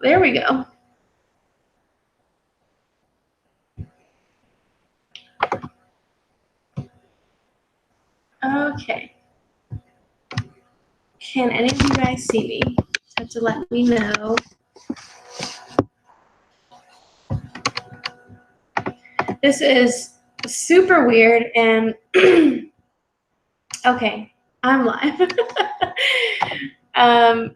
there we go. Okay. Can any of you guys see me? Just have to let me know. This is super weird and okay, I'm live.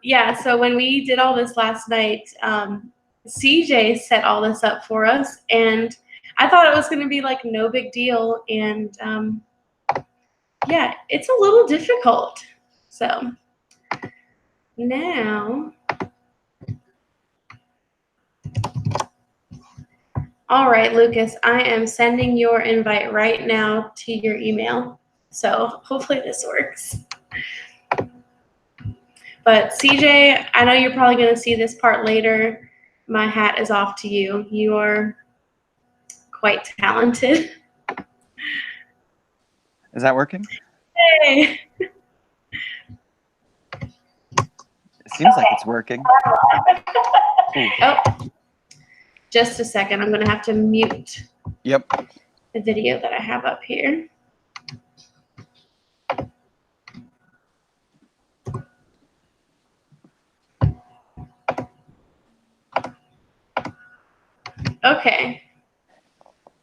Yeah, so when we did all this last night, CJ set all this up for us, and I thought it was going to be like no big deal, and yeah, it's a little difficult. So now, all right, Lucas, I am sending your invite right now to your email. So hopefully this works. But CJ, I know you're probably going to see this part later. My hat is off to you. You are quite talented. Is that working? Hey. It seems like it's working. Oh, just a second. I'm going to have to mute Yep. the video that I have up here. Okay.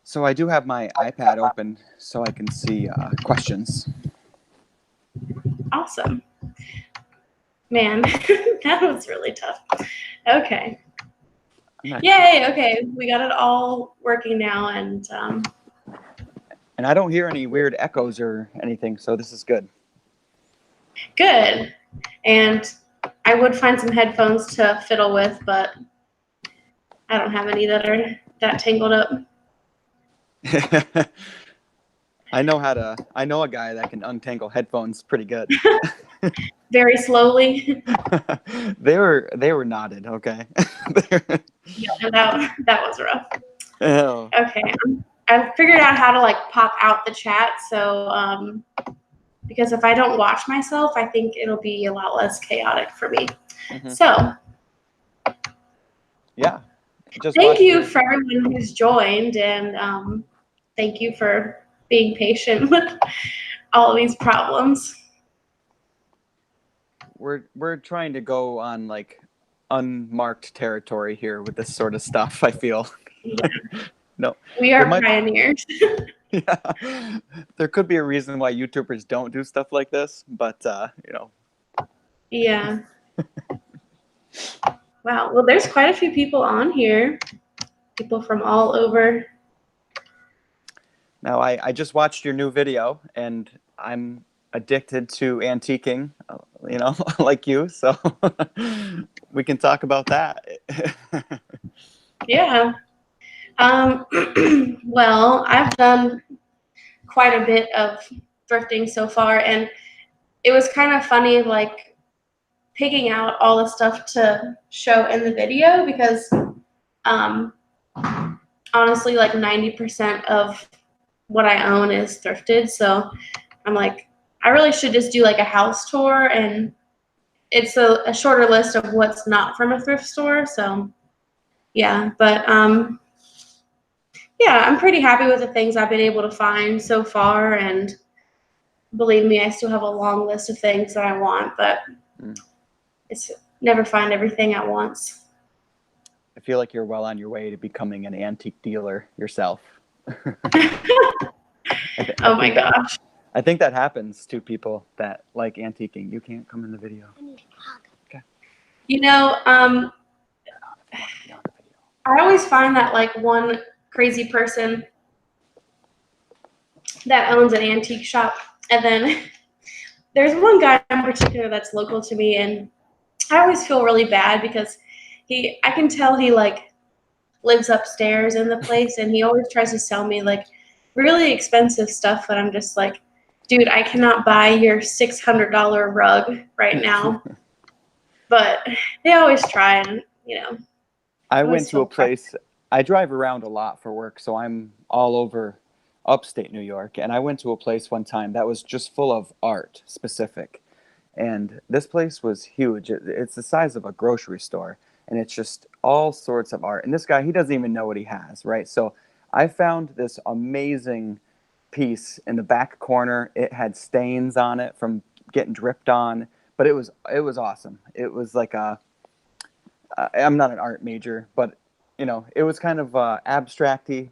So I do have my iPad open so I can see questions. Awesome. Man, that was really tough. Okay. Yay, okay. We got it all working now, and I don't hear any weird echoes or anything, so this is good. good. And I would find some headphones to fiddle with, but I don't have any that are that tangled up. I know a guy that can untangle headphones pretty good. Very slowly. They were knotted, okay. Yeah, that was rough. Oh. Okay, I've figured out how to like pop out the chat, so because if I don't watch myself, I think it'll be a lot less chaotic for me. Mm-hmm. So yeah, thank you for everyone who's joined, and thank you for being patient with all of these problems. We're trying to go on like unmarked territory here with this sort of stuff, I feel. Yeah. No. We are pioneers. Yeah. There could be a reason why YouTubers don't do stuff like this, but you know. Yeah. Wow. Well, there's quite a few people on here. People from all over. Now, I just watched your new video, and I'm addicted to antiquing, you know, like you. So we can talk about that. Yeah. Well, I've done quite a bit of thrifting so far, and it was kind of funny, like picking out all the stuff to show in the video because honestly, like 90% of what I own is thrifted. So I'm like, I really should just do like a house tour, and it's a shorter list of what's not from a thrift store. So yeah, but yeah, I'm pretty happy with the things I've been able to find so far, and believe me, I still have a long list of things that I want, but it's never find everything at once. I feel like you're well on your way to becoming an antique dealer yourself. Oh my gosh. I think that happens to people that like antiquing. You can't come in the video. Okay. You know, I always find that like one crazy person that owns an antique shop, and then there's one guy in particular that's local to me, and I always feel really bad because I can tell he like lives upstairs in the place, and he always tries to sell me like really expensive stuff, and I'm just like, dude, I cannot buy your $600 rug right now. But they always try, and you know. I went to a place, I drive around a lot for work, so I'm all over upstate New York, and I went to a place one time that was just full of art specific, and this place was huge. It's the size of a grocery store, and it's just all sorts of art. And this guy, he doesn't even know what he has, right? So I found this amazing piece in the back corner. It had stains on it from getting dripped on, but it was awesome. It was like I'm not an art major, but it was kind of abstracty.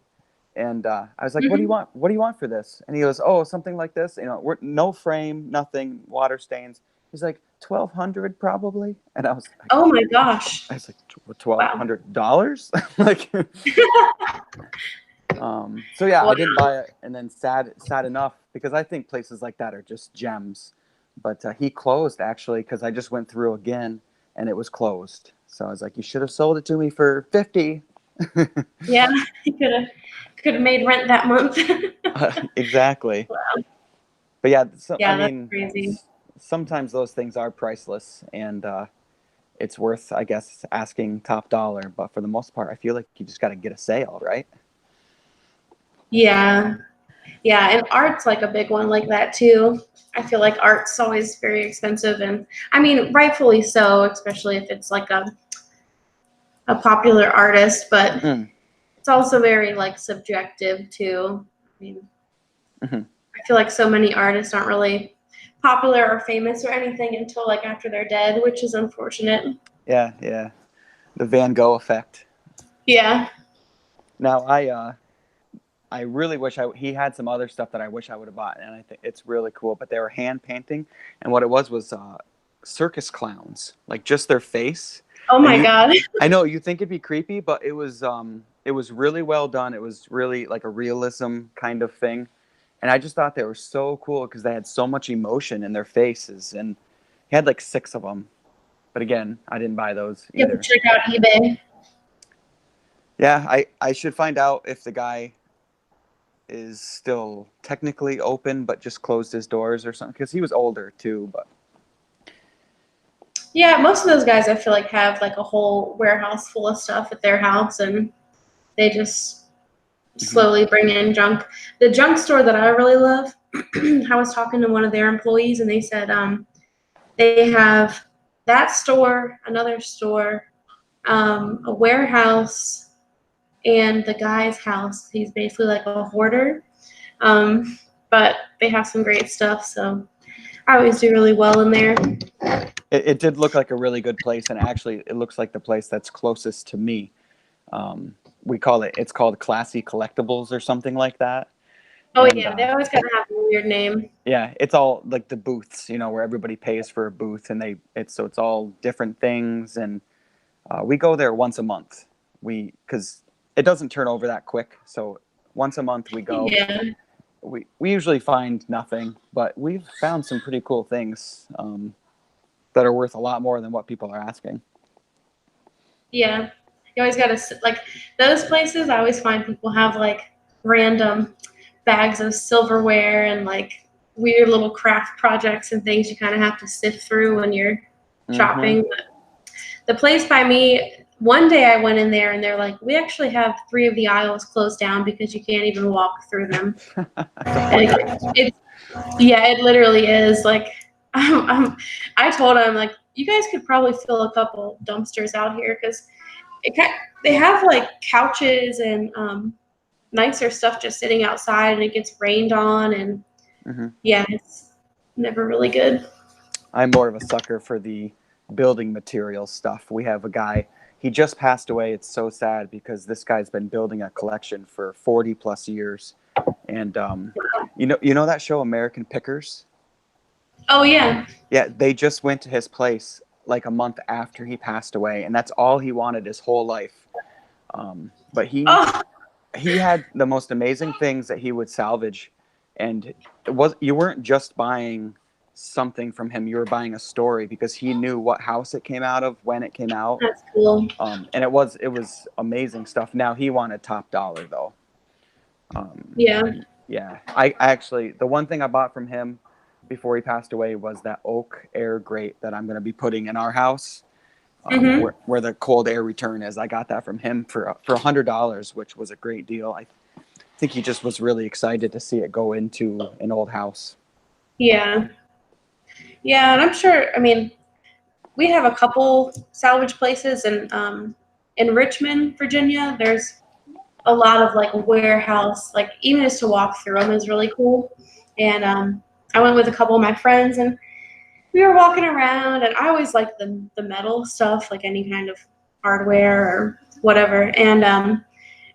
And I was like, "What do you Hmm. want? What do you want for this?" And he goes, "Oh, something like this. No frame, nothing, water stains." He's like, 1,200 probably. And Oh my gosh. I was like, twelve Wow. hundred dollars, like. So yeah, Wow. I didn't buy it, and then sad enough because I think places like that are just gems. But he closed actually because I just went through again and it was closed. So I was like, "You should have sold it to me for 50." Yeah, he could have made rent that month. Exactly. Wow. But yeah, so I Yeah, that's mean, crazy. sometimes those things are priceless, and it's worth, I guess, asking top dollar. But for the most part, I feel like you just got to get a sale, right? Yeah. Yeah, and art's like a big one like that too. I feel like art's always very expensive, and I mean rightfully so, especially if it's like a popular artist, but Mm. it's also very like subjective too. I mean, Hmm. I feel like so many artists aren't really popular or famous or anything until like after they're dead, which is unfortunate. Yeah, yeah. The Van Gogh effect. Yeah. Now, I really wish he had some other stuff that I wish I would have bought, and I think it's really cool. But they were hand painting, and what it was circus clowns, like just their face. Oh And my God. I know you think it'd be creepy, but it was really well done. It was really like a realism kind of thing, and I just thought they were so cool because they had so much emotion in their faces, and he had like 6 of them. But again, I didn't buy those You have to either. check out eBay. Yeah, I should find out if the guy is still technically open, but just closed his doors or something because he was older too. But Yeah, most of those guys I feel like have like a whole warehouse full of stuff at their house and they just mhm. slowly bring in junk. The junk store that I really love, I was talking to one of their employees and they said they have that store, another store, a warehouse, and the guy's house. He's basically like a hoarder, but they have some great stuff. So I always do really well in there. It did look like a really good place, and actually, it looks like the place that's closest to me. It's called Classy Collectibles or something like that. Oh And yeah, they always gotta have a weird name. yeah, it's all like the booths, where everybody pays for a booth, and it's all different things, and we go there once a month. Because it doesn't turn over that quick, so once a month we go. Yeah, We usually find nothing, but we've found some pretty cool things that are worth a lot more than what people are asking. yeah. You always gotta like those places. I always find people have like random bags of silverware and like weird little craft projects and things you kind of have to sift through when you're Hmm. shopping. But the place by me, one day I went in there and they're like, we actually have 3 of the aisles closed down because you can't even walk through them. That's a Like, playground. yeah, it literally is. Like, I told him like, you guys could probably fill a couple dumpsters out here because they have like couches and nicer stuff just sitting outside, and it gets rained on, and Hmm. yeah, it's never really good. I'm more of a sucker for the building material stuff. We have a guy, he just passed away. It's so sad because this guy's been building a collection for 40 plus years. And you know that show American Pickers? Oh yeah. Yeah, they just went to his place like a month after he passed away, and that's all he wanted his whole life. But Oh he had the most amazing things that he would salvage, and you weren't just buying something from him, you were buying a story because he knew what house it came out of, when it came out. that's cool. And it was amazing stuff. Now he wanted top dollar though. Yeah. Yeah, I actually, the one thing I bought from him before he passed away was that oak air grate that I'm going to be putting in our house, Mhm. where the cold air return is. I got that from him for $100, which was a great deal. I think he just was really excited to see it go into an old house. Yeah. Yeah, and I'm sure. I mean, we have a couple salvage places in Richmond, Virginia. There's a lot of like warehouse, like even just to walk through them is really cool. And I went with a couple of my friends and we were walking around, and I always like the metal stuff, like any kind of hardware or whatever. And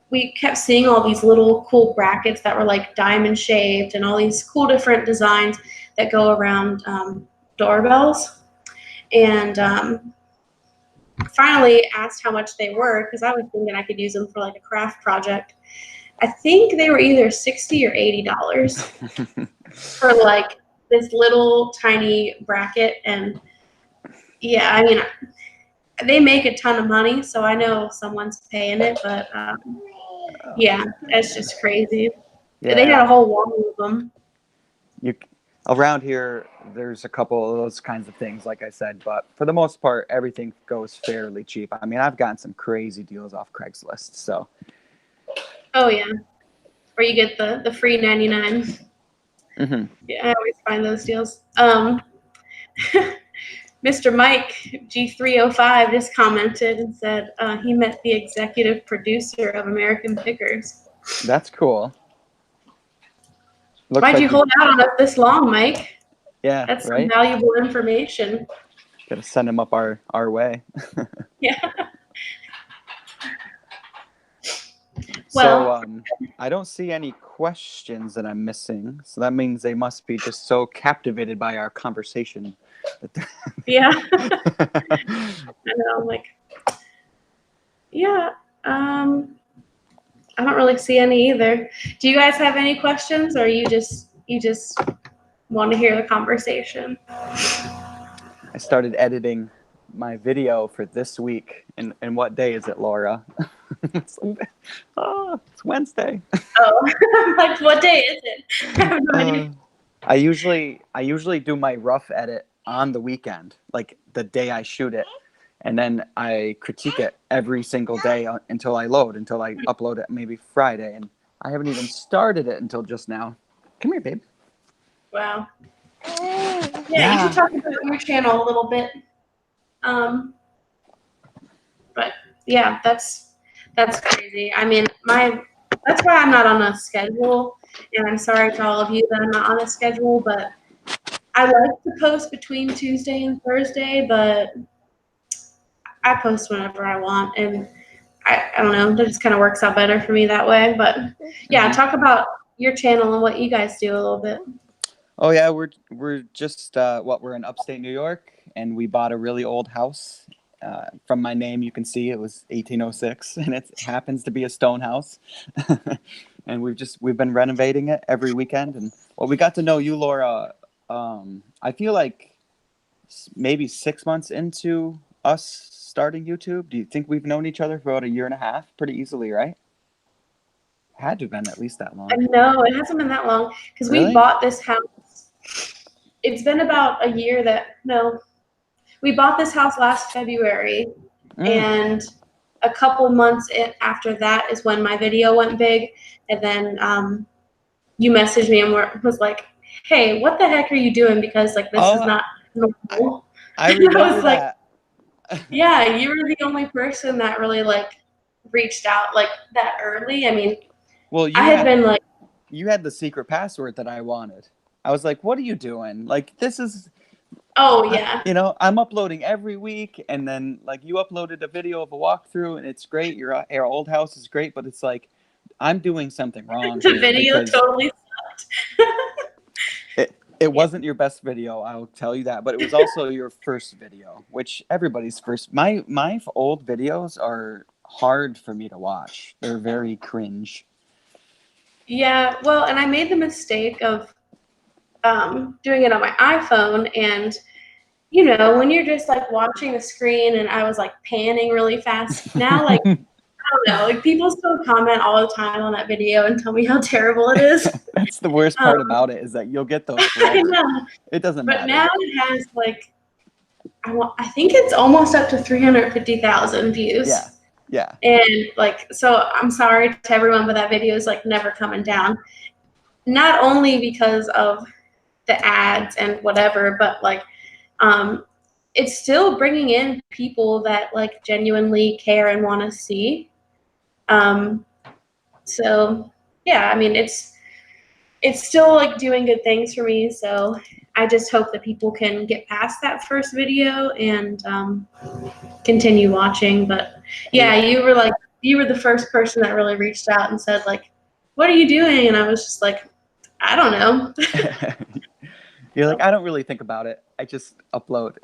we kept seeing all these little cool brackets that were like diamond shaped and all these cool different designs that go around doorbells. And finally asked how much they were because I was thinking I could use them for like a craft project. I think they were either $60 or $80 for like this little tiny bracket. And yeah, I mean, they make a ton of money, so I know someone's paying it, but yeah, it's just crazy. Yeah. They had a whole wall of them. Around here, there's a couple of those kinds of things, like I said, but for the most part, everything goes fairly cheap. I mean, I've gotten some crazy deals off Craigslist, so. Oh yeah, or you get the free 99. Mm-hmm. Yeah, I always find those deals. Mr. Mike G305 just commented and said he met the executive producer of American Pickers. That's cool. Looks Why'd like you hold out on us this long, Mike? Yeah, That's right? some valuable information. Gotta send him up our way. Yeah. So I don't see any questions that I'm missing. So that means they must be just so captivated by our conversation. Yeah. I know, like, yeah. I don't really see any either. Do you guys have any questions, or you just want to hear the conversation? I started editing my video for this week. And what day is it, Laura? It's Wednesday. Oh, I'm like, what day is it? I have no idea. I usually do my rough edit on the weekend, like the day I shoot it, and then I critique it every single day until I upload it maybe Friday, and I haven't even started it until just now. Come here, babe. Wow. Yeah, you can talk about your channel a little bit. But yeah, that's crazy. I mean, that's why I'm not on a schedule, and I'm sorry to all of you that I'm not on a schedule, but I like to post between Tuesday and Thursday, but I post whenever I want, and I don't know, that just kind of works out better for me that way. But yeah, talk about your channel and what you guys do a little bit. Oh yeah, we're just we're in upstate New York, and we bought a really old house. From my name, you can see it was 1806, and it happens to be a Stonehouse. And we've been renovating it every weekend. And well, we got to know you, Laura. I feel like maybe 6 months into us starting YouTube. Do you think we've known each other for about a year and a half? Pretty easily, right? Had to have been at least that long. No, it hasn't been that long because Really? we bought this house. It's been about a year we bought this house last February, and a couple months after that is when my video went big, and then you messaged me and was like, "Hey, what the heck are you doing? Because like this is not normal." I remember I was that. Yeah, you were the only person that really like reached out like that early. I mean, well, you had the secret password that I wanted. I was like, "What are you doing? Like this is." Oh yeah. I'm uploading every week, and then like you uploaded a video of a walkthrough, and it's great. Your old house is great, but it's like I'm doing something wrong. The video totally sucked. It wasn't your best video, I'll tell you that, but it was also your first video, which everybody's first. My old videos are hard for me to watch. They're very cringe. Yeah, well, and I made the mistake of doing it on my iPhone, and when you're just like watching the screen, and I was like panning really fast. Now, like I don't know, like people still comment all the time on that video and tell me how terrible it is. That's the worst part about it, is that you'll get those forever. I know. It doesn't matter. But now it has like I think it's almost up to 350,000 views. Yeah. And like, so I'm sorry to everyone, but that video is like never coming down. Not only because of the ads and whatever, but like it's still bringing in people that like genuinely care and want to see. So yeah, I mean, it's still like doing good things for me. So I just hope that people can get past that first video and continue watching. But yeah, you were the first person that really reached out and said like, "What are you doing?" And I was just like, "I don't know." You're like, I don't really think about it. I just upload.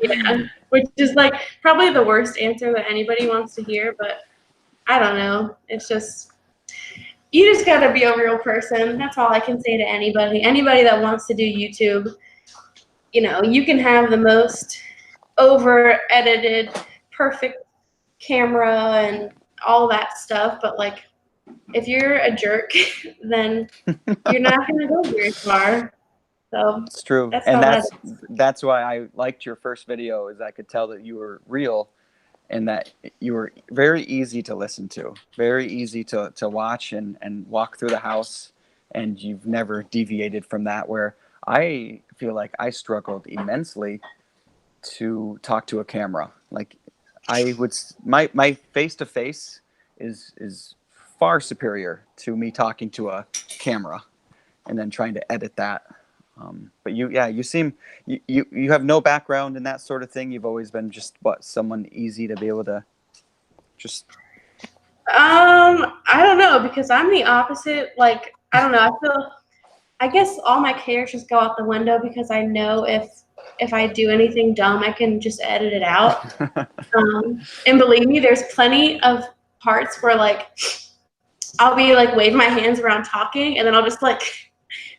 Yeah, which is like probably the worst answer that anybody wants to hear, but I don't know. It's just, you just gotta be a real person. That's all I can say to anybody. Anybody that wants to do YouTube, you can have the most over edited, perfect camera and all that stuff, but like if you're a jerk, then you're not gonna go very far. So It's true. that's And all that is. that's why I liked your first video, is I could tell that you were real and that you were very easy to listen to, very easy to watch and walk through the house. And you've never deviated from that, where I feel like I struggled immensely to talk to a camera. Like I would, my face to face is far superior to me talking to a camera and then trying to edit that. But you seem, you have no background in that sort of thing. You've always been just someone easy to be able to just. I don't know, because I'm the opposite. Like, I don't know. I guess all my cares just go out the window, because I know if I do anything dumb, I can just edit it out. And believe me, there's plenty of parts where like I'll be like waving my hands around talking, and then I'll just like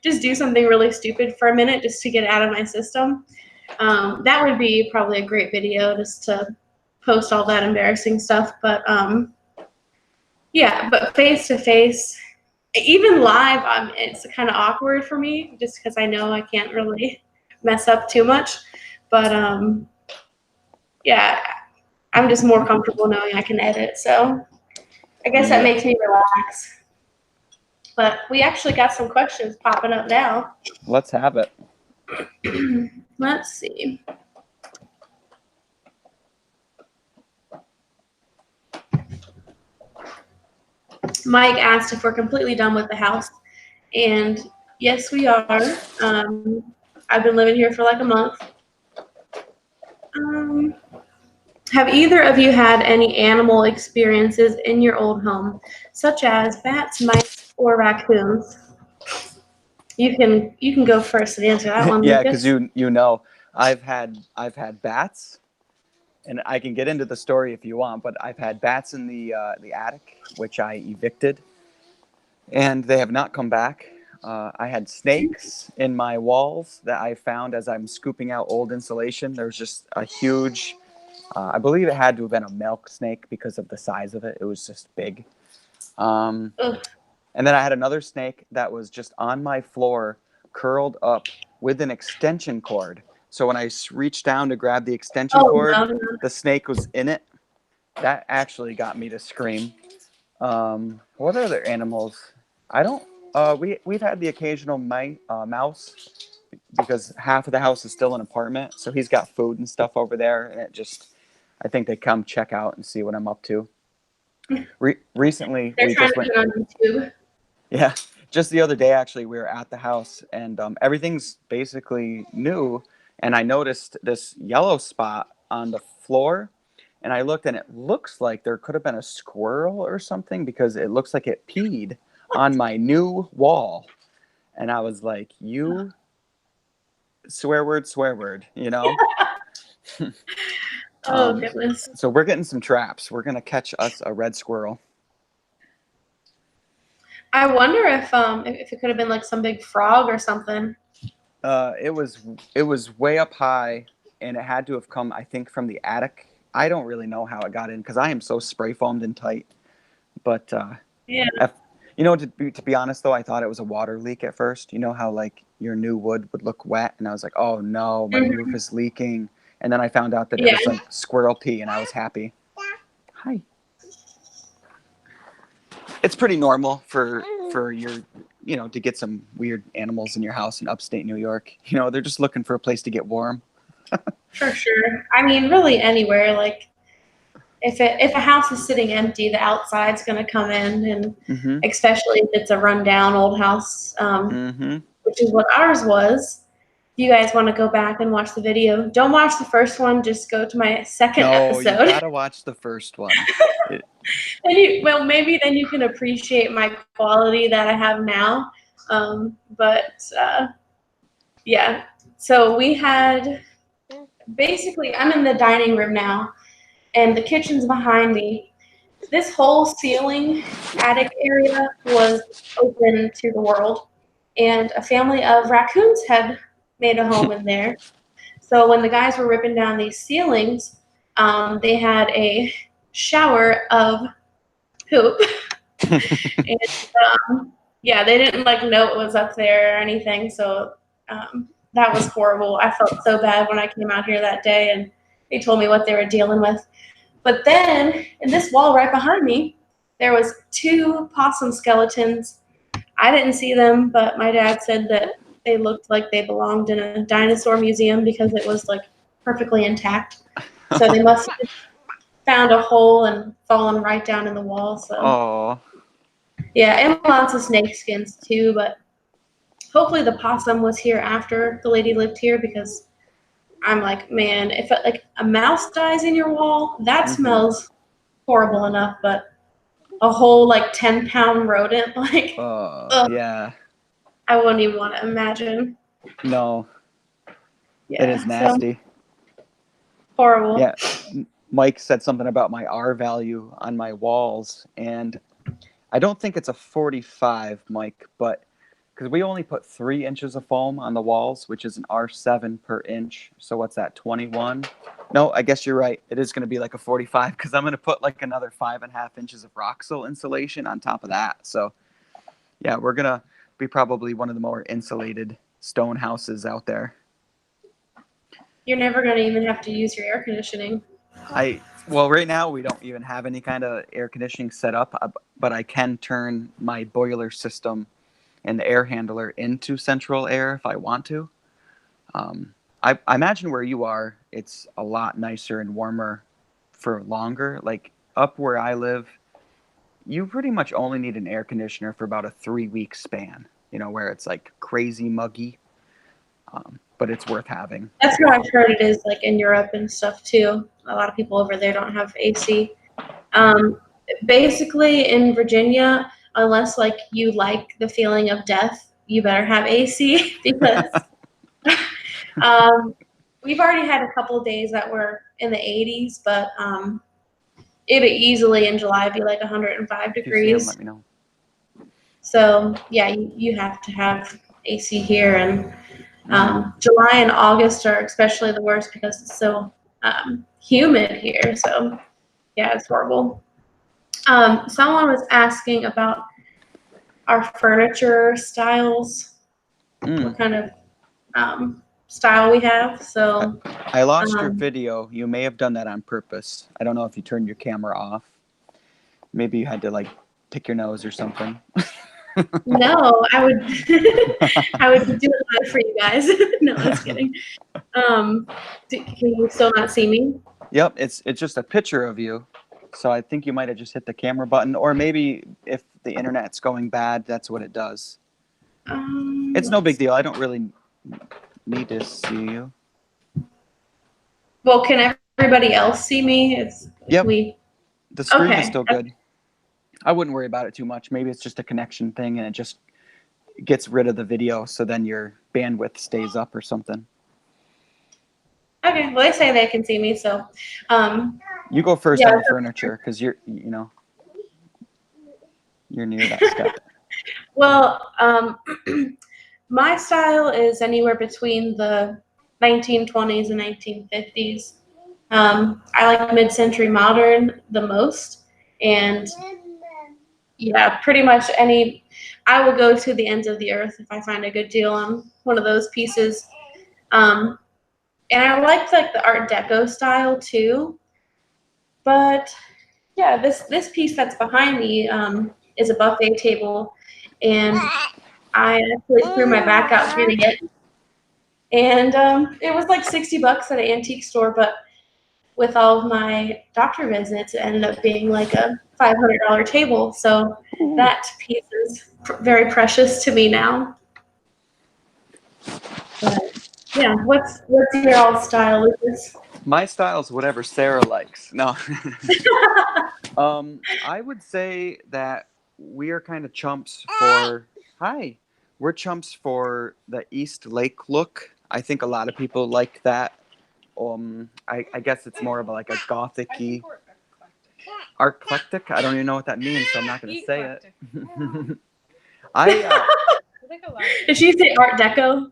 just do something really stupid for a minute just to get it out of my system. That would be probably a great video, just to post all that embarrassing stuff. But yeah, but face to face, even live, it's kind of awkward for me, just because I know I can't really mess up too much. But yeah, I'm just more comfortable knowing I can edit. So I guess that makes me relax. But we actually got some questions popping up now. Let's have it. Let's see. Mike asked if we're completely done with the house. And yes, we are. I've been living here for like a month. Have either of you had any animal experiences in your old home, such as bats, mice, or raccoons? You can go first and answer that one, Yeah, because Lucas. I've had bats, and I can get into the story if you want, but I've had bats in the attic, which I evicted, and they have not come back. I had snakes in my walls that I found as I'm scooping out old insulation. There was just a huge, I believe it had to have been a milk snake because of the size of it. It was just big. And then I had another snake that was just on my floor, curled up with an extension cord. So when I reached down to grab the extension cord, no. the snake was in it. That actually got me to scream. What other animals? I don't. We've had the occasional mouse, because half of the house is still an apartment, so he's got food and stuff over there, and I think they come check out and see what I'm up to. Recently, They're we trying just to went. get on YouTube. Yeah, just the other day, actually, we were at the house, and everything's basically new. And I noticed this yellow spot on the floor, and I looked, and it looks like there could have been a squirrel or something, because it looks like it peed on my new wall. And I was like, "You swear word, you know?" Oh goodness. So we're getting some traps. We're gonna catch us a red squirrel. I wonder if it could have been like some big frog or something. It was way up high, and it had to have come, I think, from the attic. I don't really know how it got in, because I am so spray foamed and tight. But Yeah. to be honest though, I thought it was a water leak at first. You know how like your new wood would look wet, and I was like, oh no, my roof is leaking. And then I found out that it was like squirrel pee, and I was happy. Hi. It's pretty normal for your, to get some weird animals in your house in upstate New York. They're just looking for a place to get warm. For sure. I mean, really anywhere. Like if a house is sitting empty, the outside's going to come in, and Mm-hmm. especially if it's a rundown old house, Mm-hmm. which is what ours was. If you guys want to go back and watch the video, don't watch the first one. Just go to my second No, you episode. gotta watch the first one. Well, maybe then you can appreciate my quality that I have now. But yeah, so we had basically, I'm in the dining room now, and the kitchen's behind me. This whole ceiling attic area was open to the world, and a family of raccoons had made a home in there. So when the guys were ripping down these ceilings, they had a shower of poop. And yeah, they didn't like know it was up there or anything. So that was horrible. I felt so bad when I came out here that day, and they told me what they were dealing with. But then in this wall right behind me, there was 2 possum skeletons. I didn't see them, but my dad said that they looked like they belonged in a dinosaur museum because it was like perfectly intact. So they must have found a hole and fallen right down in the wall. So Oh. yeah, and lots of snake skins too. But hopefully the possum was here after the lady lived here, because I'm like, man, if like a mouse dies in your wall, that Mm-hmm. smells horrible enough, but a whole like 10-pound rodent, like, ugh, Yeah. I wouldn't even want to imagine. No, Yeah, it is nasty. horrible. Yeah. Mike said something about my R value on my walls, and I don't think it's a 45, Mike, but because we only put 3 inches of foam on the walls, which is an R7 per inch. So what's that, 21? No, I guess you're right. It is going to be like a 45 because I'm going to put like another 5.5 inches of Roxel insulation on top of that. So yeah, we're going to be probably one of the more insulated stone houses out there. You're never going to even have to use your air conditioning. Well, right now we don't even have any kind of air conditioning set up, but I can turn my boiler system and the air handler into central air if I want to. I imagine where you are, it's a lot nicer and warmer for longer. Like up where I live, you pretty much only need an air conditioner for about a 3-week span, where it's like crazy muggy, but it's worth having. That's how I've heard it is like in Europe and stuff too. A lot of people over there don't have AC. Basically in Virginia, unless like you like the feeling of death, you better have AC because we've already had a couple of days that were in the 80s, but it'd easily in July be like 105 If you see them, degrees. let me know. So yeah, you have to have AC here, and July and August are especially the worst because it's so humid here. So yeah, it's horrible. Someone was asking about our furniture styles, what kind of style we have. So I lost your video. You may have done that on purpose. I don't know if you turned your camera off. Maybe you had to like pick your nose or something. no, I would I would do it live for you guys. No, just kidding. Can you still not see me? Yep, it's just a picture of you. So I think you might have just hit the camera button, or maybe if the internet's going bad, that's what it does. It's no big deal. I don't really need to see you. Well, can everybody else see me? Yep. The screen is still good. Okay. I wouldn't worry about it too much. Maybe it's just a connection thing and it just gets rid of the video, so then your bandwidth stays up or something. Okay, well, they say they can see me, so. You go first on the furniture because you're near that stuff. Well, my style is anywhere between the 1920s and 1950s. I like mid-century modern the most, and yeah, pretty much I will go to the ends of the earth if I find a good deal on one of those pieces. And I like the Art Deco style too. But yeah, this piece that's behind me is a buffet table, and I actually threw my back out getting it. And it was like $60 at an antique store, but with all of my doctor visits, it ended up being like a $500 table. So Ooh. that piece is very precious to me now. But yeah, what's your all style, Lucas? My style's whatever Sarah likes. No. I would say that we are kind of chumps for hi. We're chumps for the East Lake look. I think a lot of people like that. I guess it's more of like a gothic-y eclectic. I don't even know what that means, so I'm not going to say it. I Did she say Art Deco?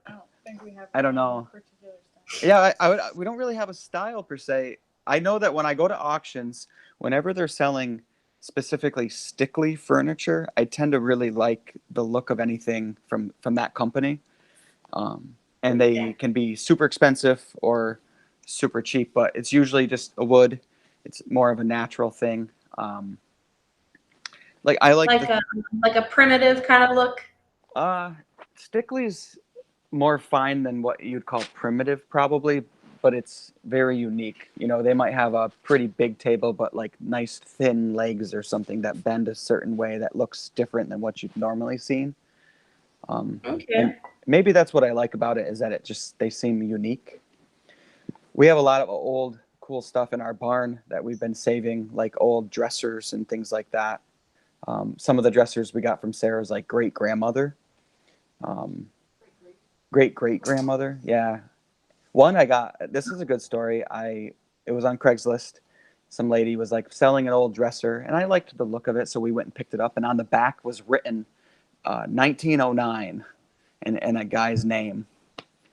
I don't know. Yeah, we don't really have a style per se. I know that when I go to auctions, whenever they're selling specifically stickly furniture, I tend to really like the look of anything from that company. And they can be super expensive or super cheap, but it's usually just a wood. It's more of a natural thing. Like I like like a primitive kind of look. Stickley's more fine than what you'd call primitive, probably, but it's very unique. You know, they might have a pretty big table, but like nice thin legs or something that bend a certain way that looks different than what you've normally seen. Okay. And maybe that's what I like about it is that they seem unique. We have a lot of old cool stuff in our barn that we've been saving, like old dressers and things like that. Some of the dressers we got from Sarah's like great grandmother. Great great grandmother. Yeah. One I got, this is a good story. It was on Craigslist. Some lady was like selling an old dresser and I liked the look of it. So we went and picked it up and on the back was written 1909 and a guy's name,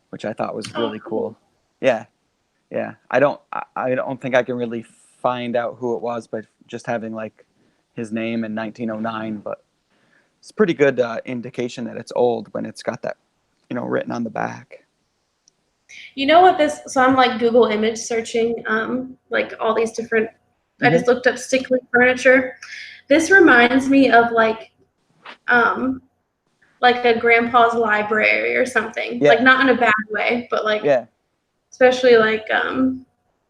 which I thought was really cool. Yeah. Yeah. I don't think I can really find out who it was, but just having like his name in 1909, but it's pretty good indication that it's old when it's got that, written on the back. You know what this? So I'm like Google image searching, like all these different. I just looked up stickly furniture. This reminds me of like a grandpa's library or something. Yeah. Like not in a bad way, but like, Yeah. especially like,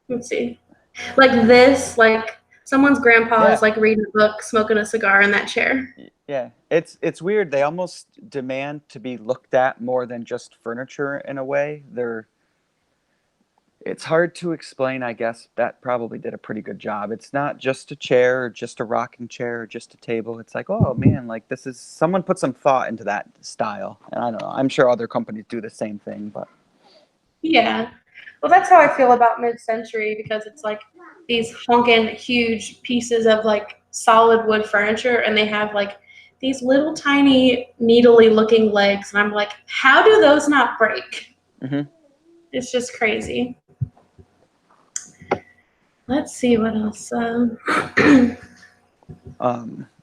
let's see, like this, like someone's grandpa is like reading a book, smoking a cigar in that chair. Yeah, it's weird. They almost demand to be looked at more than just furniture in a way. It's hard to explain, I guess. That probably did a pretty good job. It's not just a chair or just a rocking chair or just a table. It's like, oh man, like this is someone put some thought into that style. And I don't know. I'm sure other companies do the same thing, but Yeah. Well, that's how I feel about mid-century because it's like these honking huge pieces of like solid wood furniture and they have like these little tiny needly looking legs and I'm like, how do those not break? It's just crazy. Let's see what else.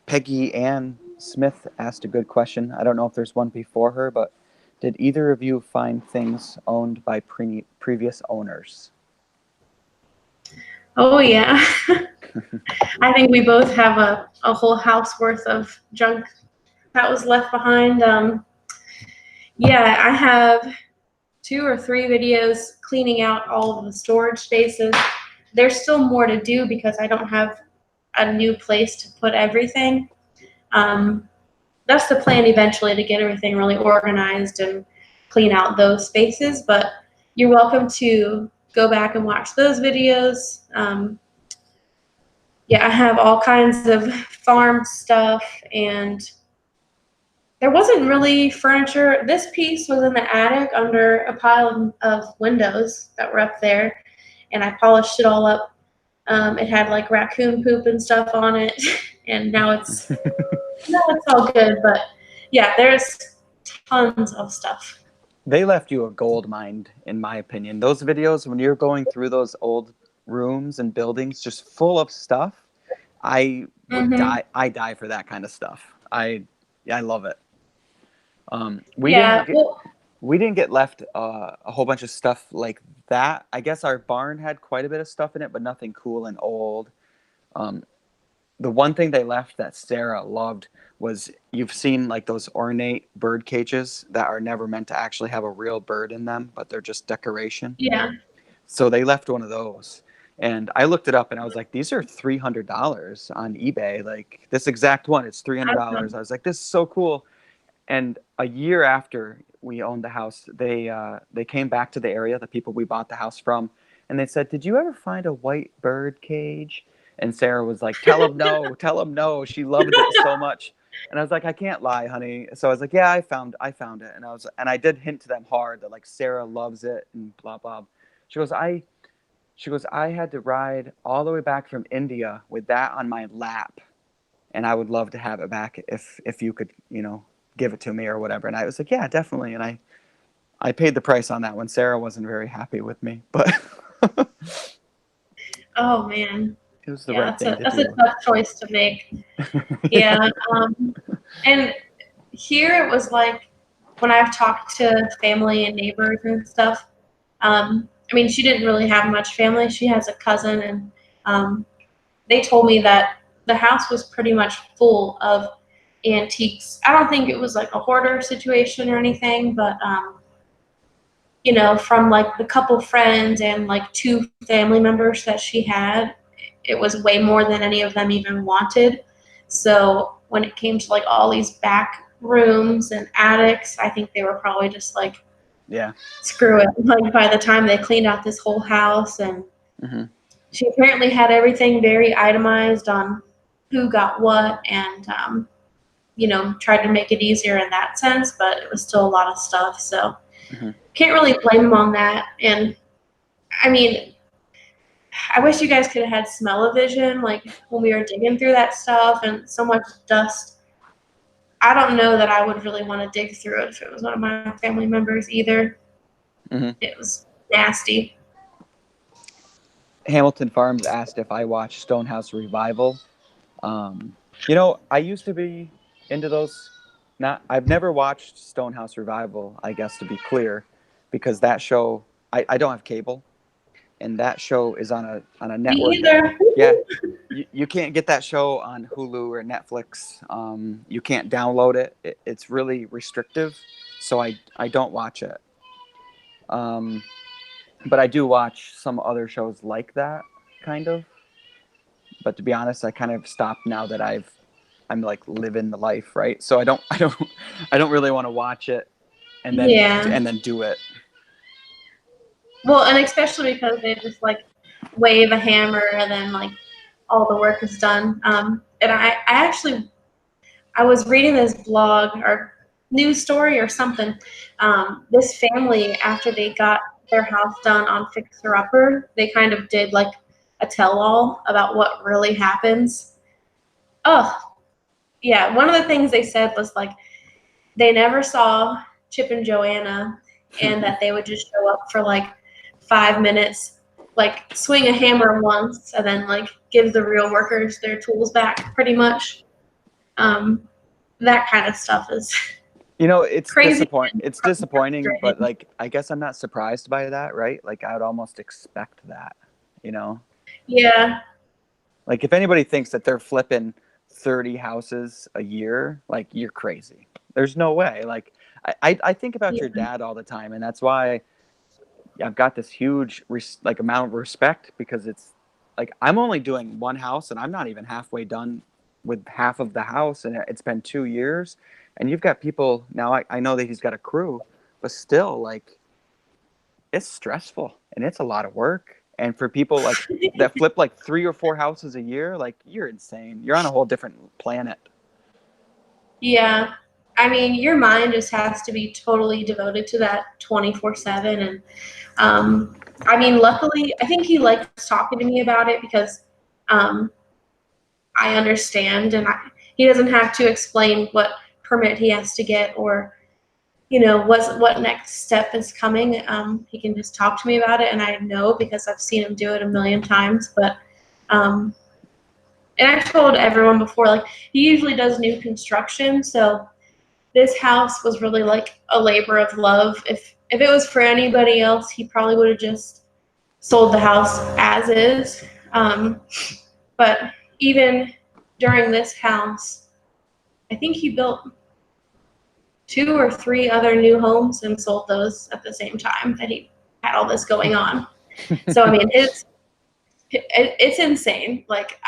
Peggy Ann Smith asked a good question. I don't know if there's one before her, but did either of you find things owned by previous owners? Oh, yeah. I think we both have a whole house worth of junk that was left behind. Yeah, I have 2 or 3 videos cleaning out all of the storage spaces. There's still more to do because I don't have a new place to put everything. That's the plan eventually to get everything really organized and clean out those spaces, but you're welcome to go back and watch those videos. Yeah, I have all kinds of farm stuff and there wasn't really furniture. This piece was in the attic under a pile of windows that were up there and I polished it all up. It had like raccoon poop and stuff on it and now it's all good, but yeah, there's tons of stuff. They left you a gold mine, in my opinion. Those videos, when you're going through those old rooms and buildings just full of stuff, I would die. I die for that kind of stuff. I love it. We didn't get left a whole bunch of stuff like that. I guess our barn had quite a bit of stuff in it, but nothing cool and old. the one thing they left that Sarah loved was, you've seen like those ornate bird cages that are never meant to actually have a real bird in them, but they're just decoration. Yeah. So they left one of those. And I looked it up and I was like, these are $300 on eBay. Like this exact one, it's $300. I was like, this is so cool. And a year after we owned the house, they came back to the area, the people we bought the house from, and they said, "Did you ever find a white bird cage?" And Sarah was like, "Tell them no, tell them no." She loved it so much. And I was like, "I can't lie, honey." So I was like, "Yeah, I found it." And I did hint to them hard that like Sarah loves it and blah blah. She goes, I had to ride all the way back from India with that on my lap, and I would love to have it back if you could, give it to me or whatever. And I was like, yeah, definitely. And I paid the price on that one. Sarah wasn't very happy with me, but Oh man. it was the Yeah, right thing to that's a do. tough choice to make. Yeah. And here it was like when I've talked to family and neighbors and stuff. I mean, she didn't really have much family. She has a cousin, and they told me that the house was pretty much full of antiques. I don't think it was like a hoarder situation or anything, but from like the couple friends and like two family members that she had, it was way more than any of them even wanted. So when it came to like all these back rooms and attics, I think they were probably just like, Yeah. screw it. Like by the time they cleaned out this whole house, and Hmm. she apparently had everything very itemized on who got what, and tried to make it easier in that sense, but it was still a lot of stuff. So Hmm. can't really blame them on that. And I mean, I wish you guys could have had smell-o-vision, like when we were digging through that stuff and so much dust. I don't know that I would really want to dig through it if it was one of my family members either. Hmm. It was nasty. Hamilton Farms asked if I watched Stonehouse Revival. Um, I used to be into those. I've never watched Stonehouse Revival, I guess, to be clear, because that show, I don't have cable, and that show is on a Me network that, either. yeah, you can't get that show on Hulu or Netflix. You can't download it's really restrictive, so I don't watch it. Um, but I do watch some other shows like that, kind of. But to be honest, I kind of stopped now that I'm like living the life, right? So I don't really want to watch it and then Yeah. do it. Well, and especially because they just like wave a hammer and then like all the work is done. And I was reading this blog or news story or something. This family, after they got their house done on Fixer Upper, they kind of did like a tell-all about what really happens. Oh, yeah. One of the things they said was like they never saw Chip and Joanna, and that they would just show up for like 5 minutes, like swing a hammer once, and then like give the real workers their tools back, pretty much. Um, that kind of stuff is It's crazy. it's disappointing, but like I guess I'm not surprised by that, right? Like I would almost expect that, you know? Yeah, Like if anybody thinks that they're flipping 30 houses a year, like you're crazy. There's no way. Like I think about your yeah, dad all the time, and that's why I've got this huge like amount of respect, because it's like I'm only doing one house and I'm not even halfway done with half of the house, and it's been 2 years, and you've got people now. I know that he's got a crew, but still, like it's stressful and it's a lot of work. And for people like that flip like 3 or 4 houses a year, like you're insane. You're on a whole different planet. yeah. I mean, your mind just has to be totally devoted to that 24/7. And I mean, luckily, I think he likes talking to me about it because um, I understand, and he doesn't have to explain what permit he has to get, or what next step is coming. He can just talk to me about it, and I know because I've seen him do it a million times. But um, and I've told everyone before, like he usually does new construction, so this house was really like a labor of love. If it was for anybody else, he probably would have just sold the house as is. But even during this house, I think he built 2 or 3 other new homes and sold those at the same time that he had all this going on. So I mean, it's insane. Like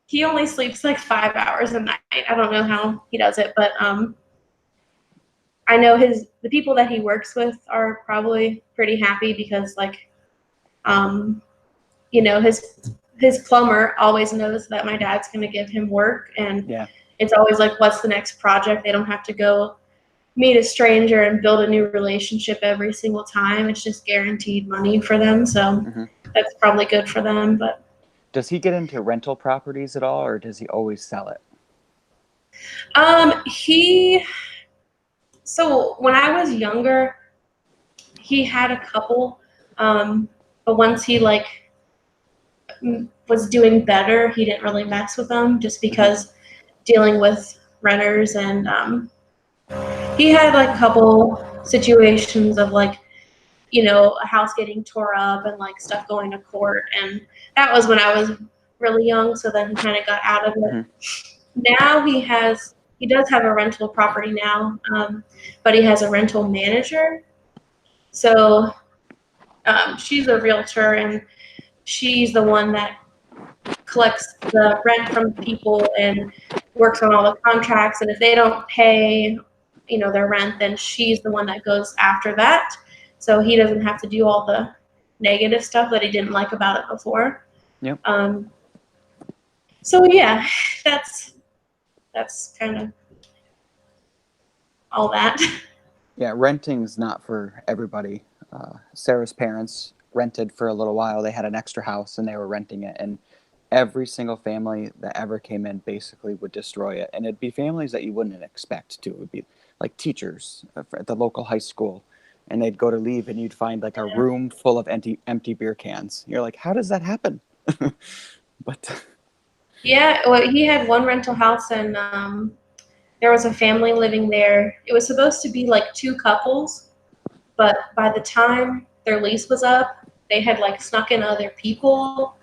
he only sleeps like 5 hours a night. I don't know how he does it, but I know the people that he works with are probably pretty happy because like you know, his plumber always knows that my dad's going to give him work, and Yeah. it's always like, what's the next project? They don't have to go meet a stranger and build a new relationship every single time. It's just guaranteed money for them, so that's probably good for them. But does he get into rental properties at all, or does he always sell it? So when I was younger, he had a couple, but once he like was doing better, he didn't really mess with them just because dealing with renters, and he had like a couple situations of like, you know, a house getting tore up and like stuff going to court, and that was when I was really young, so then he kind of got out of it. Now he does have a rental property now, but he has a rental manager. So she's a realtor, and she's the one that collects the rent from people and works on all the contracts. And if they don't pay, you know, their rent, then she's the one that goes after that. So he doesn't have to do all the negative stuff that he didn't like about it before. Yep. So yeah, that's kind of all that. Yeah, renting's not for everybody. Sarah's parents rented for a little while. They had an extra house and they were renting it, and every single family that ever came in basically would destroy it. And it'd be families that you wouldn't expect to. It would be like teachers at the local high school, and they'd go to leave and you'd find like a room full of empty beer cans. You're like, how does that happen? But Yeah, well, he had one rental house, and there was a family living there. It was supposed to be like 2 couples, but by the time their lease was up, they had like snuck in other people.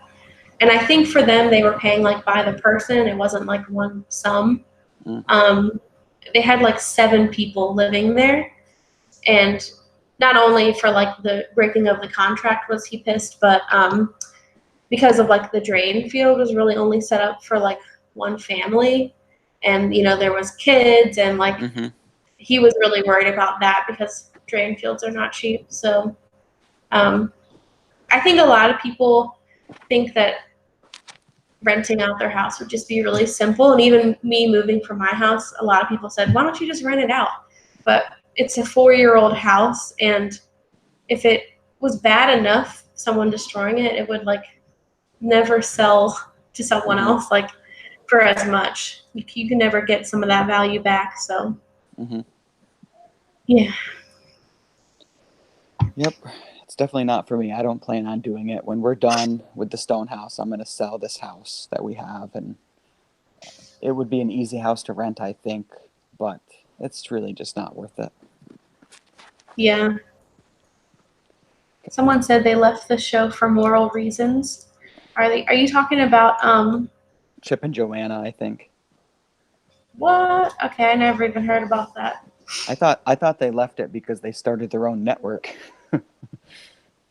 And I think for them, they were paying like by the person. It wasn't like one sum. They had like 7 people living there. And not only for like the breaking of the contract was he pissed, but because of like the drain field was really only set up for like one family. And, you know, there was kids, and like he was really worried about that because drain fields are not cheap. So I think a lot of people think that renting out their house would just be really simple. And even me moving from my house, a lot of people said, why don't you just rent it out? But it's a 4-year-old house, and if it was bad enough, someone destroying it, it would like never sell to someone else like for as much. You can never get some of that value back. So yeah. Yep. It's definitely not for me. I don't plan on doing it. When we're done with the Stonehouse, I'm going to sell this house that we have, and it would be an easy house to rent, I think, but it's really just not worth it. Yeah. Someone said they left the show for moral reasons. Are you talking about Chip and Joanna, I think. what? Okay, I never even heard about that. I thought they left it because they started their own network.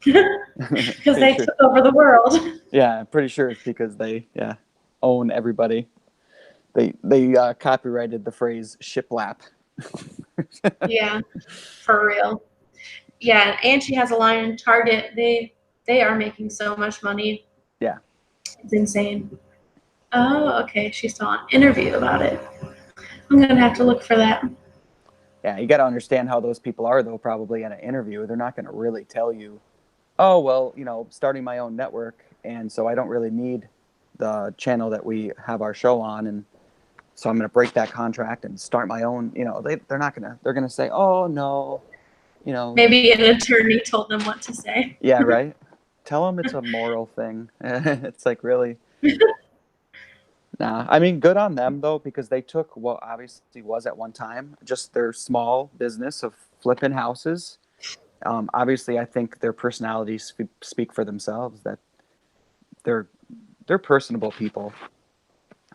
Because they took over the world. Yeah, I'm pretty sure it's because they own everybody. They copyrighted the phrase shiplap. Yeah, for real. Yeah, and she has a line in Target. They are making so much money. Yeah. It's insane. Oh, okay. She saw an interview about it. I'm gonna have to look for that. Yeah, you got to understand how those people are, though. Probably in an interview, they're not going to really tell you, oh, well, you know, starting my own network, and so I don't really need the channel that we have our show on, and so I'm going to break that contract and start my own. You know, they're not going to. They're going to say, oh no, you know. Maybe an attorney told them what to say. Yeah, right. Tell them it's a moral thing. It's like, really. Nah, I mean, good on them though, because they took what obviously was at one time just their small business of flipping houses. Obviously, I think their personalities speak for themselves. That they're personable people.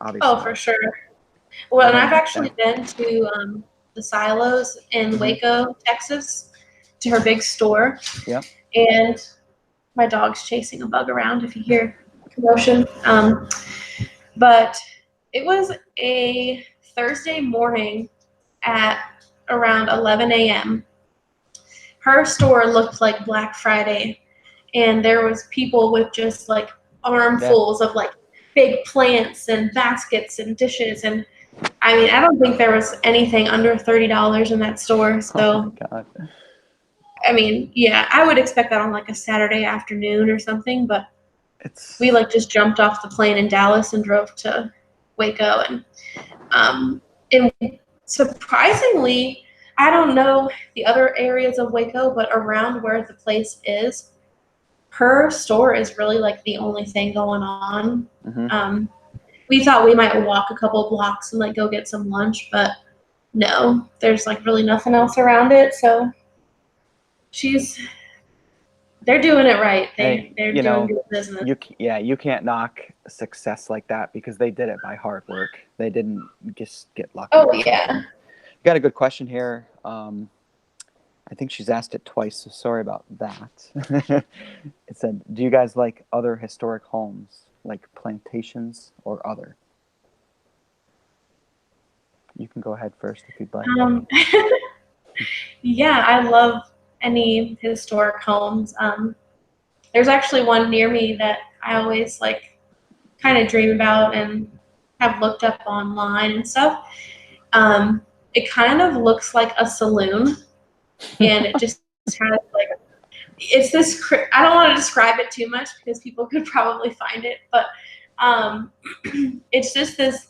obviously. Oh, for sure. Well, And and I've then, actually been to the silos in Waco, Texas, to her big store, yep. and my dog's chasing a bug around if you hear commotion. But it was a Thursday morning at around 11 a.m. Her store looked like Black Friday, and there was people with just like Yeah. armfuls of like big plants and baskets and dishes. And I mean, I don't think there was anything under $30 in that store. Oh my So God. I mean, yeah, I would expect that on like a Saturday afternoon or something, but we It's like just jumped off the plane in Dallas and drove to Waco, um and surprisingly, I don't know the other areas of Waco, but around where the place is, her store is really like the only thing going on. mm-hmm. Um, we thought we might walk a couple blocks and like go get some lunch, but no, there's like really nothing else around it. So she's they're doing it right. Hey, They're doing good business. you can't knock success like that because they did it by hard work. They didn't just get lucky Oh or yeah. something. Got a good question here. I think she's asked it twice, so sorry about that. It said, "Do you guys like other historic homes, like plantations or other?" You can go ahead first if you'd like. Yeah, I love any historic homes. There's actually one near me that I always like kind of dream about and have looked up online and stuff. It kind of looks like a saloon, and it just has like it's this. I don't want to describe it too much because people could probably find it, but um, it's just this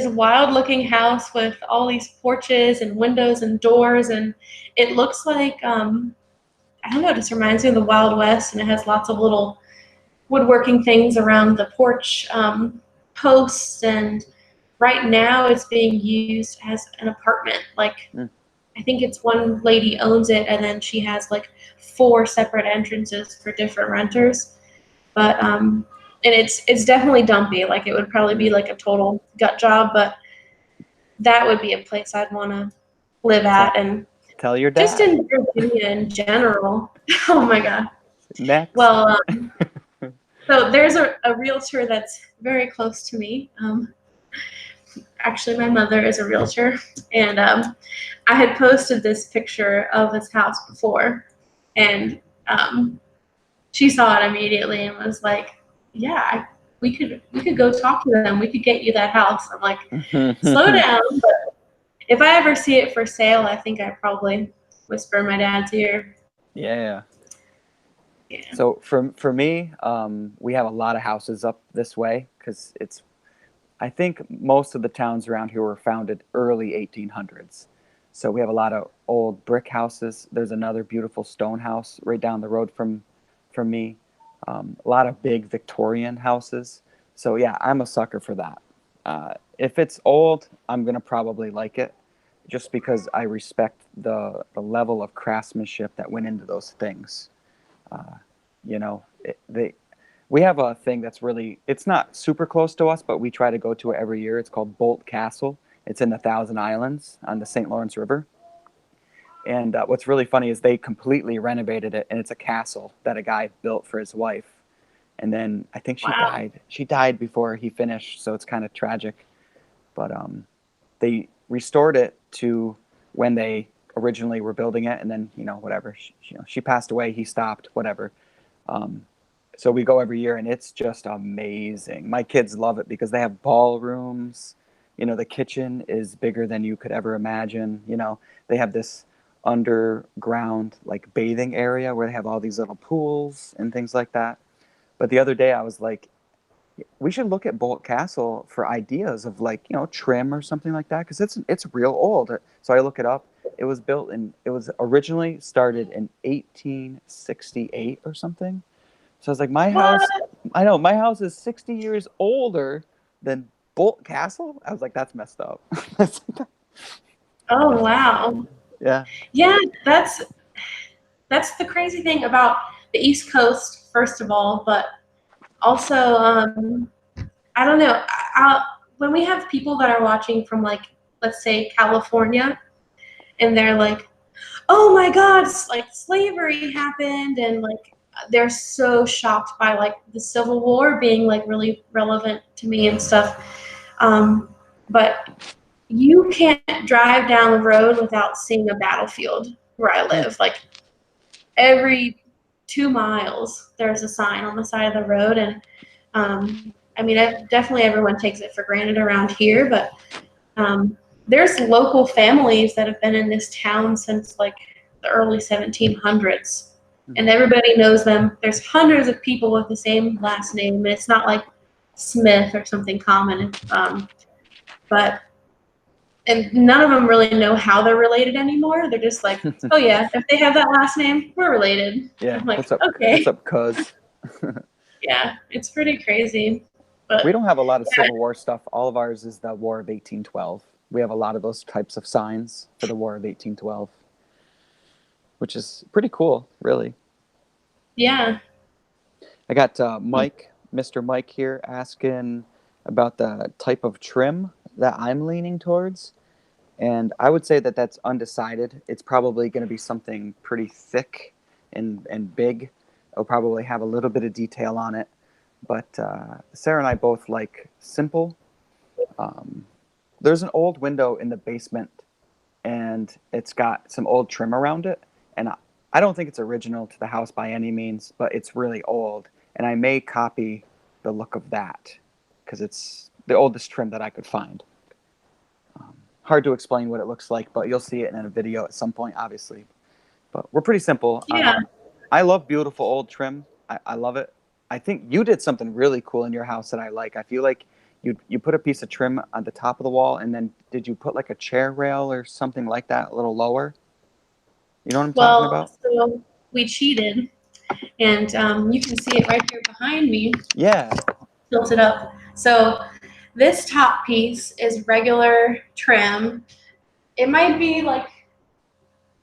wild looking house with all these porches and windows and doors, and it looks like I don't know, it just reminds me of the Wild West, and it has lots of little woodworking things around the porch posts, and right now it's being used as an apartment. Like Mm. I think it's one lady owns it, and then she has like 4 separate entrances for different renters. But and it's definitely dumpy. Like it would probably be like a total gut job, but that would be a place I'd want to live at, and Tell your just dad. in Virginia in general. Oh my God. Next. Well, so there's a realtor that's very close to me. Actually, my mother is a realtor, and I had posted this picture of this house before, and she saw it immediately and was like, "Yeah, we could go talk to them. We could get you that house." I'm like, "Slow down." But if I ever see it for sale, I think I probably whisper in my dad's ear. Yeah. Yeah. So for me, we have a lot of houses up this way because it's. I think most of the towns around here were founded early 1800s. So we have a lot of old brick houses. There's another beautiful stone house right down the road from me. A lot of big Victorian houses. So yeah, I'm a sucker for that. If it's old, I'm gonna probably like it, just because I respect the level of craftsmanship that went into those things. Uh, we have a thing that's really, it's not super close to us, but we try to go to it every year. It's called Bolt Castle. It's in the Thousand Islands on the St. Lawrence River. And what's really funny is they completely renovated it, and it's a castle that a guy built for his wife. And then I think she Wow. died. She died before he finished, so it's kind of tragic. But they restored it to when they originally were building it, and then whatever. She passed away. He stopped. Whatever. Um, so we go every year, and it's just amazing. My kids love it because they have ballrooms. The kitchen is bigger than you could ever imagine. They have this underground like bathing area where they have all these little pools and things like that. But the other day I was like, we should look at Bolt Castle for ideas of like, trim or something like that because it's real old. So I look it up. It was originally started in 1868 or something. So I was like, What? I know my house is 60 years older than Bolt Castle. I was like, that's messed up. Oh wow. Yeah. Yeah, that's the crazy thing about the East Coast, first of all, but also I don't know. When we have people that are watching from like, let's say California, and they're like, "Oh my God, like slavery happened," and like they're so shocked by like the Civil War being like really relevant to me and stuff. But you can't drive down the road without seeing a battlefield where I live. Like every 2 miles, there's a sign on the side of the road, and I mean, definitely everyone takes it for granted around here, but there's local families that have been in this town since like the early 1700s, and everybody knows them. There's hundreds of people with the same last name, and it's not like Smith or something common. But and none of them really know how they're related anymore. They're just like, oh yeah, if they have that last name, we're related. Yeah. I'm like, What's up? okay. What's up, cuz? Yeah, it's pretty crazy. But We don't have a lot of yeah. Civil War stuff. All of ours is the War of 1812. We have a lot of those types of signs for the War of 1812, which is pretty cool, really. Yeah. I got Mr. Mike here asking about the type of trim that I'm leaning towards. And I would say that that's undecided. It's probably going to be something pretty thick and big. It'll probably have a little bit of detail on it. But Sarah and I both like simple. There's an old window in the basement, and it's got some old trim around it. And I don't think it's original to the house by any means, but it's really old. And I may copy the look of that because it's the oldest trim that I could find. Hard to explain what it looks like, but you'll see it in a video at some point, obviously. But we're pretty simple. Yeah. I love beautiful old trim. I love it. I think you did something really cool in your house that I like. I feel like you put a piece of trim on the top of the wall, and then did you put like a chair rail or something like that, a little lower? You know what I'm talking about? So we cheated, and you can see it right here behind me. Yeah. Tilted up. So this top piece is regular trim. It might be like,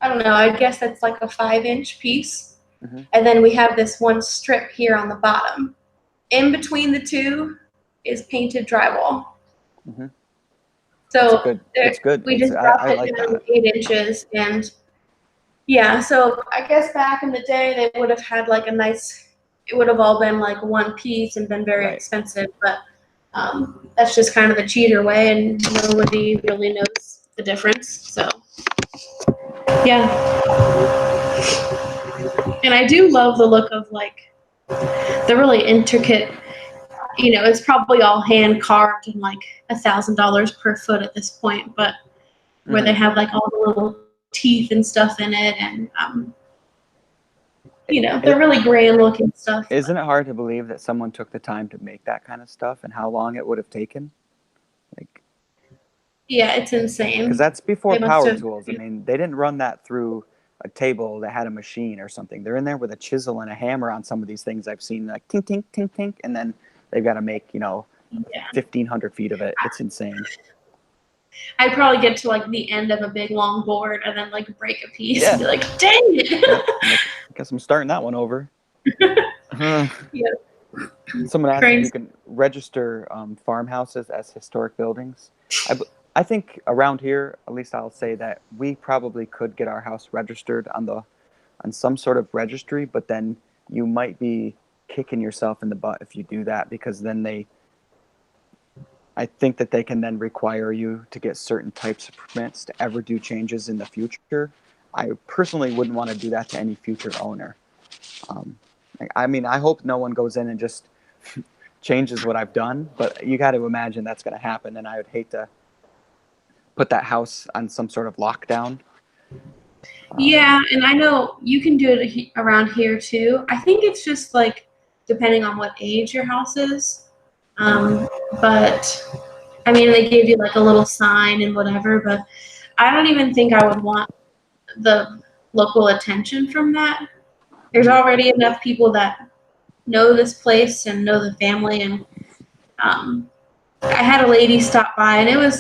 I don't know, I guess that's like a 5-inch piece. Mm-hmm. And then we have this one strip here on the bottom. In between the two is painted drywall. Mm-hmm. So it's good. We just dropped it like down that. 8 inches, and yeah. So I guess back in the day they would have had like a nice. It would have all been like one piece and been very expensive, but that's just kind of the cheater way, and nobody really knows the difference. So yeah. And I do love the look of like the really intricate. It's probably all hand carved and like $1,000 per foot at this point, but where they have like all the little teeth and stuff in it, and they're really grand looking stuff. Isn't it hard to believe that someone took the time to make that kind of stuff and how long it would have taken? Yeah, it's insane. Because that's before power tools. I mean, they didn't run that through a table that had a machine or something. They're in there with a chisel and a hammer on some of these things I've seen, like tink, tink, tink, tink, and then they've got to make, 1,500 feet of it. It's insane. I'd probably get to like the end of a big long board and then like break a piece and be like, dang it. I guess I'm starting that one over. Yeah. Someone asked if you can register farmhouses as historic buildings. I think around here, at least I'll say that we probably could get our house registered on some sort of registry, but then you might be kicking yourself in the butt if you do that, because then I think that they can then require you to get certain types of permits to ever do changes in the future. I personally wouldn't want to do that to any future owner. I mean, I hope no one goes in and just changes what I've done, but you got to imagine that's going to happen, and I would hate to put that house on some sort of lockdown. Yeah, and I know you can do it around here too. I think it's just like depending on what age your house is. But I mean, they gave you like a little sign and whatever, but I don't even think I would want the local attention from that. There's already enough people that know this place and know the family, and I had a lady stop by, and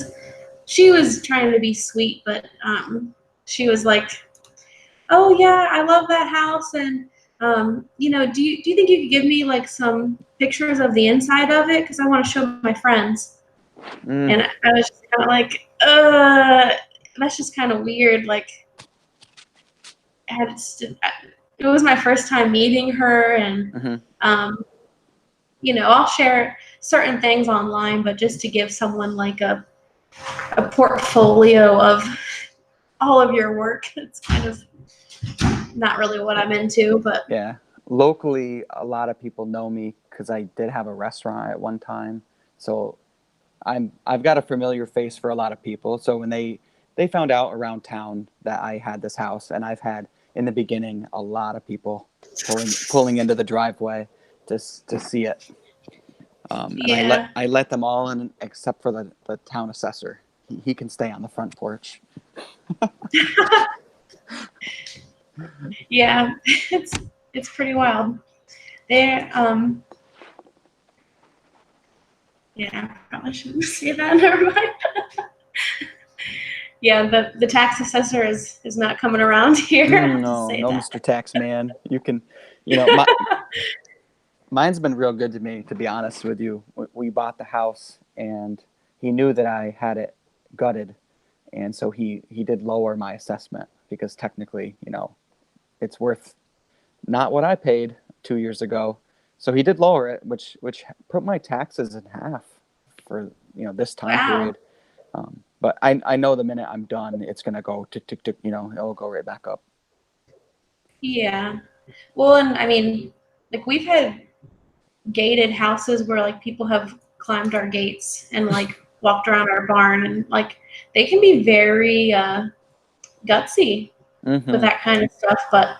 she was trying to be sweet, but she was like, oh yeah, I love that house, and Do you think you could give me like some pictures of the inside of it? Because I want to show my friends. And I was just kind of like, that's just kind of weird. Like, it was my first time meeting her, and I'll share certain things online, but just to give someone like a portfolio of all of your work, it's kind of not really what I'm into. But yeah, locally, a lot of people know me because I did have a restaurant at one time, so I've got a familiar face for a lot of people. So when they found out around town that I had this house, and I've had in the beginning a lot of people pulling into the driveway to see it. And I let them all in except for the town assessor. He can stay on the front porch. Yeah, it's pretty wild. There, yeah, I probably shouldn't say that. Never mind. Yeah, the tax assessor is not coming around here. No, Say no, that. Mr. Taxman. You can, mine's been real good to me, to be honest with you. We bought the house, and he knew that I had it gutted, and so he did lower my assessment because technically, it's worth not what I paid 2 years ago. So he did lower it, which put my taxes in half for this time period. But I know the minute I'm done, it's gonna go tick tick tick. It'll go right back up. Yeah. Well, and I mean, like we've had gated houses where like people have climbed our gates and like walked around our barn, and like they can be very gutsy with that kind of stuff. But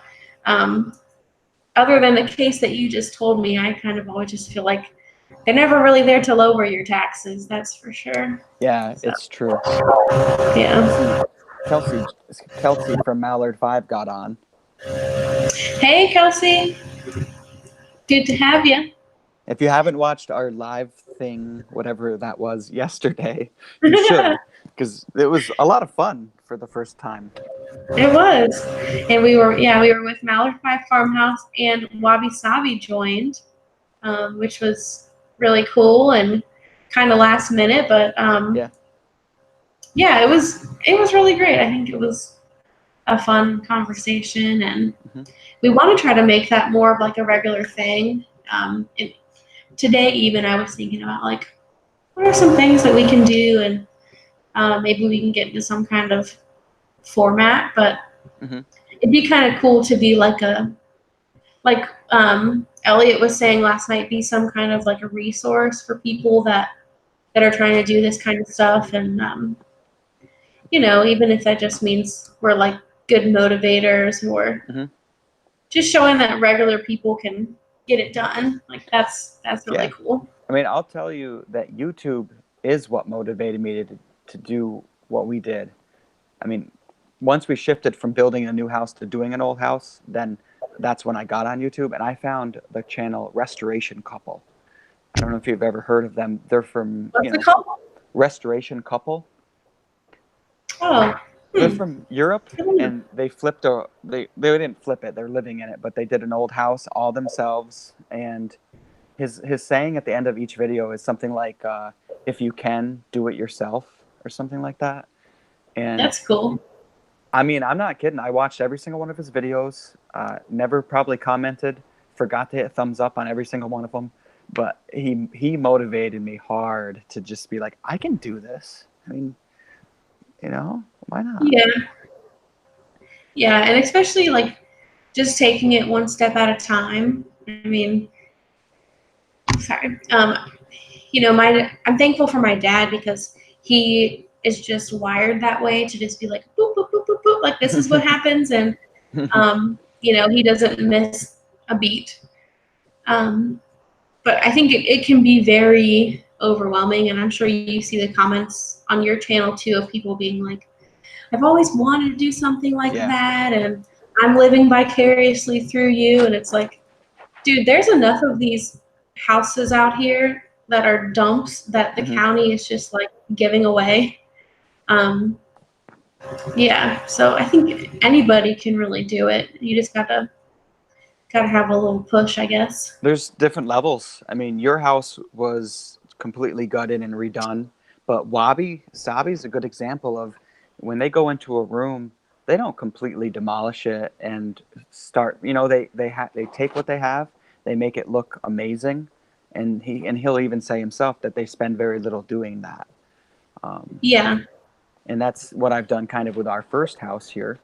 other than the case that you just told me, I kind of always just feel like they're never really there to lower your taxes. That's for sure. Yeah, so. It's true. Yeah. Kelsey from Mallard 5 got on. Hey, Kelsey. Good to have you. If you haven't watched our live thing, whatever that was yesterday, you should, because it was a lot of fun for the first time. It was. And we were with Mallard 5 Farmhouse, and Wabi Sabi joined, which was really cool and kind of last minute, but it was really great. I think it was a fun conversation, and we want to try to make that more of like a regular thing. Today even I was thinking about like what are some things that we can do, and maybe we can get into some kind of format, but it'd be kind of cool to be like Elliot was saying last night, be some kind of like a resource for people that are trying to do this kind of stuff. And even if that just means we're like good motivators, or just showing that regular people can get it done, like that's really cool. I mean, I'll tell you that YouTube is what motivated me to do what we did. I mean, once we shifted from building a new house to doing an old house, then that's when I got on YouTube, and I found the channel Restoration Couple. I don't know if you've ever heard of them. They're from What's it called? Restoration Couple. Oh. They're from Europe, and they flipped they didn't flip it. They're living in it, but they did an old house all themselves. And his saying at the end of each video is something like, "If you can, do it yourself," or something like that. And that's cool. I mean, I'm not kidding. I watched every single one of his videos. Never probably commented. Forgot to hit thumbs up on every single one of them. But he motivated me hard to just be like, I can do this. I mean, why not? Yeah, and especially like just taking it one step at a time. I mean, sorry. I'm thankful for my dad because he is just wired that way to just be like, boop, boop, boop, boop, boop, like this is what happens. And, he doesn't miss a beat. But I think it can be very overwhelming. And I'm sure you see the comments on your channel too of people being like, I've always wanted to do something like that, and I'm living vicariously through you. And it's like, dude, there's enough of these houses out here that are dumps that the county is just like giving away. So I think anybody can really do it. You just gotta gotta have a little push, I guess. There's different levels. I mean, your house was completely gutted and redone, but Sabi's a good example of when they go into a room, they don't completely demolish it and start. They take what they have, they make it look amazing, and he'll even say himself that they spend very little doing that. Yeah. And that's what I've done kind of with our first house here.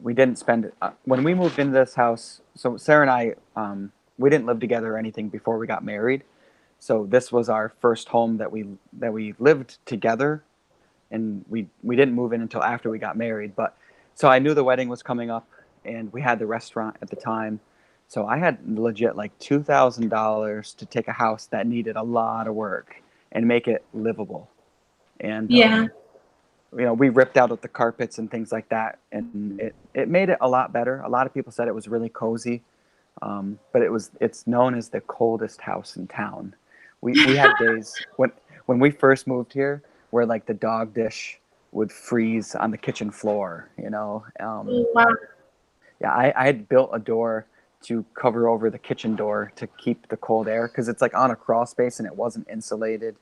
We didn't spend when we moved into this house. So Sarah and I, we didn't live together or anything before we got married. So this was our first home that we lived together, and we didn't move in until after we got married. But so I knew the wedding was coming up, and we had the restaurant at the time. So I had legit like $2,000 to take a house that needed a lot of work and make it livable. And Yeah. we ripped out the carpets and things like that, and it made it a lot better. A lot of people said it was really cozy, but it's known as the coldest house in town. We had days when we first moved here where like the dog dish would freeze on the kitchen floor. Wow. Yeah, I had built a door to cover over the kitchen door to keep the cold air because it's like on a crawl space and it wasn't insulated.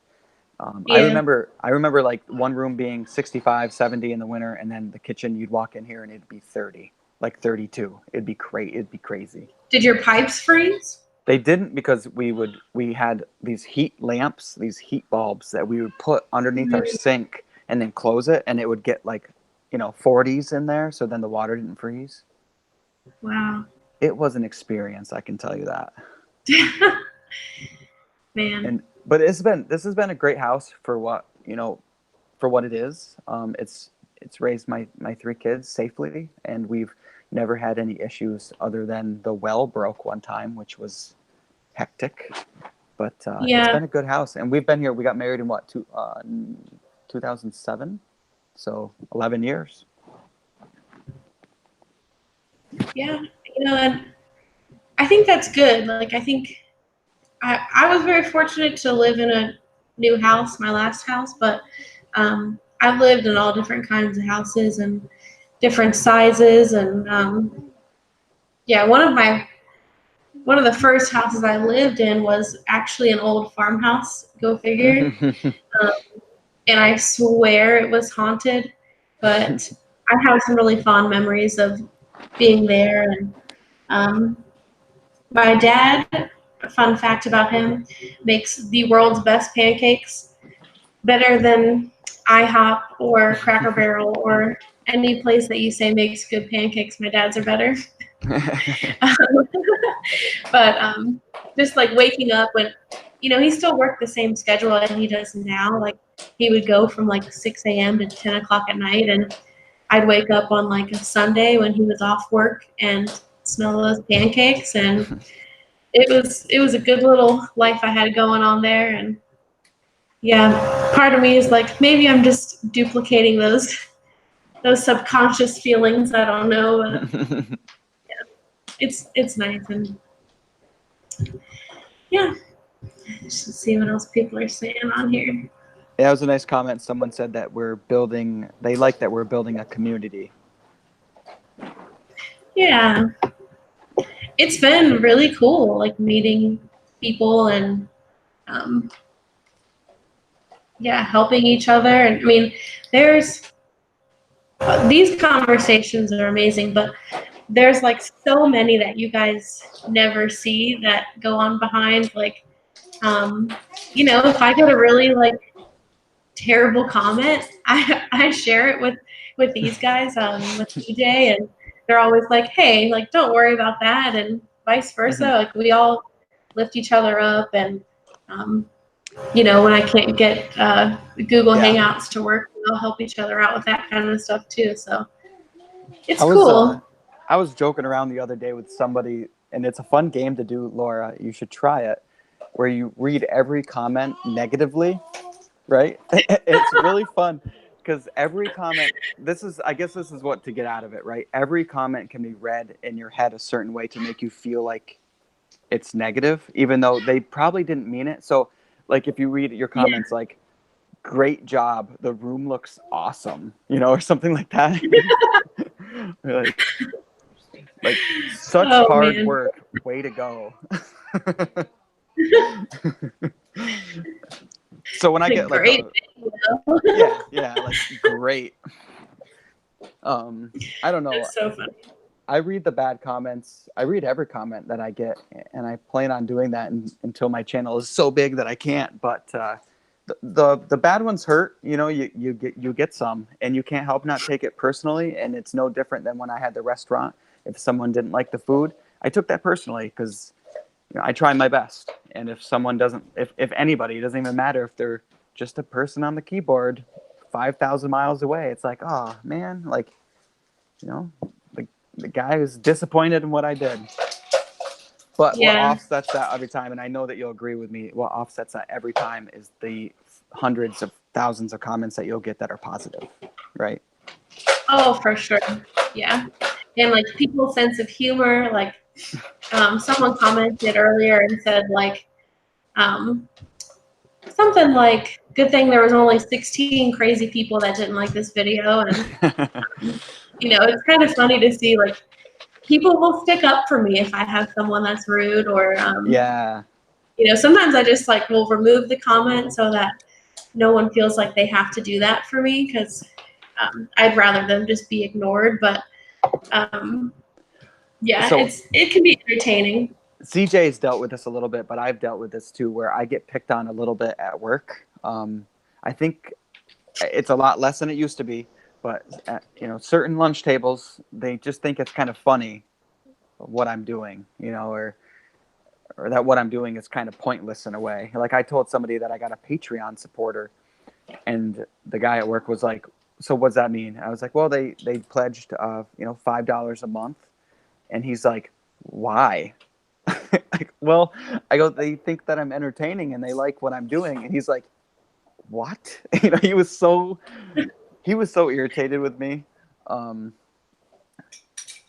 I Yeah. remember like one room being 65, 70 in the winter, and then the kitchen, you'd walk in here and it'd be 30, like 32. It'd be crazy. Did your pipes freeze? They didn't because we had these heat lamps, these heat bulbs that we would put underneath our sink and then close it, and it would get like, 40s in there, so then the water didn't freeze. Wow. It was an experience, I can tell you that. Man. But this has been a great house for what it is. It's raised my three kids safely, and we've never had any issues other than the well broke one time, which was hectic. But it's been a good house, and we've been here. We got married in 2007, so 11 years. Yeah. And I think that's good. Like, I think I was very fortunate to live in a new house, my last house, but I've lived in all different kinds of houses and different sizes, and one of the first houses I lived in was actually an old farmhouse. Go figure. And I swear it was haunted, but I have some really fond memories of being there. And my dad, a fun fact about him, makes the world's best pancakes, better than IHOP or Cracker Barrel or any place that you say makes good pancakes. My dad's are better. But just like waking up when, he still worked the same schedule that he does now. Like he would go from like 6 a.m. to 10 o'clock at night, and I'd wake up on like a Sunday when he was off work and smell those pancakes, and it was a good little life I had going on there. And yeah, part of me is like, maybe I'm just duplicating those subconscious feelings. I don't know. But it's nice. And yeah, just see what else people are saying on here. Yeah, it was a nice comment. Someone said that they like that we're building a community. Yeah, it's been really cool, like meeting people and helping each other. And I mean, these conversations are amazing, but there's like so many that you guys never see that go on behind. Like, if I get a really like terrible comment, I share it with these guys, with DJ, and they're always like, hey, like, don't worry about that, and vice versa. Mm-hmm. Like, we all lift each other up, and when I can't get Google Hangouts to work, we'll help each other out with that kind of stuff too. So it's cool. I was joking around the other day with somebody, and it's a fun game to do, Laura. You should try it, where you read every comment negatively, right? It's really fun because every comment, I guess this is what to get out of it, right? Every comment can be read in your head a certain way to make you feel like it's negative, even though they probably didn't mean it. So, like, if you read your comments, like, great job, the room looks awesome, or something like that. Like, Like, such Oh hard man. work. Way to go. So when I A get like great a, video. yeah, like great. I don't know. That's so funny. I read the bad comments. I read every comment that I get, and I plan on doing that until my channel is so big that I can't. But the bad ones hurt. You know, you get some, and you can't help not take it personally. And it's no different than when I had the restaurant. If someone didn't like the food, I took that personally because I try my best. And if someone doesn't, if anybody, it doesn't even matter if they're just a person on the keyboard, 5,000 miles away. It's like, oh man, like, you know, the guy was disappointed in what I did. But what Yeah. offsets that every time, and I know that you'll agree with me, what offsets that every time is the hundreds of thousands of comments that you'll get that are positive, right? Oh, for sure. Yeah. And like people's sense of humor, like someone commented earlier and said like um, something like, good thing there was only 16 crazy people that didn't like this video. And, it's kind of funny to see like people will stick up for me if I have someone that's rude or, Yeah. Sometimes I just like will remove the comment so that no one feels like they have to do that for me because I'd rather them just be ignored. But yeah, So it can be entertaining. CJ's dealt with this a little bit, but I've dealt with this too, where I get picked on a little bit at work. I think it's a lot less than it used to be, but at, certain lunch tables, they just think it's kind of funny what I'm doing, or that what I'm doing is kind of pointless in a way. Like I told somebody that I got a Patreon supporter, and the guy at work was like, "So what's that mean?" I was like, "Well, they pledged, $5 a month," and he's like, "Why?" Like, well, I go, "They think that I'm entertaining and they like what I'm doing," and he's like, "What?" He was so irritated with me.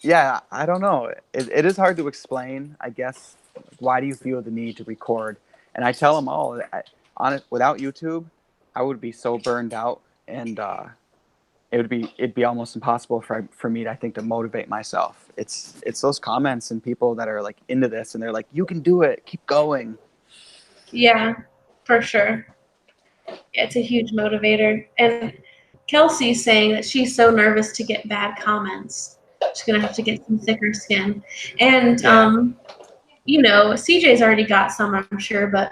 Yeah, I don't know. It is hard to explain, I guess. Why do you feel the need to record? And I tell them all, without YouTube, I would be so burned out, and it'd be almost impossible for me, I think, to motivate myself. It's those comments and people that are like into this, and they're like, "You can do it, keep going." Yeah, for sure. Yeah, it's a huge motivator. And Kelsey's saying that she's so nervous to get bad comments. She's going to have to get some thicker skin. And, Yeah. CJ's already got some, I'm sure, but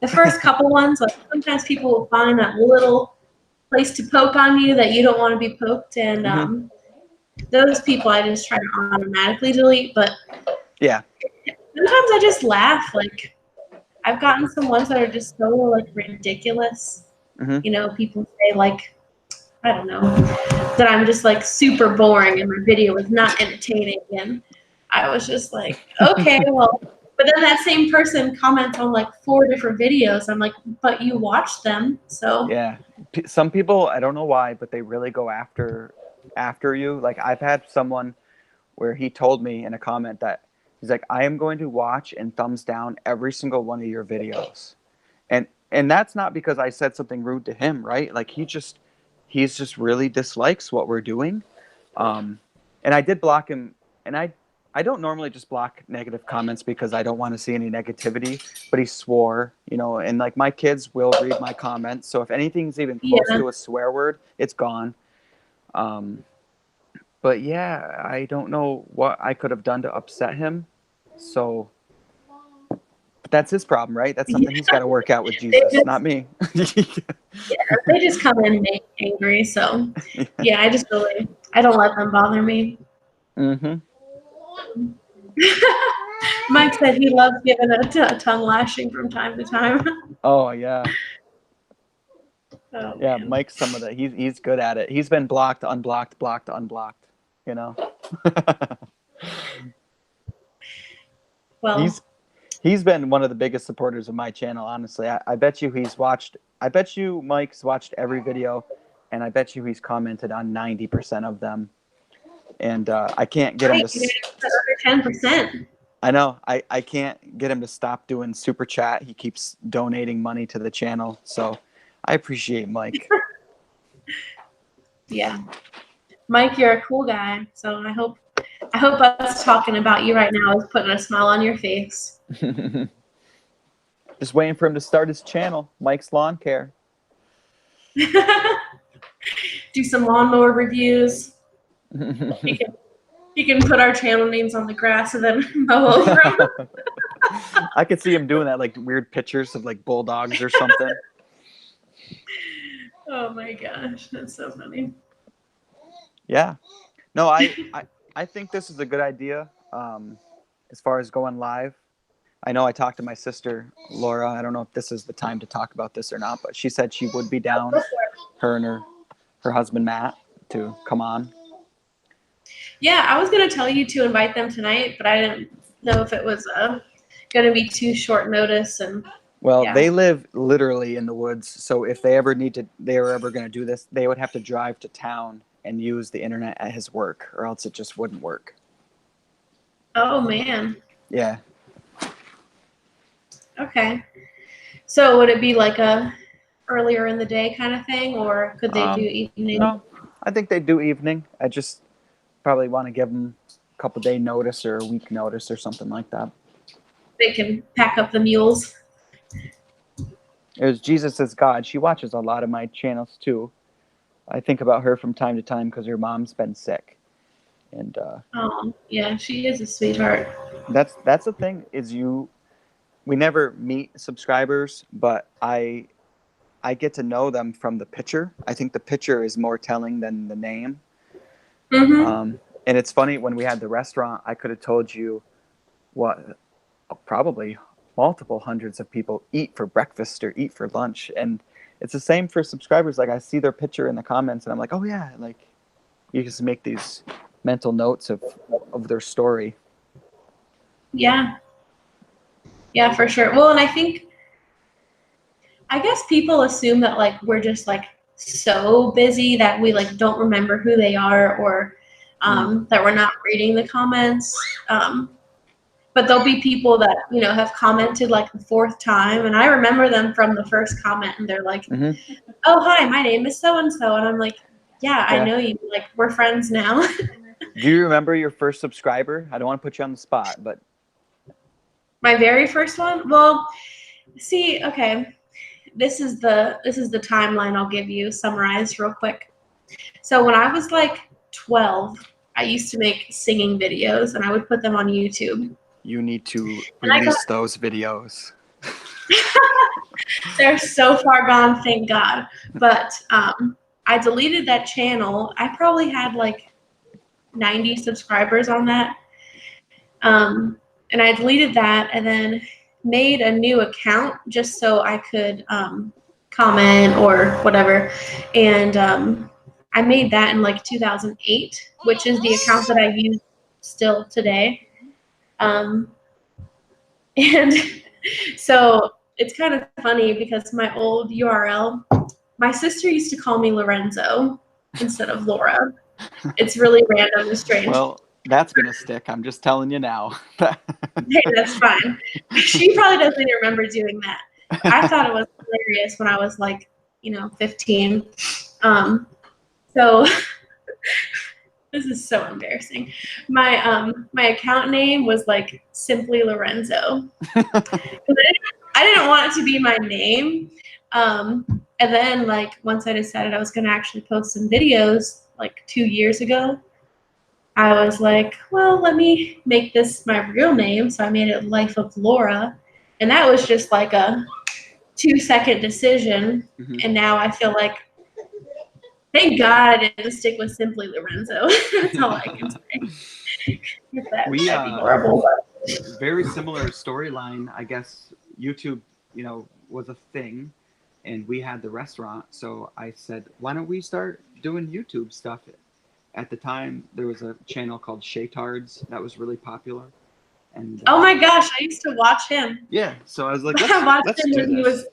the first couple ones, like sometimes people will find that little place to poke on you that you don't want to be poked. And Mm-hmm. those people I just try to automatically delete. But Yeah. sometimes I just laugh. Like, I've gotten some ones that are just so, like, ridiculous. Mm-hmm. People say, like, I don't know, that I'm just like super boring and my video is not entertaining. And I was just like, okay, well, but then that same person comments on like 4 different videos. I'm like, but you watched them. So Yeah. Some people, I don't know why, but they really go after you. Like I've had someone where he told me in a comment that he's like, "I am going to watch and thumbs down every single one of your videos." And that's not because I said something rude to him, right? Like he's just really dislikes what we're doing. And I did block him, and I don't normally just block negative comments because I don't want to see any negativity, but he swore, and like my kids will read my comments. So if anything's even close yeah, to a swear word, it's gone. Um, but yeah, I don't know what I could have done to upset him. So but that's his problem, right? That's something he's yeah, got to work out with they Jesus, not just me. yeah, they just come in angry. So yeah, I don't let them bother me. Mm-hmm. Mike said he loves giving a tongue lashing from time to time. Oh yeah. Oh Yeah, man. Mike's some of the he's good at it. He's been blocked, unblocked, blocked, unblocked, you know. Well, he's he's been one of the biggest supporters of my channel, honestly. I bet you Mike's watched every video, and I bet you he's commented on 90% of them. And I can't get him right, to you under 10%. I know. I can't get him to stop doing super chat. He keeps donating money to the channel. So I appreciate Mike. Yeah. Mike, you're a cool guy, so I hope hope us talking about you right now is putting a smile on your face. Just waiting for him to start his channel, Mike's Lawn Care. Do some lawnmower reviews. He can put our channel names on the grass and then mow over them. I could see him doing that, like weird pictures of like bulldogs or something. Oh my gosh, that's so funny. Yeah. No, I think this is a good idea. As far as going live, I know I talked to my sister Laura. I don't know if this is the time to talk about this or not, but she said she would be down, her and her husband Matt, to come on. Yeah, I was gonna tell you to invite them tonight, but I didn't know if it was gonna be too short notice. And Well, yeah. they live literally in the woods, so if they were ever going to do this, they would have to drive to town and use the internet at his work, or else it just wouldn't work. Oh man. Yeah. Okay. So would it be like a earlier in the day kind of thing, or could they do evening? No, I think they do evening. I just probably want to give them a couple day notice or a week notice or something like that. They can pack up the mules. It was Jesus is God. She watches a lot of my channels too. I think about her from time to time because her mom's been sick, and Oh yeah, she is a sweetheart. that's the thing is we never meet subscribers, but I get to know them from the picture. I think the picture is more telling than the name. Mm-hmm. And it's funny, when we had the restaurant, I could have told you what probably multiple hundreds of people eat for breakfast or eat for lunch. And it's the same for subscribers. Like I see their picture in the comments and I'm like, oh yeah, like you just make these mental notes of their story. Yeah. Yeah, for sure. Well, and I guess people assume that like we're just like so busy that we like don't remember who they are, or that we're not reading the comments. But there'll be people that, you know, have commented like the fourth time, and I remember them from the first comment, and they're like, oh, hi, my name is so-and-so. And I'm like, yeah, I know you. Like, we're friends now. Do you remember your first subscriber? I don't want to put you on the spot, but. My very first one? Well, see, okay. This is the timeline I'll give you summarized real quick. So when I was like 12, I used to make singing videos, and I would put them on YouTube. You need to release those videos. They're so far gone, thank God. But I deleted that channel. I probably had like 90 subscribers on that. And I deleted that and then made a new account just so I could comment or whatever. And I made that in like 2008, which is the account that I use still today. And so it's kind of funny because my old URL, my sister used to call me Lorenzo instead of Laura. It's really random and strange. Well, that's going to stick. I'm just telling you now. Hey, that's fine. She probably doesn't even remember doing that. I thought it was hilarious when I was like, 15. So this is so embarrassing. My account name was like simply Lorenzo. I didn't want it to be my name. And then like once I decided I was gonna actually post some videos like 2 years ago, I was like, well, let me make this my real name. So I made it Life of Laura. And that was just like a 2-second decision. Mm-hmm. And now I feel like, thank God I didn't stick with simply Lorenzo. That's all I can say. That'd be horrible. Very similar storyline. I guess YouTube, was a thing. And we had the restaurant. So I said, why don't we start doing YouTube stuff? At the time, there was a channel called Shaytards that was really popular. And oh my gosh, I used to watch him. Yeah, so I was like, I watched him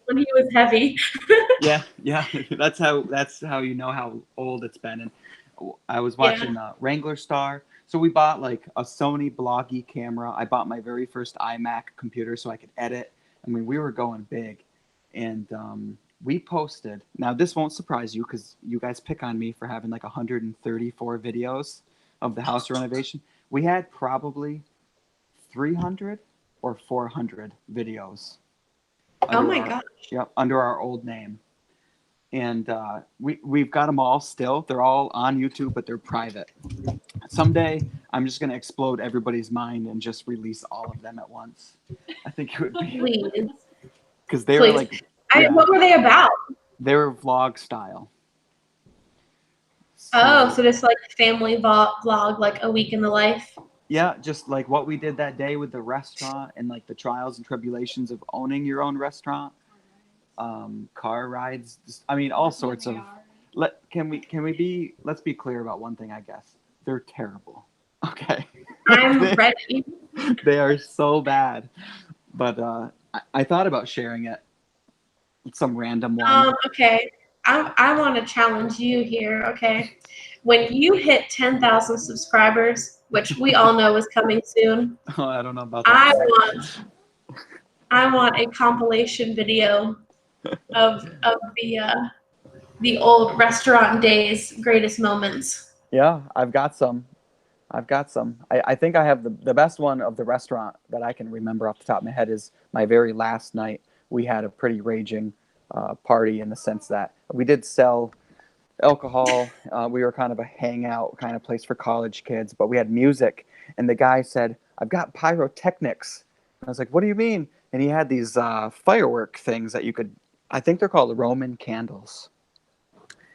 when he was heavy. yeah, that's how you know how old it's been. And I was watching Wrangler Star. So we bought like a Sony Bloggy camera. I bought my very first iMac computer so I could edit. I mean, we were going big, and we posted. Now, this won't surprise you because you guys pick on me for having like 134 videos of the house renovation. We had probably 300 or 400 videos Oh under my our gosh. under our old name, and we've got them all still. They're all on YouTube, but they're private. Someday I'm just gonna explode everybody's mind and just release all of them at once. I think it would be Please. because they were Please. like, yeah, What were they about? they were vlog style. Oh, So so this like family vlog, like a week in the life. yeah, just like what we did that day with the restaurant and like the trials and tribulations of owning your own restaurant. Car rides, I mean, all sorts of. Let's be clear about one thing, I guess. They're terrible. Okay. I'm ready. They are so bad. But I thought about sharing it. Some random one. Okay. I want to challenge you here. Okay. When you hit 10,000 subscribers, which we all know is coming soon, Oh, I don't know about I that. want a compilation video of the old restaurant days greatest moments. Yeah, I've got some. I think I have the best one of the restaurant that I can remember off the top of my head is my very last night. We had a pretty raging party in the sense that we did sell alcohol. We were kind of a hangout kind of place for college kids, but we had music. And the guy said, "I've got pyrotechnics." I was like, "What do you mean?" And he had these firework things that you could, I think they're called Roman candles.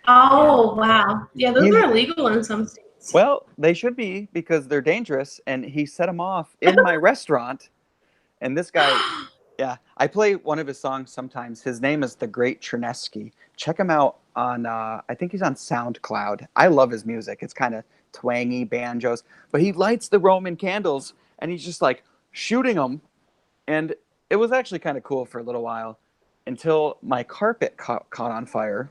Oh, wow. Yeah, those He's are illegal in some states. Well, they should be because they're dangerous. And he set them off in my restaurant. And this guy, yeah, I play one of his songs sometimes. His name is The Great Chernesky. Check him out on, I think he's on SoundCloud. I love his music. It's kind of twangy banjos, but he lights the Roman candles and he's just like shooting them. And it was actually kind of cool for a little while until my carpet caught on fire.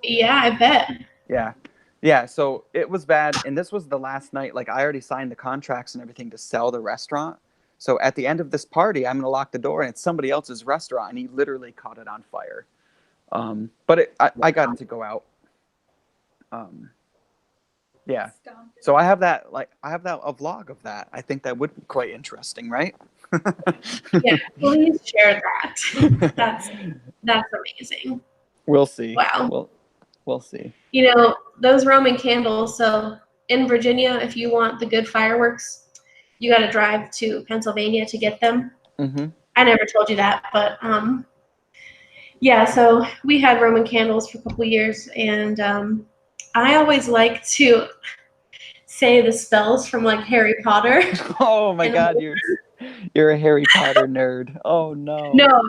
Yeah, I bet. Yeah. Yeah. So it was bad. And this was the last night. Like I already signed the contracts and everything to sell the restaurant. So at the end of this party, I'm going to lock the door and it's somebody else's restaurant. And he literally caught it on fire. But I got it to go out. Yeah. So I have that, a vlog of that. I think that would be quite interesting, right? Yeah, please share that. That's amazing. We'll see. Wow. We'll see. You know, those Roman candles, so in Virginia, if you want the good fireworks, you got to drive to Pennsylvania to get them. Mm-hmm. I never told you that, but yeah, so we had Roman candles for a couple years, and I always like to say the spells from like Harry Potter. Oh my God, you're a Harry Potter nerd. Oh no. No,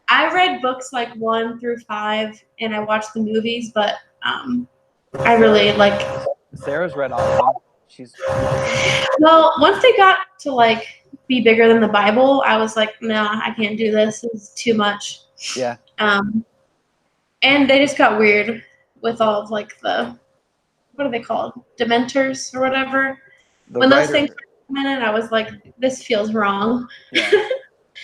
I read books like 1 through 5, and I watched the movies, but I really like. Sarah's read all of them. She's Well, once they got to like be bigger than the Bible, I was like, no, I can't do this. It's too much. Yeah. And they just got weird with all of like what are they called? Dementors or whatever. When those things were in it, I was like, this feels wrong. Yeah.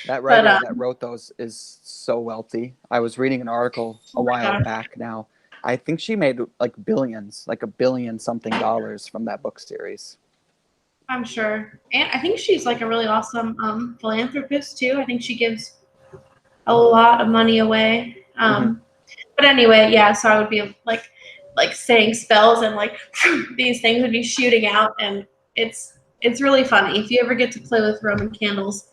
That writer that wrote those is so wealthy. I was reading an article a while back now. I think she made like billions, like $1 billion something from that book series. I'm sure. And I think she's like a really awesome philanthropist too. I think she gives a lot of money away. But anyway, yeah, so I would be like saying spells and like these things would be shooting out, and it's really funny. If you ever get to play with Roman candles,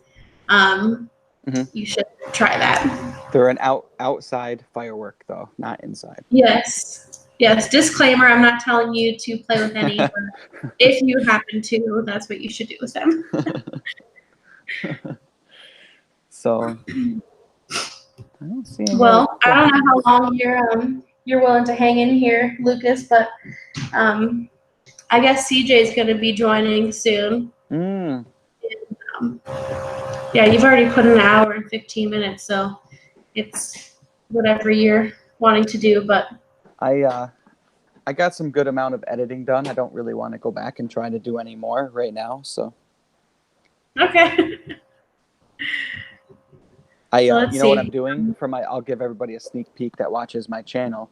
you should try that. They're an outside firework though, not inside. Yes. Disclaimer: I'm not telling you to play with any, but if you happen to, that's what you should do with them. So I don't see any. Well, I don't know how long you're willing to hang in here, Lucas, but I guess CJ's going to be joining soon. And, yeah, you've already put in 1 hour and 15 minutes, so it's whatever you're wanting to do. But I got some good amount of editing done. I don't really want to go back and try to do any more right now. So okay. you know what I'm doing I'll give everybody a sneak peek that watches my channel.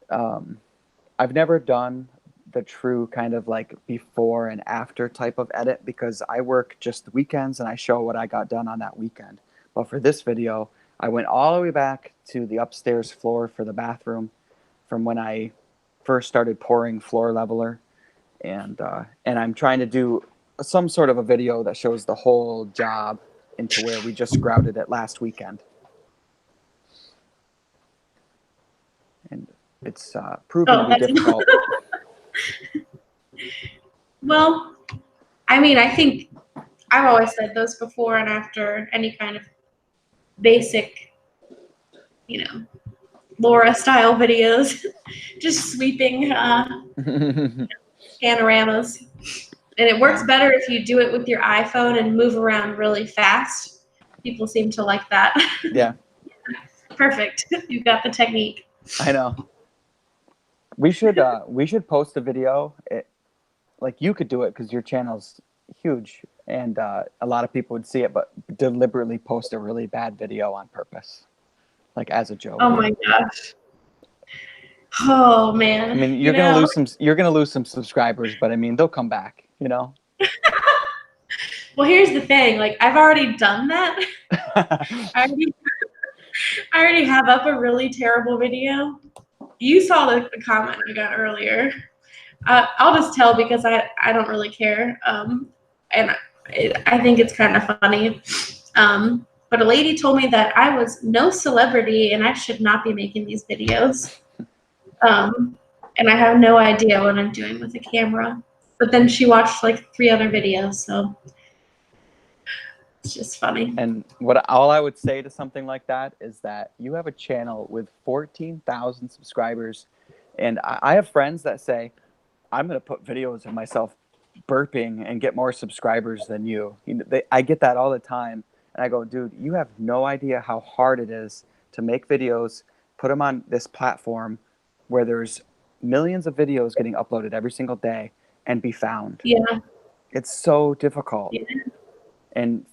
I've never done the true kind of like before and after type of edit because I work just the weekends and I show what I got done on that weekend. But for this video, I went all the way back to the upstairs floor for the bathroom from when I first started pouring floor leveler, and I'm trying to do some sort of a video that shows the whole job into where we just grouted it last weekend. And it's proven to be difficult. Well, I mean, I think I've always said those before and after any kind of basic, you know, Laura style videos, just sweeping panoramas. And it works better if you do it with your iPhone and move around really fast. People seem to like that. Yeah. Perfect. You've got the technique. I know. We should post a video. Like you could do it because your channel's huge and a lot of people would see it, but deliberately post a really bad video on purpose, like as a joke. Oh my gosh. Oh man. I mean, you're gonna lose some subscribers, but I mean, they'll come back. You know. Well, here's the thing. Like, I've already done that. I already have up a really terrible video. You saw the comment I got earlier. I'll just tell because I don't really care. And I think it's kind of funny. But a lady told me that I was no celebrity and I should not be making these videos. And I have no idea what I'm doing with a camera. But then she watched like 3 other videos, so it's just funny. And all I would say to something like that is that you have a channel with 14,000 subscribers, and I have friends that say, I'm going to put videos of myself burping and get more subscribers than you. I get that all the time, and I go, dude, you have no idea how hard it is to make videos, put them on this platform where there's millions of videos getting uploaded every single day and be found. Yeah. It's so difficult. Yeah. And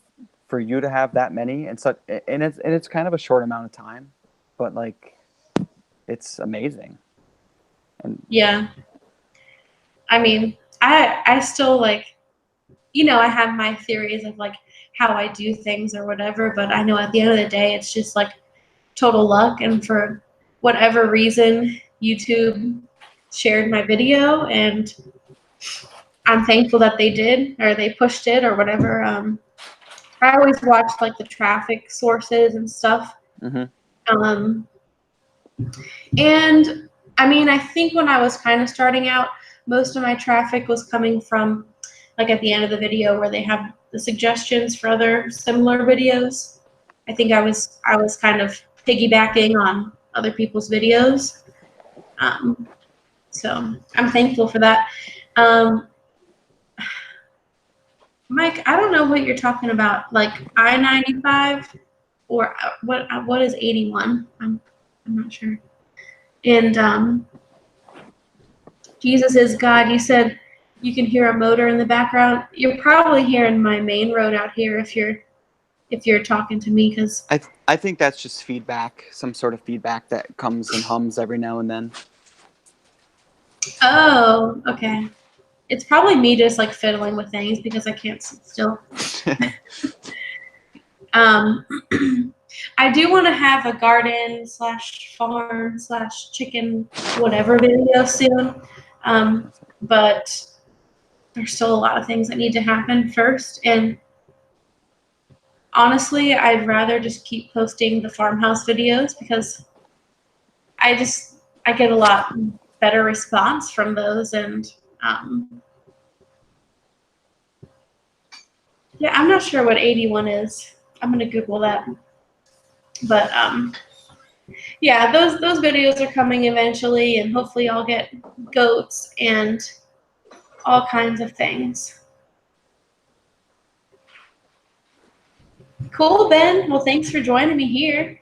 for you to have that many and it's kind of a short amount of time, but like it's amazing. And yeah. I mean, I still like, I have my theories of like how I do things or whatever, but I know at the end of the day it's just like total luck, and for whatever reason YouTube shared my video and I'm thankful that they did, or they pushed it or whatever. I always watch like the traffic sources and stuff. Mm-hmm. And I mean, I think when I was kind of starting out, most of my traffic was coming from like at the end of the video where they have the suggestions for other similar videos. I think I was kind of piggybacking on other people's videos. So I'm thankful for that. Mike, I don't know what you're talking about, like I-95 or what is 81? I'm not sure. And Jesus is God. You said you can hear a motor in the background. You're probably hearing my main road out here if you're talking to me, because I think that's just feedback, some sort of feedback that comes and hums every now and then. Oh, okay. It's probably me just like fiddling with things because I can't sit still. I do want to have a garden / farm / chicken whatever video soon, but there's still a lot of things that need to happen first. And honestly, I'd rather just keep posting the farmhouse videos because I get a lot better response from those. And yeah, I'm not sure what 81 is. I'm gonna Google that. But yeah, those videos are coming eventually, and hopefully I'll get goats and all kinds of things. Cool, Ben. Well, thanks for joining me here.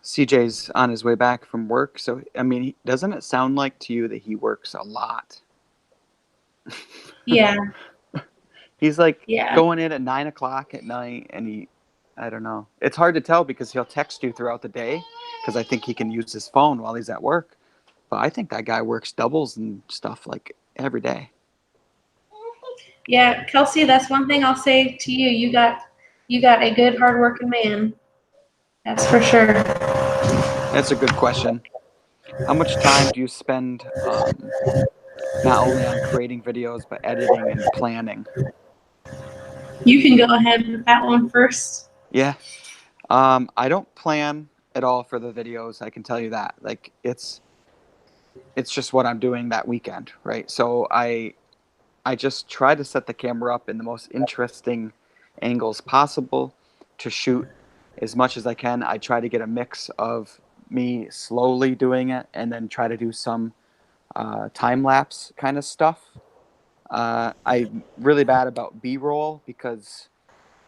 CJ's on his way back from work, so I mean, doesn't it sound like to you that he works a lot? Yeah. He's like Yeah. going in at 9 o'clock at night, and I don't know. It's hard to tell because he'll text you throughout the day because I think he can use his phone while he's at work. But I think that guy works doubles and stuff like every day. Yeah, Kelsey, that's one thing I'll say to you. You got a good, hardworking man. That's for sure. That's a good question. How much time do you spend not only on creating videos but editing and planning? You can go ahead with that one first. Yeah. I don't plan at all for the videos. I can tell you that. Like it's just what I'm doing that weekend, right? So I just try to set the camera up in the most interesting angles possible to shoot as much as I can. I try to get a mix of me slowly doing it and then try to do some time lapse kind of stuff. I'm really bad about B-roll because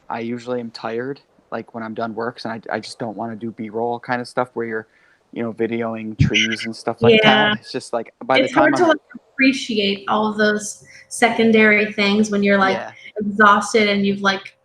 I usually am tired, like when I'm done work, and I just don't want to do B-roll kind of stuff where you're, videoing trees and stuff like that. Yeah. It's just like by the It's time hard to I'm, like appreciate all of those secondary things when you're like yeah, exhausted and you've like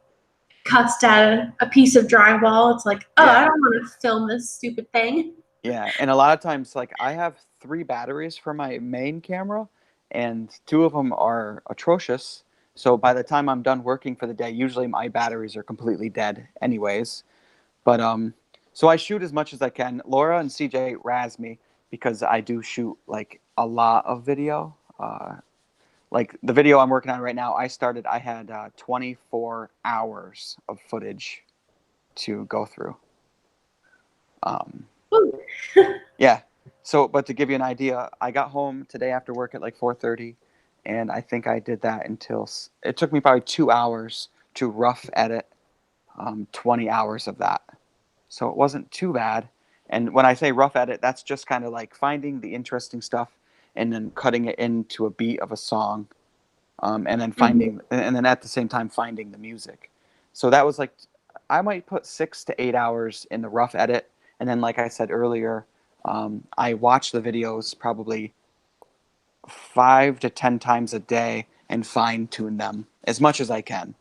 cussed at a piece of drywall. It's like, oh, I yeah, don't want to film this stupid thing. yeah. And a lot of times, like I have 3 batteries for my main camera, and 2 of them are atrocious. So by the time I'm done working for the day, usually my batteries are completely dead, anyways. But so I shoot as much as I can. Laura and CJ razz me because I do shoot like a lot of video. Like the video I'm working on right now, I had 24 hours of footage to go through. Um, Ooh. yeah. So, but to give you an idea, I got home today after work at like 4:30, and I think I did that until it took me probably 2 hours to rough edit 20 hours of that. So it wasn't too bad. And when I say rough edit, that's just kind of like finding the interesting stuff and then cutting it into a beat of a song, and then Mhm. and then at the same time finding the music. So that was like, I might put 6 to 8 hours in the rough edit, and then like I said earlier, I watch the videos probably 5 to 10 times a day and fine tune them as much as I can.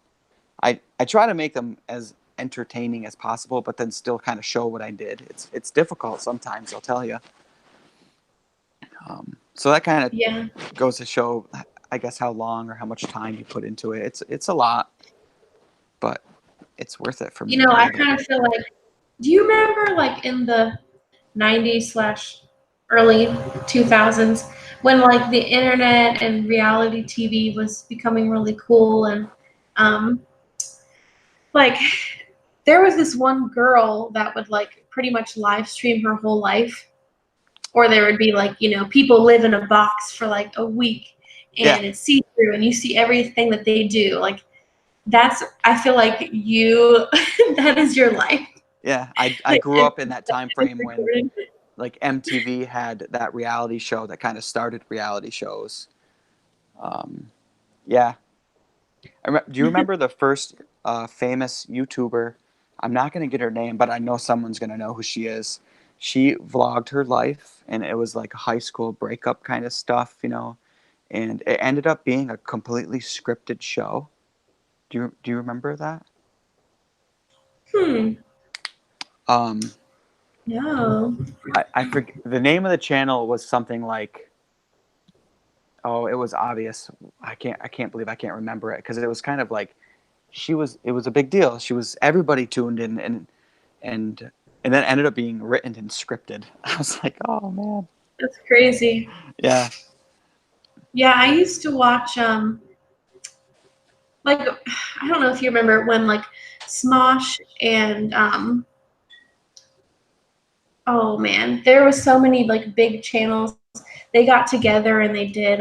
I try to make them as entertaining as possible, but then still kind of show what I did. It's difficult sometimes, I'll tell you. So that kind Yeah. of goes to show, I guess, how long or how much time you put into it. It's a lot, but it's worth it for me You know, a I little bit. kind of feel like, do you remember like in the 90s slash early 2000s when like the internet and reality TV was becoming really cool and um, like there was this one girl that would like pretty much live stream her whole life, or there would be like, people live in a box for like a week Yeah, and it's see through and you see everything that they do. Like that's, I feel like you, that is your life. yeah. I Like, grew up in that time it's frame when recorded. like MTV had that reality show that kind of started reality shows. Um, yeah, do you remember the first famous YouTuber? I'm not going to get her name, but I know someone's going to know who she is. She vlogged her life, and it was like a high school breakup kind of stuff, and it ended up being a completely scripted show. Do you remember that? Hmm. Um, No. I forget the name of the channel was something like, oh, it was obvious. I can't believe I can't remember it because it was kind of like it was a big deal. Everybody tuned in, and and then ended up being written and scripted. I was like, oh man, That's crazy. yeah, Yeah, I used to watch like I don't know if you remember when like Smosh and oh man, there was so many like big channels. They got together and they did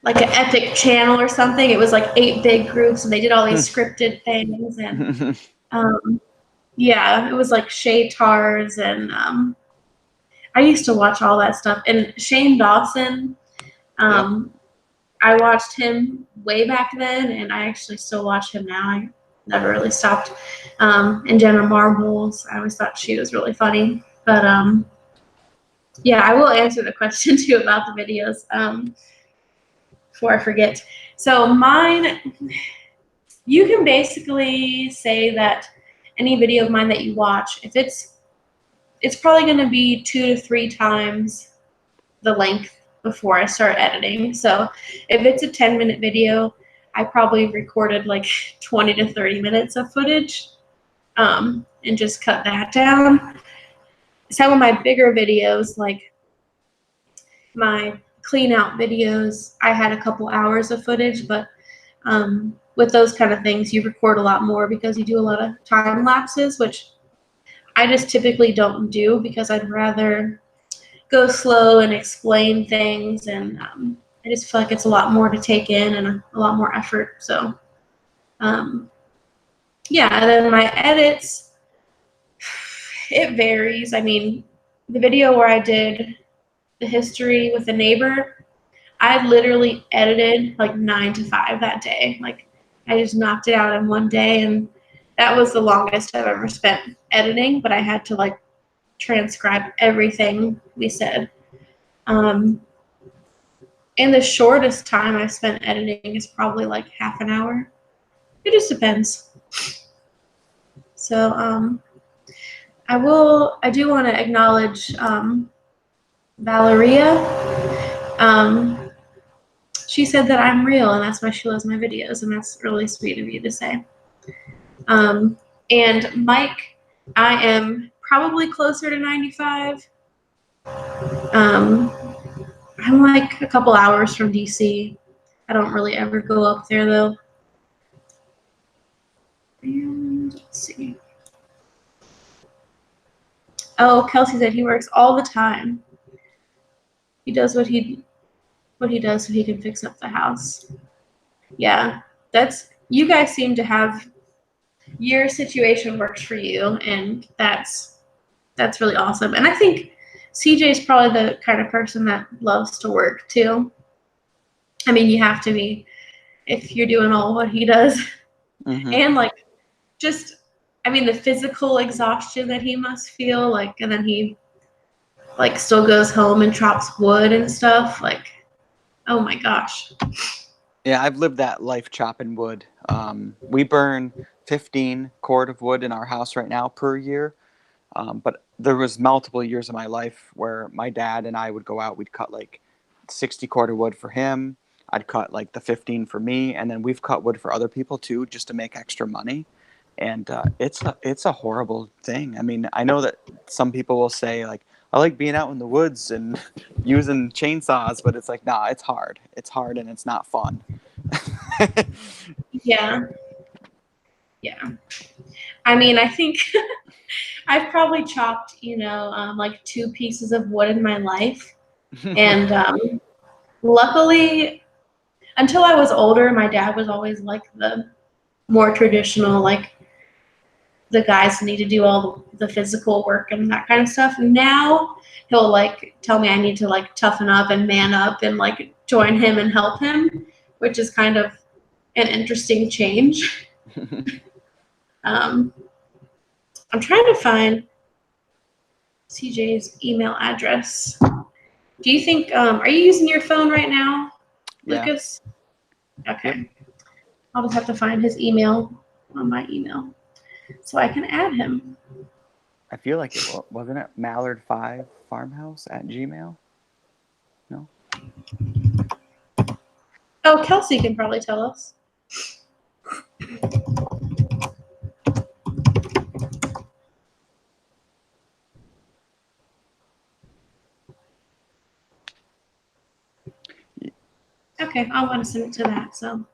like an epic channel or something. It was like 8 big groups and they did all these scripted things and um yeah, it was like Shay Tars and I used to watch all that stuff. And Shane Dawson, yep. um, I watched him way back then, and I actually still watch him now. I never really stopped. And Jenna Marbles, I always thought she was really funny. But yeah, I will answer the question too about the videos before I forget. So mine, You can basically say that any video of mine that you watch, if it's probably going to be 2 to 3 times the length before I start editing. So if it's a 10-minute video, I probably recorded like 20 to 30 minutes of footage, and just cut that down. Some of my bigger videos, like my clean out videos, I had a couple hours of footage, but with those kind of things, you record a lot more because you do a lot of time lapses, which I just typically don't do because I'd rather go slow and explain things, and I just feel like it's a lot more to take in and a lot more effort. So yeah, and then my edits, it varies. I mean, the video where I did the history with the neighbor, I literally edited like 9 to 5 that day. Like, I just knocked it out in one day, and that was the longest I've ever spent editing, but I had to like transcribe everything we said. And the shortest time I spent editing is probably like half an hour. It just depends. So I do want to acknowledge Valeria. She said that I'm real, and that's why she loves my videos, and that's really sweet of you to say. And Mike, I am probably closer to 95. I'm like a couple hours from DC. I don't really ever go up there though. And let's see. Oh, Kelsey said he works all the time. He does what he does so he can fix up the house. Yeah, you guys seem to have your situation works for you, and that's really awesome. And I think CJ is probably the kind of person that loves to work too. I mean, you have to be if you're doing all what he does. Mm-hmm. And like just, I mean, the physical exhaustion that he must feel, like, and then he like still goes home and chops wood and stuff. Like, oh my gosh. Yeah, I've lived that life chopping wood. We burn 15 cord of wood in our house right now per year. But there was multiple years of my life where my dad and I would go out. We'd cut like 60 cord of wood for him. I'd cut like the 15 for me, and then we've cut wood for other people too, just to make extra money. And it's a horrible thing. I mean, I know that some people will say like, I like being out in the woods and using chainsaws, but it's like, nah, it's hard. It's hard and it's not fun. Yeah. Yeah. I mean, I think I've probably chopped, like 2 pieces of wood in my life. And luckily, until I was older, my dad was always like the more traditional, like the guys need to do all the physical work and that kind of stuff. Now he'll like tell me I need to like toughen up and man up and like join him and help him, which is kind of an interesting change. I'm trying to find CJ's email address. Do you think, are you using your phone right now, Lucas? Yeah. Okay. Yep. I'll just have to find his email on my email so I can add him. I feel like wasn't it Mallard5 Farmhouse at Gmail? No? Oh, Kelsey can probably tell us. Okay, I want to send it to that, so.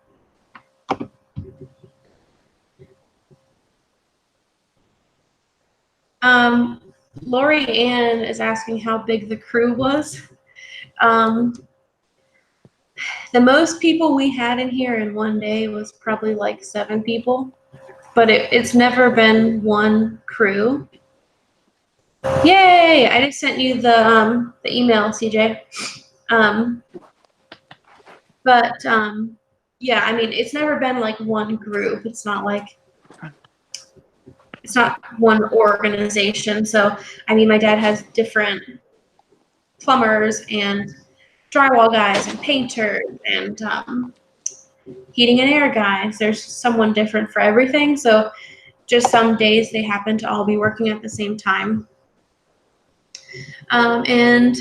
Lori Ann is asking how big the crew was. The most people we had in here in one day was probably like 7 people, but it's never been one crew. Yay! I just sent you the email, CJ. But yeah, I mean, it's never been like one group. It's not one organization. So, I mean, my dad has different plumbers and drywall guys and painters and heating and air guys. There's someone different for everything. So just some days they happen to all be working at the same time. And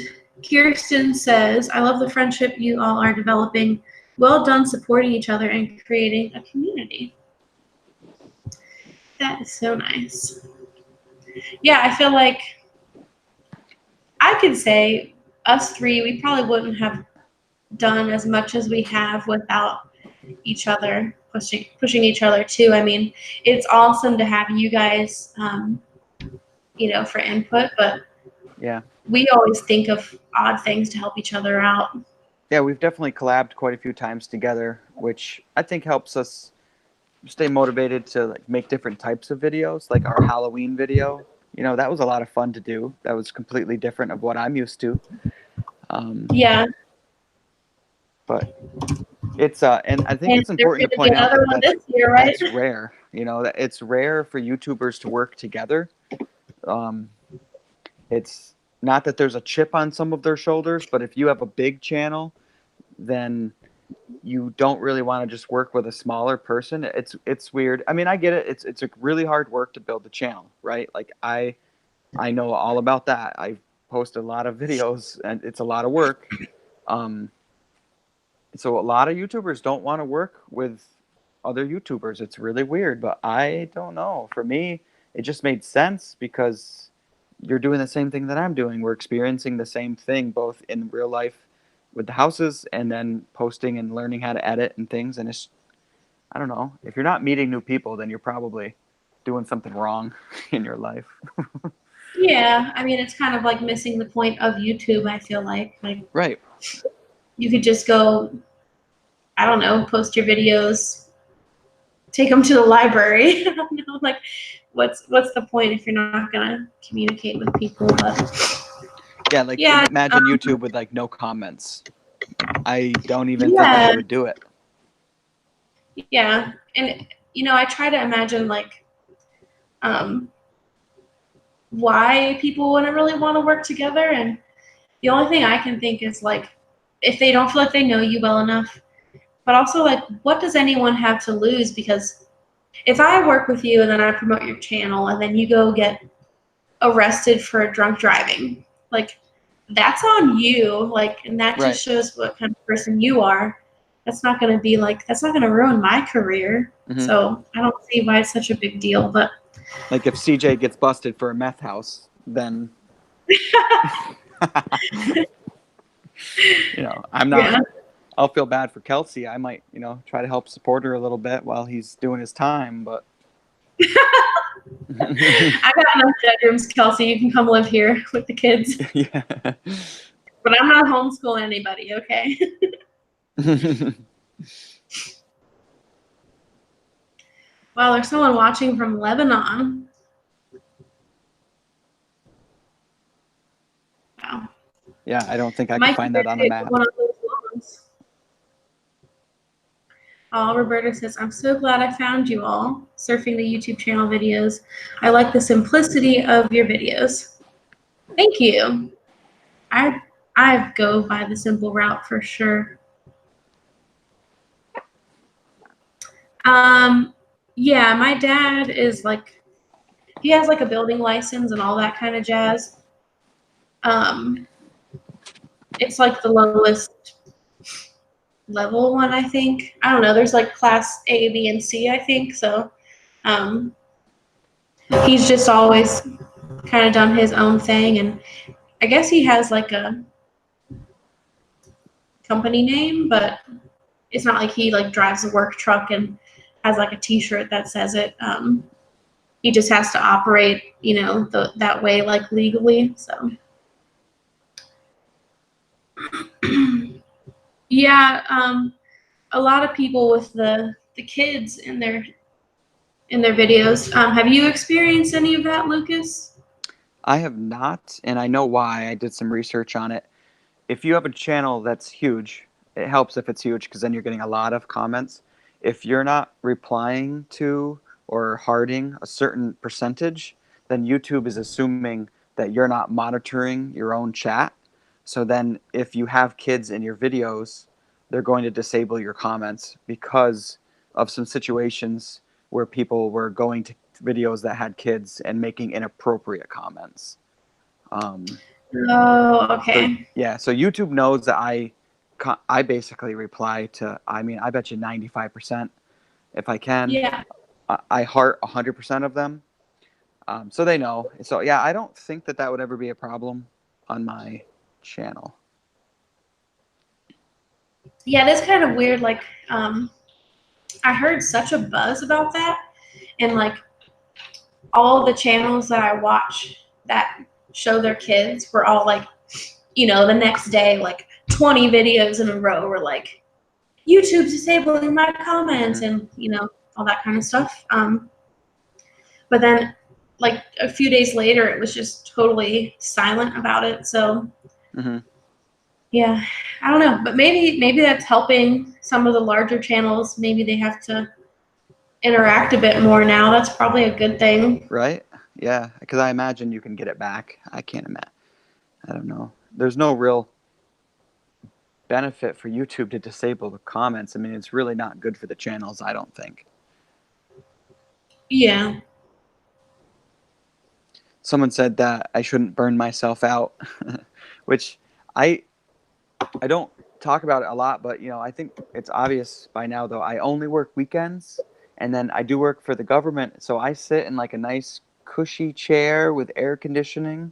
Kirsten says, I love the friendship you all are developing. Well done supporting each other and creating a community. That is so nice. Yeah, I feel like I could say us three, we probably wouldn't have done as much as we have without each other pushing each other too. I mean, it's awesome to have you guys, for input, but Yeah. we always think of odd things to help each other out. Yeah, we've definitely collabed quite a few times together, which I think helps us stay motivated to like make different types of videos, like our Halloween video. That was a lot of fun to do. That was completely different of what I'm used to. Yeah. But it's and I think And it's there's important going to to be point out another that one this year, right? that's rare. That it's rare for YouTubers to work together. It's not that there's a chip on some of their shoulders, but if you have a big channel, then you don't really want to just work with a smaller person. It's weird. I mean, I get it. It's a really hard work to build the channel, right? Like I know all about that. I post a lot of videos, and it's a lot of work. Um, so a lot of YouTubers don't want to work with other YouTubers. It's really weird, but I don't know. For me, it just made sense because you're doing the same thing that I'm doing. We're experiencing the same thing both in real life with the houses and then posting and learning how to edit and things. And it's, I don't know, if you're not meeting new people, then you're probably doing something wrong in your life. Yeah, I mean, it's kind of like missing the point of YouTube, I feel like. Like, Right. you could just go, I don't know, post your videos, take them to the library. I don't know, like, what's the point if you're not going to communicate with people? But Yeah, like yeah, imagine YouTube with like no comments. I don't even think yeah, I would do it. yeah. And, I try to imagine, like, why people wouldn't really want to work together. And the only thing I can think is, like, if they don't feel like they know you well enough, but also, like, what does anyone have to lose? Because if I work with you and then I promote your channel and then you go get arrested for drunk driving, like, that's on you. Like, and that Right. just shows what kind of person you are. That's not going to ruin my career. Mm-hmm. So I don't see why it's such a big deal. But like if CJ gets busted for a meth house, then I'm not. yeah. I'll feel bad for Kelsey. I might, try to help support her a little bit while he's doing his time. But I got enough bedrooms, Kelsey. You can come live here with the kids. Yeah. But I'm not homeschooling anybody, okay? Wow, there's someone watching from Lebanon. Wow. Yeah, I don't think I can find that on a map. Roberta says, I'm so glad I found you all surfing the YouTube channel videos. I like the simplicity of your videos. Thank you. I go by the simple route for sure. Yeah, my dad is like, he has like a building license and all that kind of jazz. It's like the lowest level one, I think. I don't know. There's like class A, B, and C, I think. So he's just always kind of done his own thing. And I guess he has like a company name, but it's not like he like drives a work truck and has like a T-shirt that says it. He just has to operate, that way, like legally. So yeah, a lot of people with the kids in their videos. Have you experienced any of that, Lucas? I have not, and I know why. I did some research on it. If you have a channel that's huge, it helps if it's huge because then you're getting a lot of comments. If you're not replying to or hearting a certain percentage, then YouTube is assuming that you're not monitoring your own chat. So then if you have kids in your videos they're going to disable your comments because of some situations where people were going to videos that had kids and making inappropriate comments. Oh, So okay. yeah, so YouTube knows that I basically reply to, I mean, I bet you 95% if I can. Yeah. I heart 100% of them. So they know. So yeah, I don't think that would ever be a problem on my channel. Yeah, it is kind of weird. Like, I heard such a buzz about that, and like all the channels that I watch that show their kids were all like, the next day, like 20 videos in a row were like, YouTube's disabling my comments, and all that kind of stuff. But then, like a few days later, it was just totally silent about it. So, yeah, I don't know, but maybe that's helping some of the larger channels. Maybe they have to interact a bit more now. That's probably a good thing. Right? Yeah, because I imagine you can get it back. I can't imagine. I don't know. There's no real benefit for YouTube to disable the comments. I mean, it's really not good for the channels, I don't think. Yeah. Someone said that I shouldn't burn myself out, which I don't talk about it a lot, but I think it's obvious by now though. I only work weekends, and then I do work for the government, so I sit in like a nice cushy chair with air conditioning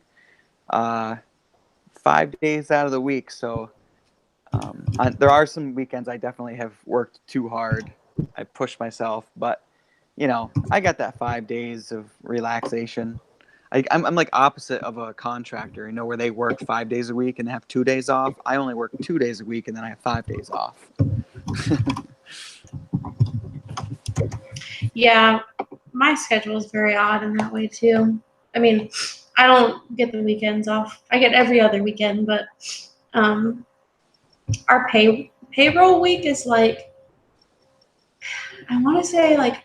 5 days out of the week. So there are some weekends I definitely have worked too hard. I push myself, but I got that 5 days of relaxation. I'm like opposite of a contractor, where they work 5 days a week and have 2 days off. I only work 2 days a week and then I have 5 days off. Yeah, my schedule is very odd in that way too. I mean, I don't get the weekends off. I get every other weekend, but our payroll week is like, I want to say like,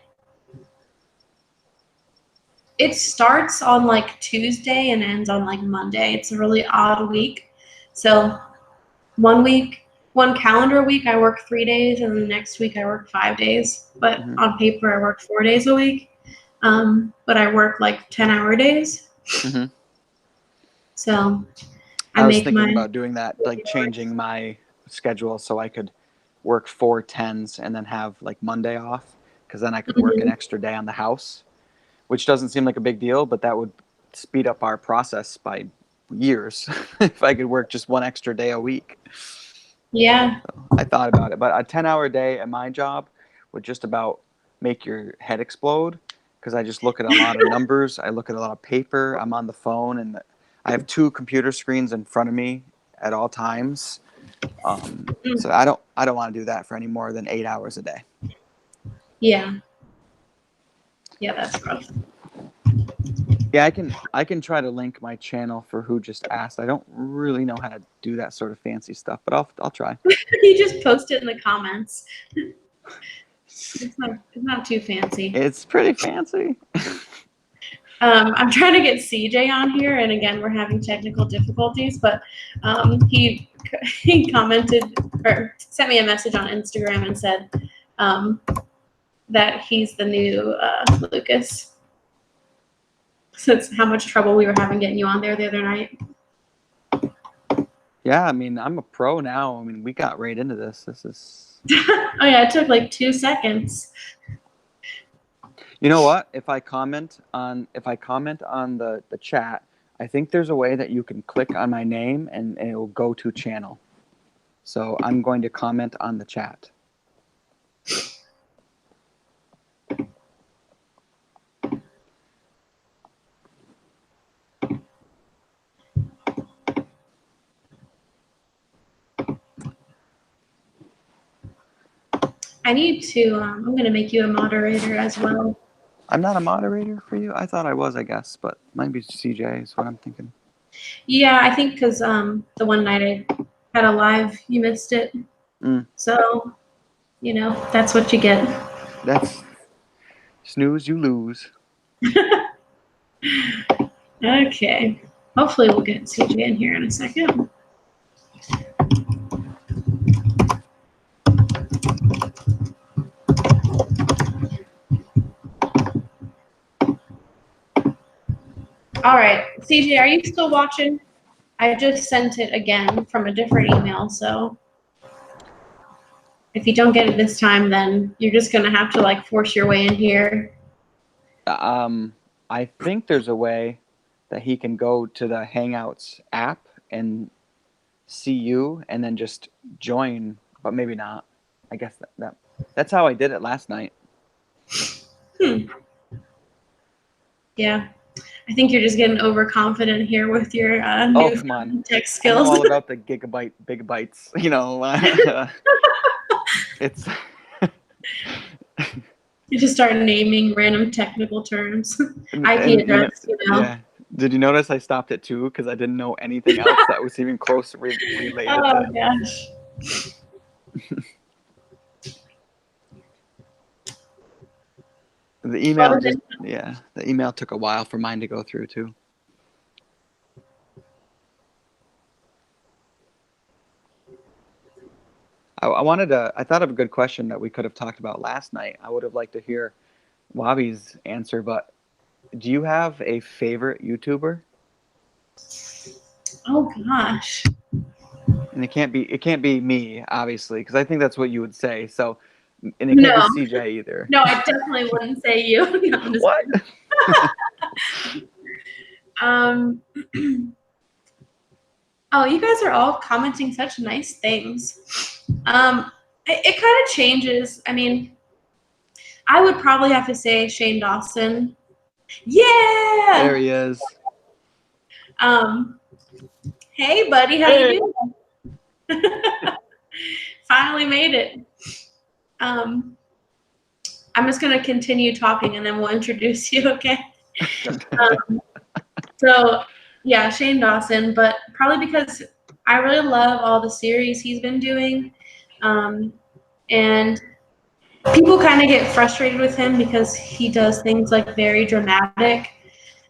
it starts on like Tuesday and ends on like Monday. It's a really odd week. So one calendar week I work 3 days, and the next week I work 5 days. But on paper I work 4 days a week. But I work like 10-hour days. So I was thinking about doing that, like changing my schedule so I could work 4 10s and then have like Monday off, because then I could work an extra day on the house, which doesn't seem like a big deal, but that would speed up our process by years if I could work just one extra day a week. Yeah. So I thought about it, but a 10-hour day at my job would just about make your head explode, because I just look at a lot of numbers. I look at a lot of paper. I'm on the phone, and I have 2 computer screens in front of me at all times. So I don't want to do that for any more than 8 hours a day. Yeah. Yeah, that's rough. Yeah, I can try to link my channel for who just asked. I don't really know how to do that sort of fancy stuff, but I'll try. You just post it in the comments. It's not too fancy. It's pretty fancy. I'm trying to get CJ on here, and again, we're having technical difficulties, but he commented or sent me a message on Instagram and said that he's the new Lucas. So it's how much trouble we were having getting you on there the other night. Yeah, I mean, I'm a pro now. I mean, we got right into this. This is... Oh, yeah, it took like 2 seconds. You know what? If I comment on the chat, I think there's a way that you can click on my name and it will go to channel. So I'm going to comment on the chat. I need to, I'm going to make you a moderator as well. I'm not a moderator for you? I thought I was, I guess, but maybe CJ is what I'm thinking. Yeah, I think because the one night I had a live, you missed it. So, that's what you get. That's snooze, you lose. Okay. Hopefully we'll get CJ in here in a second. All right, CJ, are you still watching? I just sent it again from a different email, so if you don't get it this time, then you're just gonna have to like force your way in here. I think there's a way that he can go to the Hangouts app and see you and then just join, but maybe not. I guess that's how I did it last night. Yeah, I think you're just getting overconfident here with your Oh, come on. tech I skills. know all about the gigabyte, big bytes. You know, it's. You just start naming random technical terms, And, IP you know, address, you know. yeah. Did you notice I stopped at 2 because I didn't know anything else that was even close related Oh to. gosh. The email the email took a while for mine to go through too. I thought of a good question that we could have talked about last night. I would have liked to hear Wabi's answer, but do you have a favorite YouTuber? Oh gosh. And it can't be me, obviously, because I think that's what you would say. So, and it can't be No. CJ either. No, I definitely wouldn't say you. No, I'm just What? Um, oh, you guys are all commenting such nice things. It kind of changes. I mean, I would probably have to say Shane Dawson. Yeah. There he is. Hey, buddy, how you doing? Finally made it. I'm just gonna continue talking and then we'll introduce you, okay? So yeah, Shane Dawson, but probably because I really love all the series he's been doing. And people kind of get frustrated with him because he does things like very dramatic.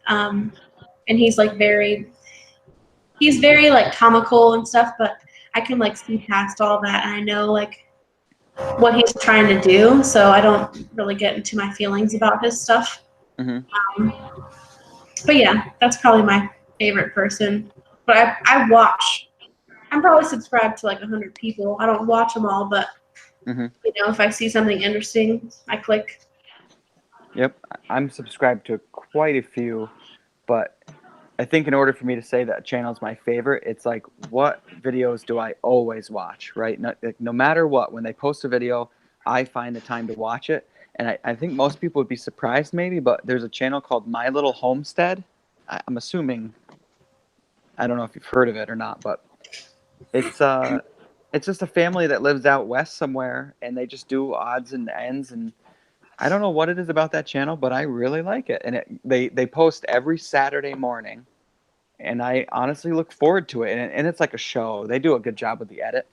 And he's very like comical and stuff, but I can like see past all that and I know like what he's trying to do, so I don't really get into my feelings about his stuff. Mm-hmm. But yeah, that's probably my favorite person. But I watch. I'm probably subscribed to like 100 people. I don't watch them all, but Mm-hmm. you know, if I see something interesting, I click. Yep, I'm subscribed to quite a few, but I think in order for me to say that channel is my favorite, it's like, what videos do I always watch, right? No matter what, when they post a video, I find the time to watch it. And I think most people would be surprised maybe, but there's a channel called My Little Homestead. I'm assuming, I don't know if you've heard of it or not, but it's just a family that lives out west somewhere, and they just do odds and ends, and I don't know what it is about that channel, but I really like it. And they post every Saturday morning, and I honestly look forward to it. And it's like a show. They do a good job with the edit.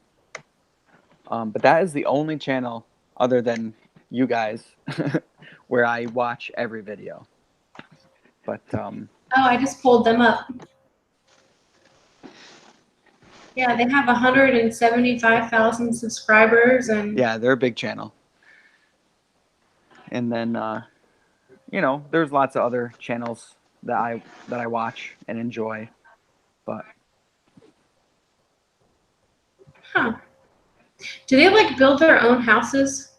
But that is the only channel other than you guys where I watch every video. But Oh, I just pulled them up. Yeah, they have 175,000 subscribers, and yeah, they're a big channel. And then you know, there's lots of other channels that I watch and enjoy, but huh? Do they like build their own houses?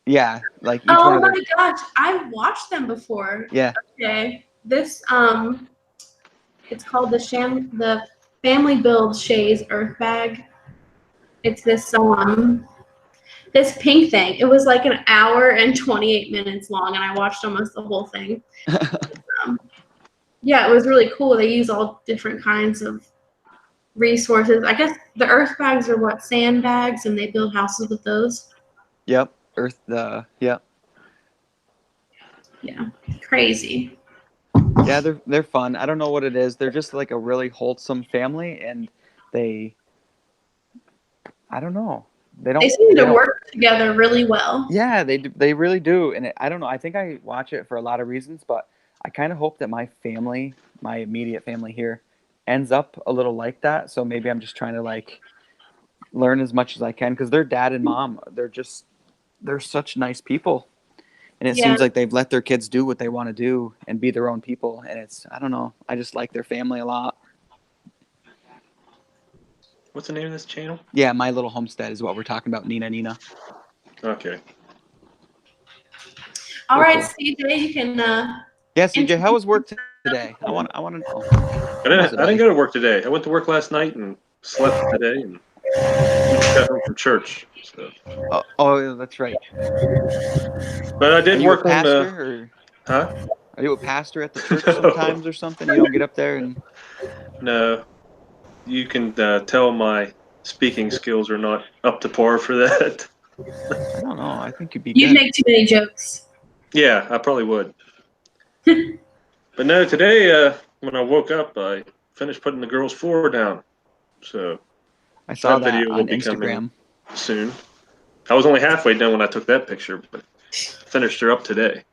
yeah, like each one Oh of my their gosh, I've watched them before. yeah. Okay, this it's called the Family Build Shays Earth Bag. It's this pink thing. It was like an hour and 28 minutes long, and I watched almost the whole thing. Yeah, it was really cool. They use all different kinds of resources. I guess the earth bags are what, sandbags, and they build houses with those. Yep, yep. Yeah, crazy. Yeah, they're fun. I don't know what it is. They're just like a really wholesome family, and they, I don't know. They seem They to don't. work together really well. Yeah, they really do. And I don't know. I think I watch it for a lot of reasons, but I kind of hope that my family, my immediate family here, ends up a little like that. So maybe I'm just trying to like learn as much as I can because their dad and mom, they're such nice people, And it Yeah. seems like they've let their kids do what they want to do and be their own people. And I don't know. I just like their family a lot. What's the name of this channel? Yeah, My Little Homestead is what we're talking about. Nina. Okay. All Very right, cool. CJ, you can. Yeah, CJ, how was work today? I want to know. I didn't go to work today. I went to work last night and slept today, and we just got home from church. So. Oh, that's right. But I Are did you a work on the. pastor, or Huh? are you a pastor at the church sometimes or something? You don't get up there and. No, you can tell my speaking skills are not up to par for that. I don't know. I think you'd be You'd good. make too many jokes. Yeah, I probably would. But no, today when I woke up, I finished putting the girls' floor down. So I saw that that video will on be coming Instagram. soon. I was only halfway done when I took that picture, but finished her up today.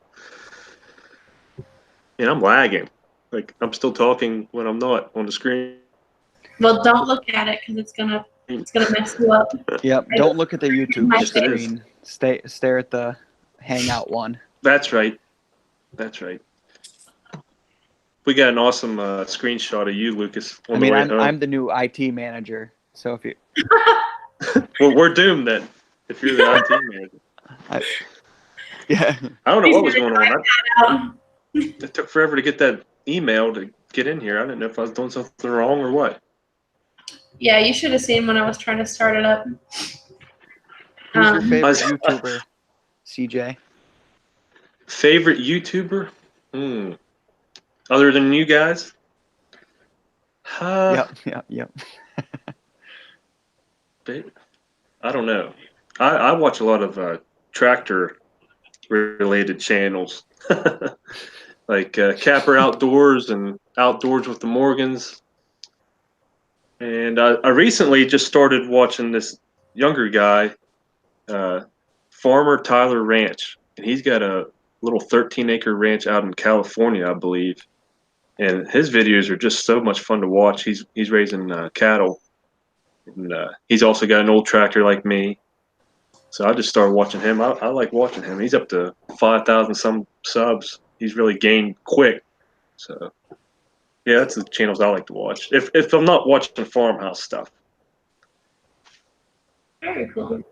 And I'm lagging. Like I'm still talking when I'm not on the screen. Well, don't look at it because it's gonna mess you up. Yep. Don't look at the YouTube My Yes, it is. screen. Stare at the Hangout one. That's right. That's right. We got an awesome screenshot of you, Lucas, on the way home. I'm the new IT manager. So if you. Well, we're doomed then. If you're the IT manager. Yeah. I don't know what was going on. Out. It took forever to get that email to get in here. I didn't know if I was doing something wrong or what. Yeah, you should have seen when I was trying to start it up. Who's your favorite YouTuber, CJ? Favorite YouTuber? Other than you guys? Yep. I don't know. I watch a lot of tractor related channels. Like Capper Outdoors and Outdoors with the Morgans. And I recently just started watching this younger guy, Farmer Tyler Ranch. And he's got a little 13-acre ranch out in California, I believe. And his videos are just so much fun to watch. He's raising cattle. And he's also got an old tractor like me. So I just started watching him. I like watching him. He's up to 5,000 some subs. He's really gained quick. So yeah, that's the channels I like to watch. If I'm not watching Farmhouse stuff. Very cool.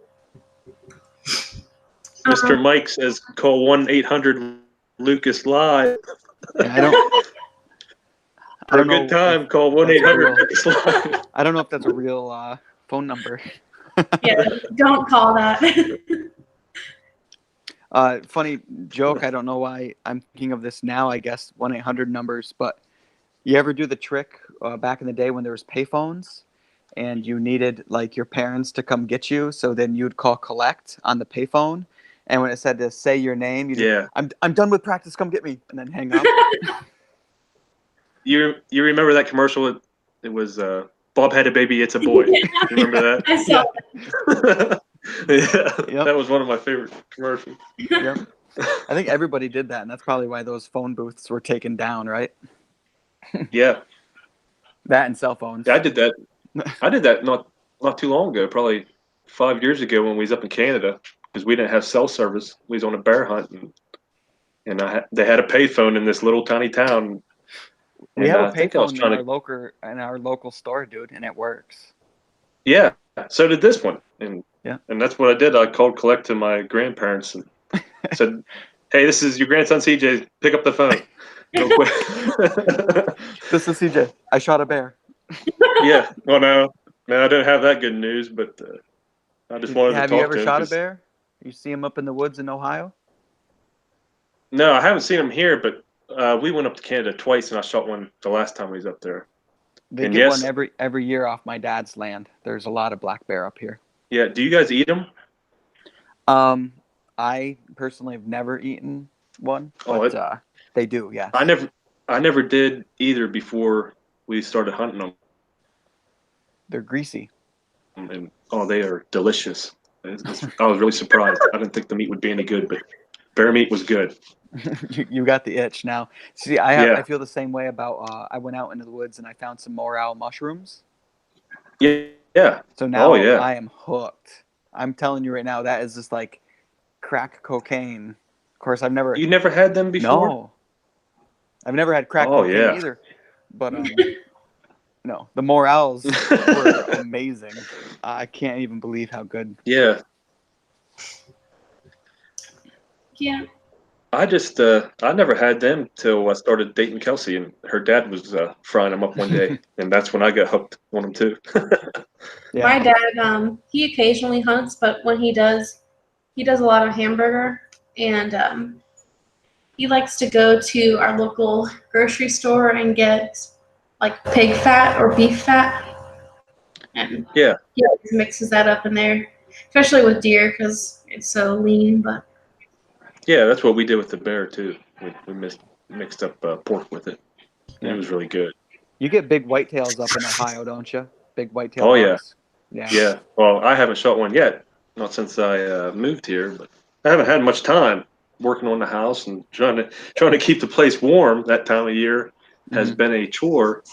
Mr. Mike says call 1-800 Lucas Live. I don't. For a good time, call 1-800 Lucas Live. I don't know if that's a real phone number. Yeah, don't call that. Funny joke. I don't know why I'm thinking of this now. I guess 1-800 numbers. But you ever do the trick back in the day when there was payphones, and you needed like your parents to come get you? So then you'd call collect on the payphone, and when it said to say your name, you'd I'm done with practice. Come get me, and then hang up. You remember that commercial? It was Bob had a baby. It's a boy. You remember that? I saw that. Yeah, that was one of my favorite commercials. Yep. I think everybody did that, and that's probably why those phone booths were taken down, right? Yeah. That and cell phones. Yeah, I did that. I did that not too long ago, probably 5 years ago when we was up in Canada, because we didn't have cell service. We was on a bear hunt, and they had a payphone in this little tiny town. We have a payphone in our local store, dude, and it works. Yeah, so did this one, and that's what I did. I called collect to my grandparents and said, "Hey, this is your grandson CJ. Pick up the phone real quick." This is CJ. I shot a bear. Yeah. Well, no, I didn't have that good news, but I just wanted to talk to him. Have you ever shot a bear? You see him up in the woods in Ohio? No, I haven't seen him here, but we went up to Canada twice, and I shot one the last time we was up there. They get one every year off my dad's land. There's a lot of black bear up here. Yeah. Do you guys eat them? I personally have never eaten one, but they do. Yes. I never did either before we started hunting them. They're greasy. And they are delicious. I was really surprised. I didn't think the meat would be any good, but bear meat was good. You got the itch now. See, I feel the same way about. I went out into the woods and I found some morel mushrooms. Yeah. So now I am hooked. I'm telling you right now, that is just like crack cocaine course, I've never. You never had them before? No, I've never had crack Oh, cocaine yeah. either. But no, the morels were amazing. I can't even believe how good. Yeah. Yeah. I never had them till I started dating Kelsey, and her dad was frying them up one day, and that's when I got hooked on them too. Yeah. My dad, he occasionally hunts, but when he does a lot of hamburger, and he likes to go to our local grocery store and get like pig fat or beef fat, and Yeah. he always mixes that up in there, especially with deer because it's so lean. But Yeah, that's what we did with the bear too. We mixed up pork with it, and Yeah. it was really good. You get big whitetails up in Ohio, don't you? Big whitetail Oh, yeah. bucks. Yeah. Yeah. Well, I haven't shot one yet, not since I moved here, but I haven't had much time working on the house and trying to keep the place warm that time of year has Mhm. been a chore.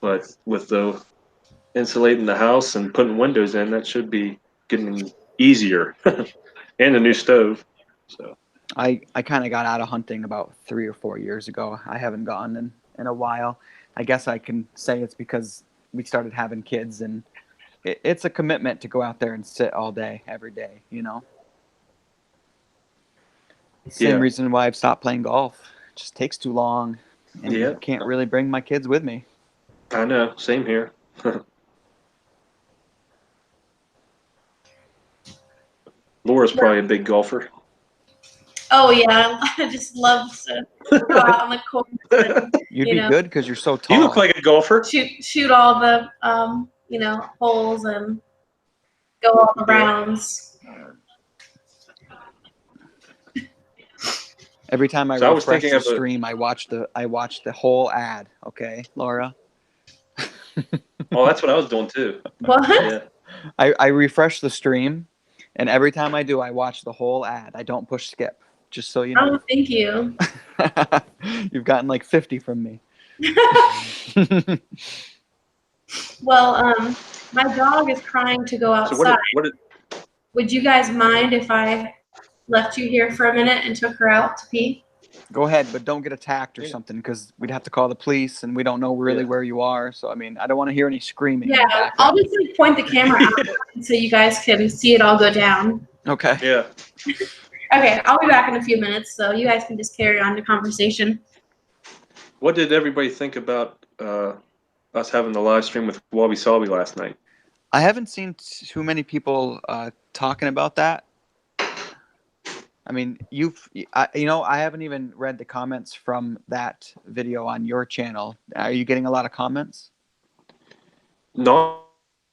But with the insulating the house and putting windows in, that should be getting easier, and a new stove. So I kind of got out of hunting about 3 or 4 years ago. I haven't gone in a while. I guess I can say it's because we started having kids, and it's a commitment to go out there and sit all day, every day, you know? Same yeah, reason why I've stopped playing golf. It just takes too long, and yeah, can't really bring my kids with me. I know. Same here. Laura's probably a big golfer. oh yeah, I just love to go out on the course and You'd be good because you're so tall. You look like a golfer. shoot all the holes and go all the Yeah. rounds. Every time I So I was refresh thinking the of a. stream, I watch the whole ad. Okay, Laura. Oh, that's what I was doing too. What? Yeah. I refresh the stream, and every time I do, I watch the whole ad. I don't push skip. Just so you know. Oh, thank you. You've gotten like 50 from me. Well, my dog is crying to go So outside. what did Would you guys mind if I left you here for a minute and took her out to pee? Go ahead, but don't get attacked or Yeah. something, because we'd have to call the police, and we don't know really Yeah. where you are. So I mean, I don't want to hear any screaming in the Yeah, I'll background. just like, point the camera out so you guys can see it all go down. Okay. Yeah. Okay, I'll be back in a few minutes, so you guys can just carry on the conversation. What did everybody think about us having the live stream with Wabi Sabi last night? I haven't seen too many people talking about that. I mean, I haven't even read the comments from that video on your channel. Are you getting a lot of comments? Not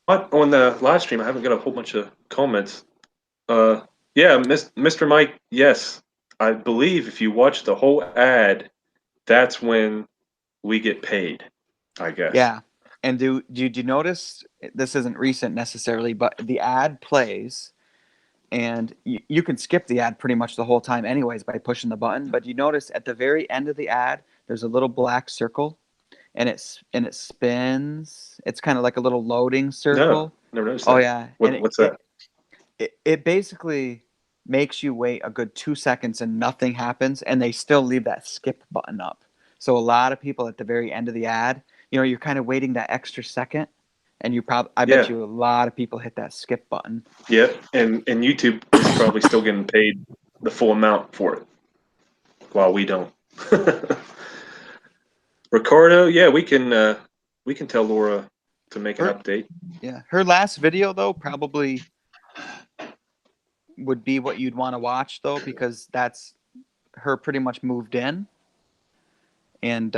on the live stream. I haven't got a whole bunch of comments. Yeah, Mr. Mike. Yes, I believe if you watch the whole ad, that's when we get paid. I guess. Yeah. And did you notice, this isn't recent necessarily, but the ad plays, and you can skip the ad pretty much the whole time anyways by pushing the button. But you notice at the very end of the ad, there's a little black circle, and it spins. It's kind of like a little loading circle. No, never noticed Oh that. yeah. And What's that? it basically makes you wait a good 2 seconds and nothing happens, and they still leave that skip button up. So a lot of people at the very end of the ad, you're kind of waiting that extra second, and I bet you a lot of people hit that skip button. Yeah, and YouTube is probably still getting paid the full amount for it, while we don't. Ricardo, yeah, we can tell Laura to make an update. Yeah, her last video though probably would be what you'd want to watch though, because that's her pretty much moved in, and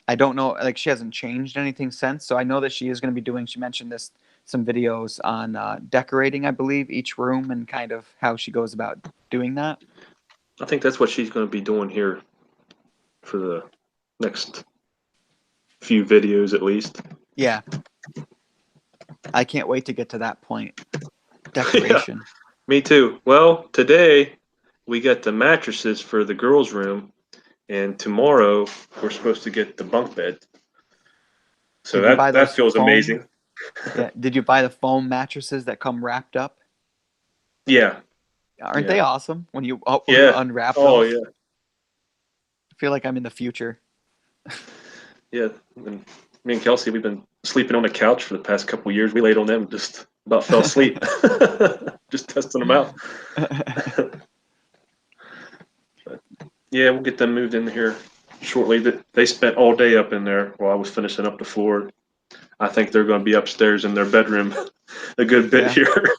I don't know, like she hasn't changed anything since. So I know that she is going to be doing. She mentioned some videos on decorating, I believe, each room, and kind of how she goes about doing that. I think that's what she's going to be doing here for the next few videos, at least. Yeah, I can't wait to get to that point. Decoration. Yeah, me too. Well, today we got the mattresses for the girls' room, and tomorrow we're supposed to get the bunk bed. So Did you buy that those feels foam? amazing. Yeah. Did you buy the foam mattresses that come wrapped up? Yeah, Aren't Yeah. they awesome when you Yeah. unwrap Oh those? yeah. I feel like I'm in the future. Yeah. And me and Kelsey, we've been sleeping on the couch for the past couple years. We laid on them, just about fell asleep, just testing them out. Yeah, we'll get them moved in here shortly. They spent all day up in there while I was finishing up the floor. I think they're going to be upstairs in their bedroom a good bit Yeah. here.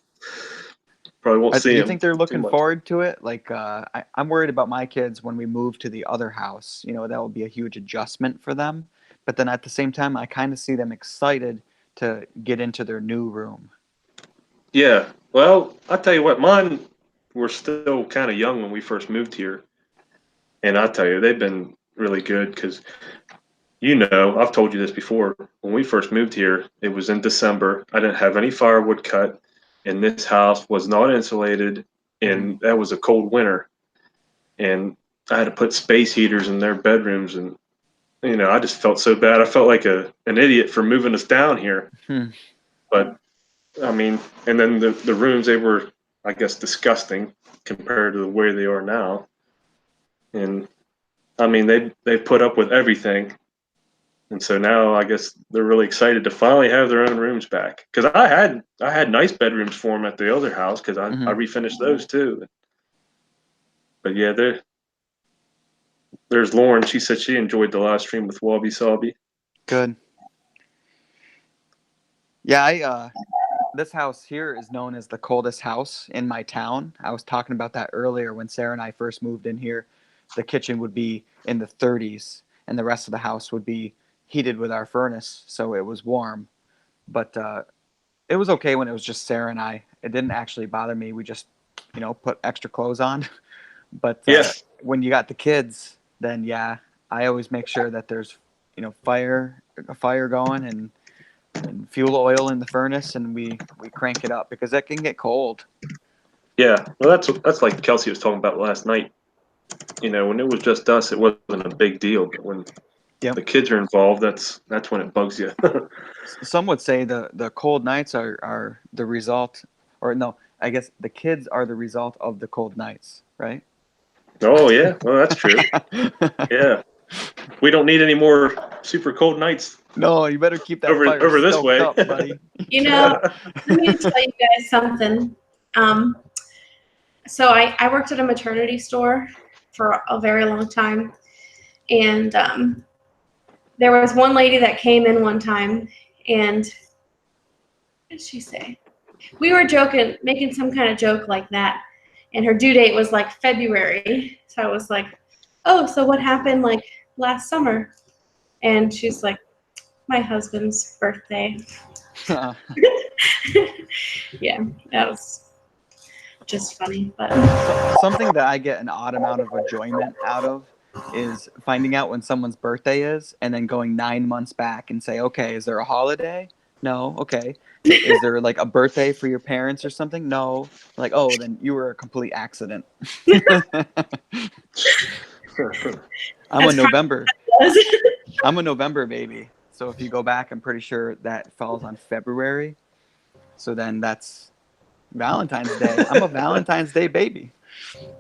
Probably won't Do see you them think they're too looking much. forward to it? Like, I'm worried about my kids when we move to the other house. You know, that will be a huge adjustment for them. But then at the same time, I kind of see them excited to get into their new room. Yeah. Well, I tell you what, mine were still kind of young when we first moved here, and I tell you, they've been really good because I've told you this before. When we first moved here, it was in December. I didn't have any firewood cut, and this house was not insulated, Mhm. and that was a cold winter. And I had to put space heaters in their bedrooms, and I just felt so bad. I felt like an idiot for moving us down here. Hmm. But I mean, and then the rooms, they were, I guess, disgusting compared to the way they are now. And I mean, they put up with everything. And so now I guess they're really excited to finally have their own rooms back. Because I had nice bedrooms for them at the other house because I Hmm. refinished those too. But yeah, there's Lauren. She said she enjoyed the live stream with Wabi Sabi. Good. Yeah, this house here is known as the coldest house in my town. I was talking about that earlier when Sarah and I first moved in here. The kitchen would be in the 30s, and the rest of the house would be heated with our furnace, so it was warm. But it was okay when it was just Sarah and I. It didn't actually bother me. We just, put extra clothes on. But Yeah, when you got the kids, then yeah, I always make sure that there's, a fire going and fuel oil in the furnace, and we crank it up because that can get cold. yeah. Well, that's like Kelsey was talking about last night. When it was just us, it wasn't a big deal. But when Yep. the kids are involved, that's when it bugs you. Some would say the cold nights are the result, or no, I guess the kids are the result of the cold nights, right? Oh yeah, well that's true. Yeah, we don't need any more super cold nights No, you better keep that fire over this stoked way. up, buddy. Let me tell you guys something. Um, so I worked at a maternity store for a very long time, and there was one lady that came in one time, and what did she say? We were joking, making some kind of joke like that, and her due date was like February. So I was like, "Oh, so what happened like last summer?" And she's like, "My husband's birthday." Yeah, that was just funny, but Something that I get an odd amount of enjoyment out of is finding out when someone's birthday is and then going 9 months back and say, okay, is there a holiday? No. Okay. Is there like a birthday for your parents or something? No. Like, oh, then you were a complete accident. I'm a that's November. probably I'm a November baby. So if you go back, I'm pretty sure that falls on February. So then that's Valentine's Day. I'm a Valentine's Day baby.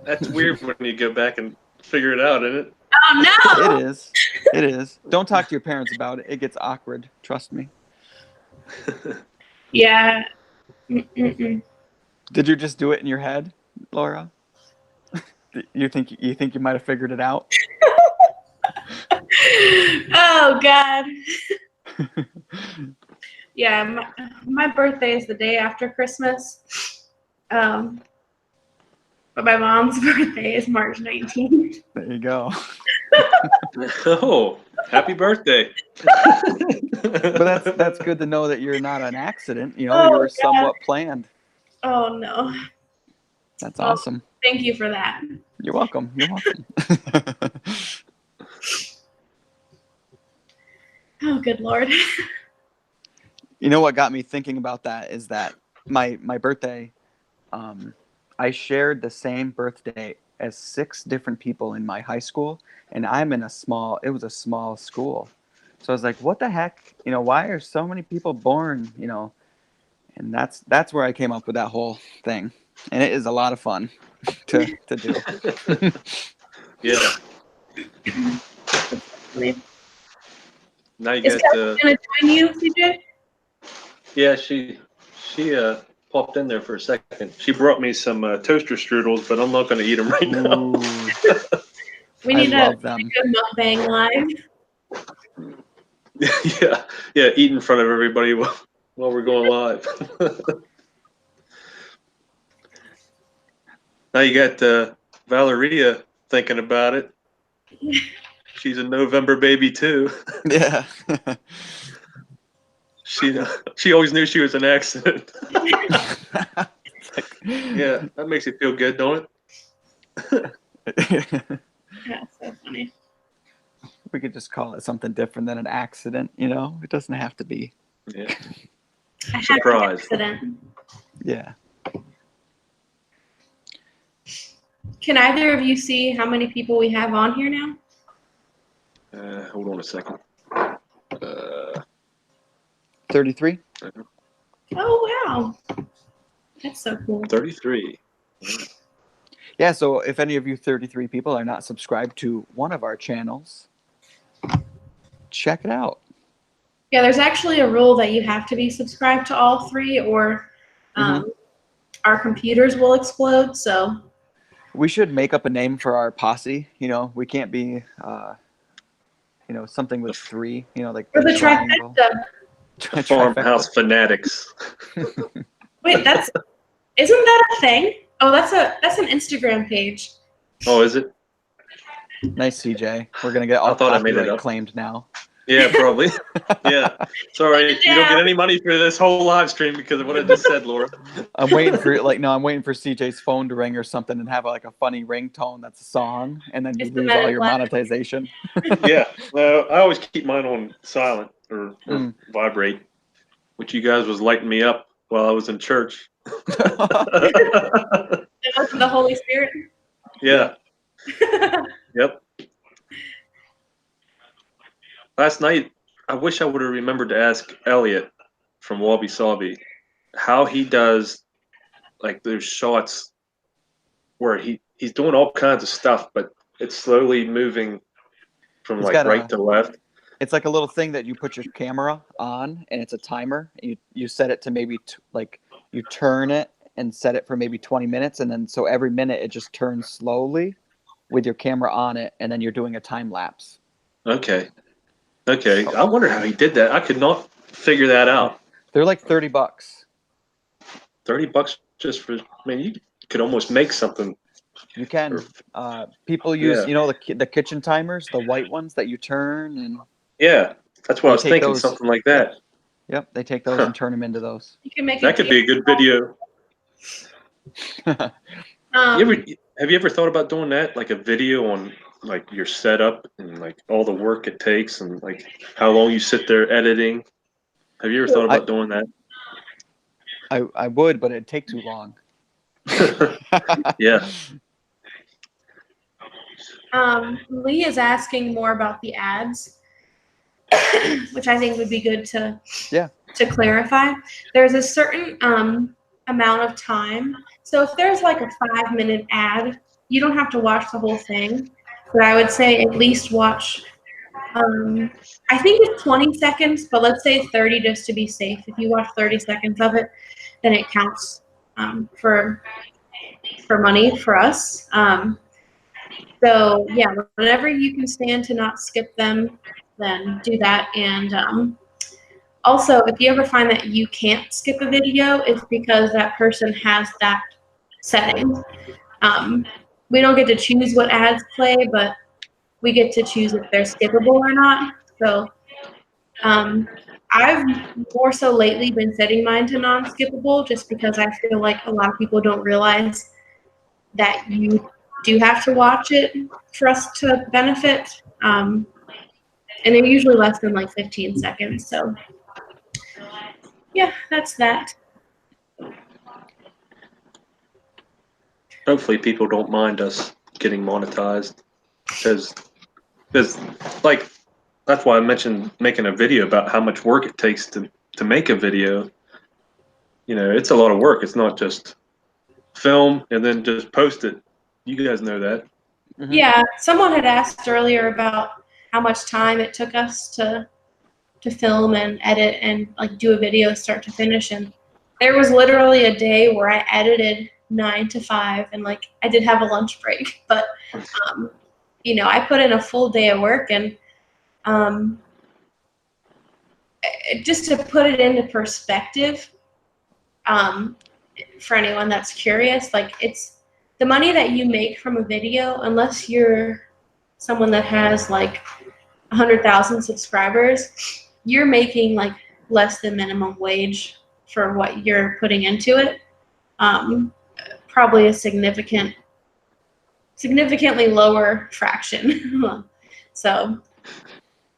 That's weird when you go back and figure it out, isn't it? Oh It no! is. It is. Don't talk to your parents about it. It gets awkward. Trust me. Yeah. Mm-mm-mm. Did you just do it in your head, Laura? You think you might have figured it out? Oh God. Yeah, my birthday is the day after Christmas. But my mom's birthday is March 19th. There you go. Oh, happy birthday! But that's good to know that you're not an accident. You Oh were God. somewhat planned. Oh no. That's Well, awesome. thank you for that. You're welcome. You're welcome. Oh, good Lord. You know what got me thinking about that is that my birthday, um, I shared the same birthday as 6 different people in my high school, and it was a small school. So I was like, what the heck? Why are so many people born? And that's where I came up with that whole thing. And it is a lot of fun to do. Yeah. Funny. Now you Is got Kelly gonna join you, CJ? yeah, she popped in there for a second. She brought me some toaster strudels, but I'm not going to eat them right now. Ooh, We I need a love them. good mukbang live. yeah, eat in front of everybody while we're going live. Now you got Valeria thinking about it. She's a November baby too. Yeah. She always knew she was an accident. Yeah, that makes you feel good, don't it? Yeah, so funny. We could just call it something different than an accident, you know? It doesn't have to be. Yeah. I had Surprise. an accident. Yeah. Can either of you see how many people we have on here now? Hold on a second. 33? Oh wow, that's so cool. 33. Yeah, so if any of you 33 people are not subscribed to one of our channels, check it out. Yeah, there's actually a rule that you have to be subscribed to all three, or our computers will explode. So We should make up a name for our posse. You know, we can't be, something with three. You know, like for the triangle. trifecta. The Farmhouse fanatics. Wait, isn't that a thing? Oh, that's an Instagram page. Oh, is it? Nice, CJ. We're gonna get all thought I made it copyright up. claimed now. Yeah, probably. Yeah. Sorry, you don't get any money for this whole live stream because of what I just said, Laura. I'm waiting for I'm waiting for CJ's phone to ring or something and have like a funny ringtone that's a song, and then you It's the lose all your Meta monetization. Yeah. Well, I always keep mine on silent or vibrate, which you guys was lighting me up while I was in church. It wasn't the Holy Spirit. Yeah. Yep. Last night, I wish I would have remembered to ask Elliot from Wabi Sabi how he does like those shots where he's doing all kinds of stuff, but it's slowly moving from He's like got right to left. It's like a little thing that you put your camera on, and it's a timer. You set it to maybe you turn it and set it for maybe 20 minutes, and then so every minute it just turns slowly with your camera on it, and then you're doing a time lapse. Okay. I wonder how he did that. I could not figure that out. They're like $30. $30 just for, you could almost make something. You can. People use, Yeah. the kitchen timers, the white ones that you turn, and Yeah, that's what I was take thinking, those. something like that. Yep, they take those and turn them into those. You can make That could be a good video. Have you ever thought about doing that, like a video on like your setup and like all the work it takes and like how long you sit there editing? Have you ever thought about doing that? I would, but it'd take too long. Yeah. Lee is asking more about the ads, which I think would be good to clarify. There's a certain amount of time. So if there's like a 5-minute ad, you don't have to watch the whole thing. But I would say at least watch, I think it's 20 seconds, but let's say 30 just to be safe. If you watch 30 seconds of it, then it counts for money for us. So yeah, whenever you can stand to not skip them, then do that. And also, if you ever find that you can't skip a video, it's because that person has that setting. We don't get to choose what ads play, but we get to choose if they're skippable or not. So I've more so lately been setting mine to non-skippable just because I feel like a lot of people don't realize that you do have to watch it for us to benefit. And they're usually less than like 15 seconds. So yeah, that's that. Hopefully people don't mind us getting monetized because like that's why I mentioned making a video about how much work it takes to make a video. It's a lot of work. It's not just film and then just post it. You guys know that. Mhm. Yeah, someone had asked earlier about how much time it took us to film and edit and like do a video start to finish, and there was literally a day where I edited 9 to 5, and like I did have a lunch break, but I put in a full day of work, and just to put it into perspective, for anyone that's curious, like it's the money that you make from a video, unless you're someone that has like 100,000 subscribers, you're making like less than minimum wage for what you're putting into it. Probably a significantly lower fraction. So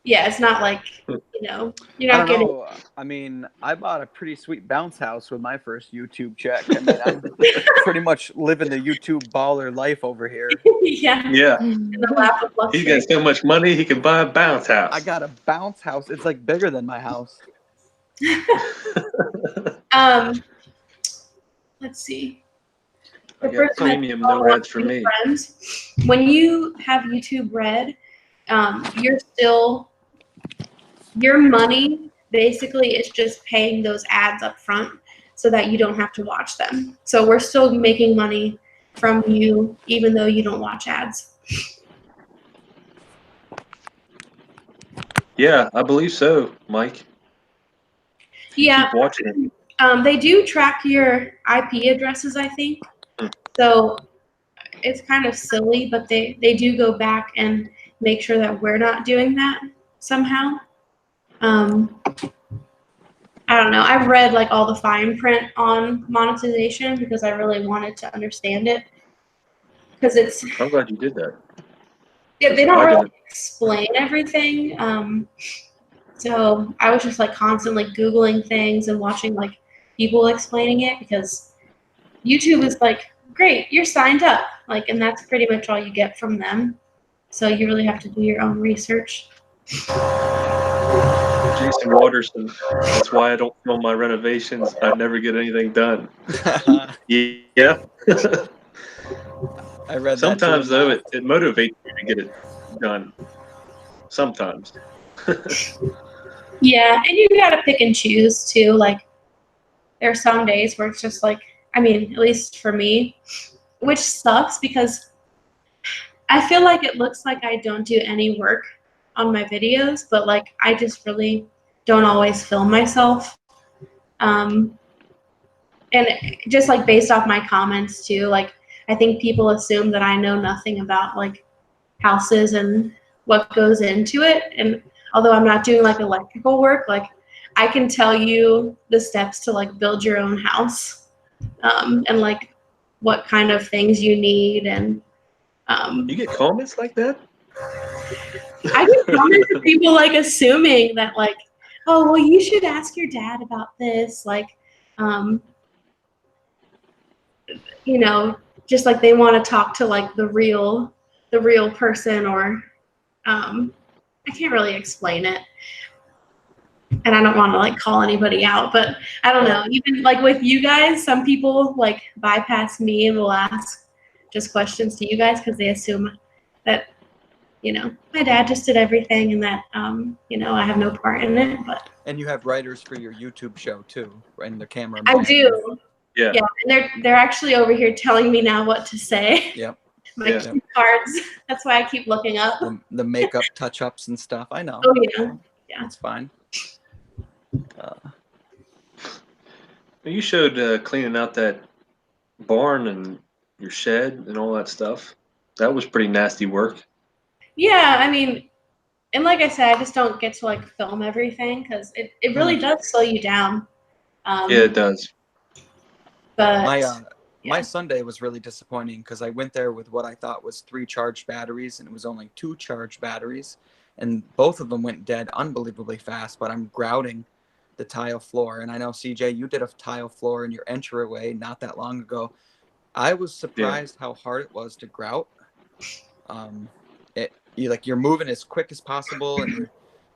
yeah, it's not like, you're I not don't getting. know. I mean, I bought a pretty sweet bounce house with my first YouTube check. I mean, I'm pretty much living the YouTube baller life over here. Yeah. Yeah. In the lap of He's luxury. got so much money he can buy a bounce house. I got a bounce house. It's like bigger than my house. Let's see. I The got person that premium, no ads for me. friends, when you have YouTube Red, your money basically is just paying those ads up front so that you don't have to watch them. So we're still making money from you even though you don't watch ads. Yeah, I believe so, Mike. Yeah. Keep watching. They do track your IP addresses, I think. So it's kind of silly, but they do go back and make sure that we're not doing that somehow. I don't know. I've read like all the fine print on monetization because I really wanted to understand it. Because I'm glad you did that. they don't really explain everything. So I was just like constantly Googling things and watching like people explaining it, because YouTube is like, great, you're signed up. Like, and that's pretty much all you get from them. So you really have to do your own research. Jason Waterson. That's why I don't film my renovations. I never get anything done. Yeah. I read Sometimes that too. though, it motivates you to get it done. Sometimes. Yeah, and you gotta pick and choose too. Like, there are some days where it's just like, I mean, at least for me, which sucks because I feel like it looks like I don't do any work on my videos, but like I just really don't always film myself. And just like based off my comments too, like I think people assume that I know nothing about like houses and what goes into it. And although I'm not doing like electrical work, like I can tell you the steps to like build your own house, and like what kind of things you need. And You get comments like that? I get comments of people like assuming that like, oh, well, you should ask your dad about this. Like, just like they want to talk to like the real person, or I can't really explain it. And I don't want to like call anybody out, but I don't know. Even like with you guys, some people like bypass me and will ask just questions to you guys because they assume that, my dad just did everything and that, I have no part in it. But And you have writers for your YouTube show too, and the camera. I do. Yeah. Yeah, and they're actually over here telling me now what to say. Yep. My cue cards. That's why I keep looking up. The makeup touch-ups and stuff. I know. Oh yeah. Yeah. It's fine. You showed cleaning out that barn and your shed and all that stuff. That was pretty nasty work. Yeah, I mean, and like I said, I just don't get to like film everything because it really does slow you down. Yeah, it does. But my Sunday was really disappointing because I went there with what I thought was 3 charged batteries, and it was only 2 charged batteries, and both of them went dead unbelievably fast. But I'm grouting the tile floor, and I know CJ, you did a tile floor in your entryway not that long ago. I was surprised how hard it was to grout. You're moving as quick as possible, and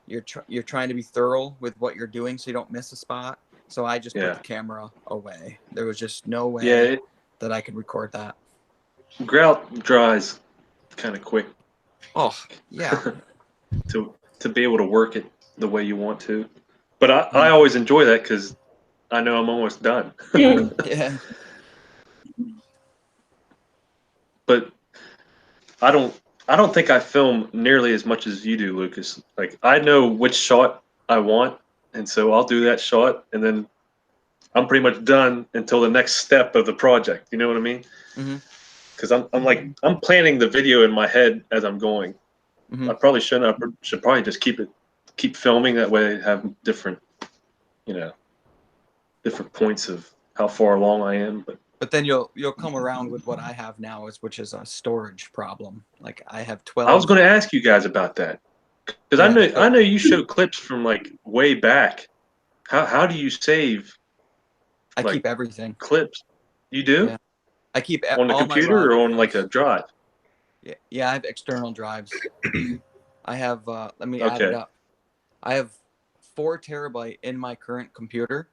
you're trying to be thorough with what you're doing so you don't miss a spot. So I just put the camera away. There was just no way. Yeah, that I could record that. Grout dries kind of quick. Oh, yeah. to be able to work it the way you want to. But I always enjoy that because I know I'm almost done. Yeah. But I don't think I film nearly as much as you do, Lucas. Like I know which shot I want, and so I'll do that shot, and then I'm pretty much done until the next step of the project. You know what I mean? Mm-hmm. Because I'm planning the video in my head as I'm going. Mm-hmm. I probably shouldn't. I should probably just keep filming. That way, I have different, different points of how far along I am. But then you'll come around with what I have now, which is a storage problem. Like I have 12. I was going to ask you guys about that because I know you show clips from like way back. How do you save? I like, keep everything. Clips. You do? Yeah. I keep on the all my computer raw or on like videos. a drive? Yeah, I have external drives. I have let me add it Okay. up. I have 4 terabyte in my current computer,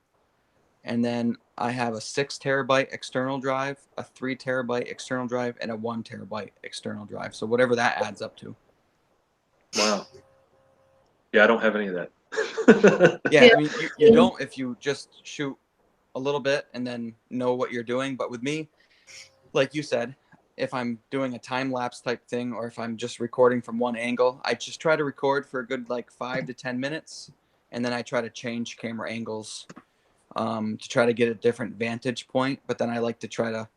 and then I have a 6 terabyte external drive, a 3 terabyte external drive, and a 1 terabyte external drive. So whatever that adds up to. Wow. Yeah, I don't have any of that. Yeah, Yeah. I mean you don't if you just shoot a little bit and then know what you're doing. But with me, like you said, if I'm doing a time lapse type thing or if I'm just recording from one angle, I just try to record for a good like 5 to 10 minutes, and then I try to change camera angles to try to get a different vantage point. But then I like to try to,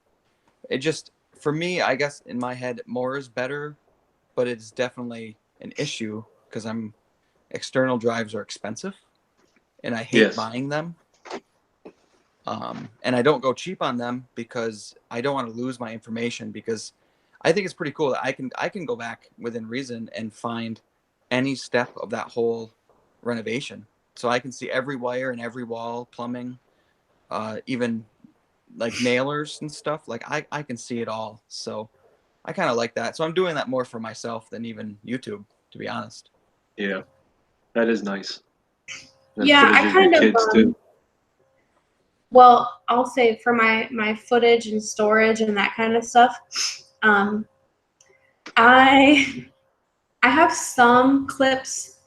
it just, for me, I guess in my head, more is better, but it's definitely an issue because external drives are expensive and I hate Yes. buying them. And I don't go cheap on them because I don't want to lose my information, because I think it's pretty cool that I can go back within reason and find any step of that whole renovation. So I can see every wire and every wall, plumbing, even like nailers and stuff. Like I can see it all. So I kind of like that. So I'm doing that more for myself than even YouTube, to be honest. Yeah, that is nice. And Yeah, footage I of your kind of kids too. well, I'll say for my footage and storage and that kind of stuff, I have some clips,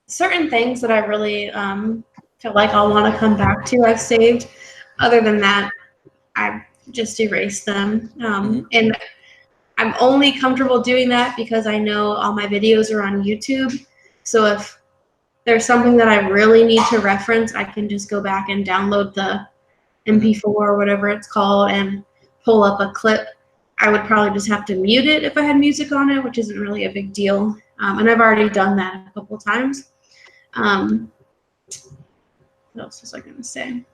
certain things that I really feel like I'll want to come back to. I've saved. Other than that, I just erase them, and I'm only comfortable doing that because I know all my videos are on YouTube. So if there's something that I really need to reference, I can just go back and download the MP4 or whatever it's called and pull up a clip. I would probably just have to mute it if I had music on it, which isn't really a big deal. And I've already done that a couple times. What else was I going to say?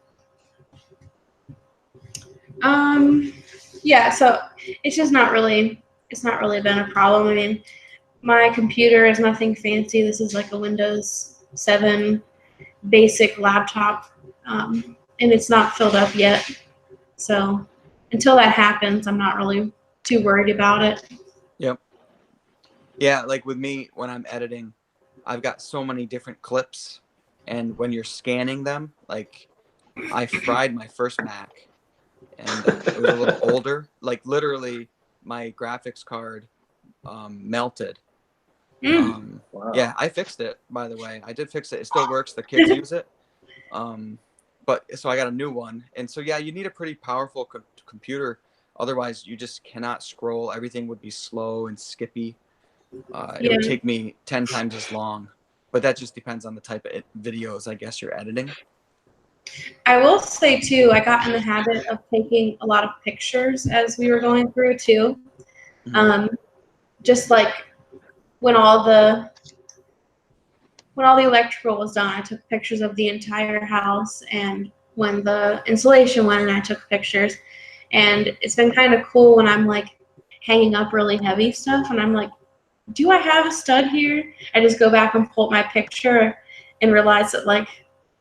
Yeah, so it's just not really been a problem. I mean, my computer is nothing fancy. This is like a Windows 7 basic laptop, and it's not filled up yet. So until that happens, I'm not really too worried about it. Yep. Yeah, like with me, when I'm editing, I've got so many different clips, and when you're scanning them, like I fried my first Mac, and it was a little older. Like literally, my graphics card melted. Wow. Yeah, I fixed it, by the way. I did fix it. It still works. The kids use it. But so I got a new one. And so, yeah, you need a pretty powerful computer. Otherwise, you just cannot scroll. Everything would be slow and skippy. It would take me 10 times as long. But that just depends on the type of videos, I guess, you're editing. I will say, too, I got in the habit of taking a lot of pictures as we were going through, too. Just like when all the electrical was done, I took pictures of the entire house, and when the insulation went in, I took pictures. And it's been kind of cool when I'm like hanging up really heavy stuff, and I'm like, do I have a stud here? I just go back and pull up my picture and realize that like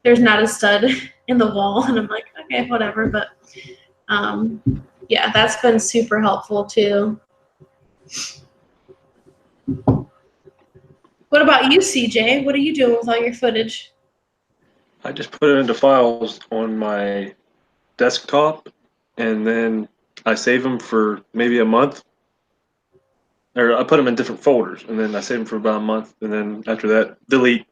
there's not a stud in the wall, and I'm like, okay, whatever. But yeah, that's been super helpful too. What about you, CJ? What are you doing with all your footage? I just put it into files on my desktop, and then I save them for maybe a month, or I put them in different folders, and then I save them for about a month, and then after that, delete.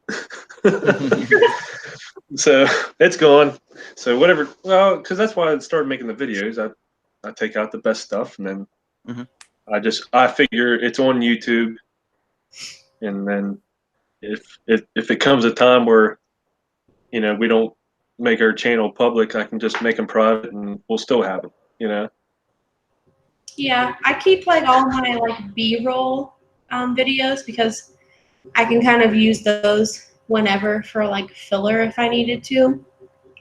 So it's gone. So whatever. Well, because that's why I started making the videos. I take out the best stuff, and then Mhm. I figure it's on YouTube, and then if it comes a time where we don't make our channel public, I can just make them private, and we'll still have them. Yeah, I keep like all my like B-roll videos because I can kind of use those whenever for like filler if I needed to,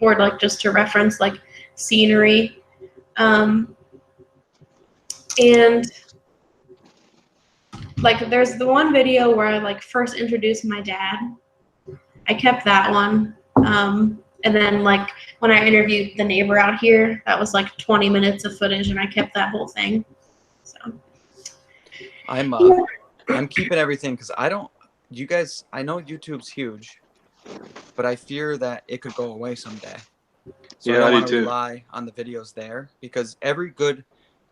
or like just to reference like scenery. And like there's the one video where I like first introduced my dad. I kept that one. And then like when I interviewed the neighbor out here, that was like 20 minutes of footage, and I kept that whole thing. So I'm keeping everything because I know YouTube's huge, but I fear that it could go away someday. So I Yeah, I don't do want to too. rely on the videos there because every good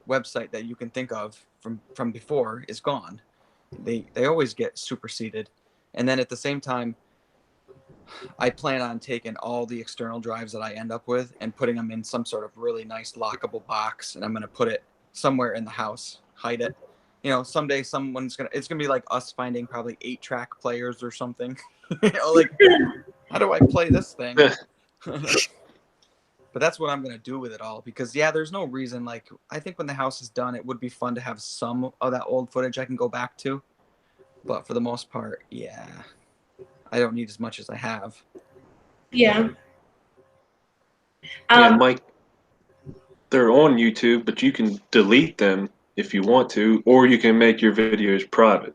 website that you can think of from before is gone. They always get superseded. And then at the same time, I plan on taking all the external drives that I end up with and putting them in some sort of really nice lockable box, and I'm going to put it somewhere in the house, hide it. Someday it's gonna be like us finding probably 8-track players or something. Like, how do I play this thing? But that's what I'm gonna do with it all, because there's no reason. Like, I think when the house is done, it would be fun to have some of that old footage I can go back to. But for the most part, I don't need as much as I have. yeah. Yeah, Um, Mike, they're on YouTube, but you can delete them if you want to, or you can make your videos private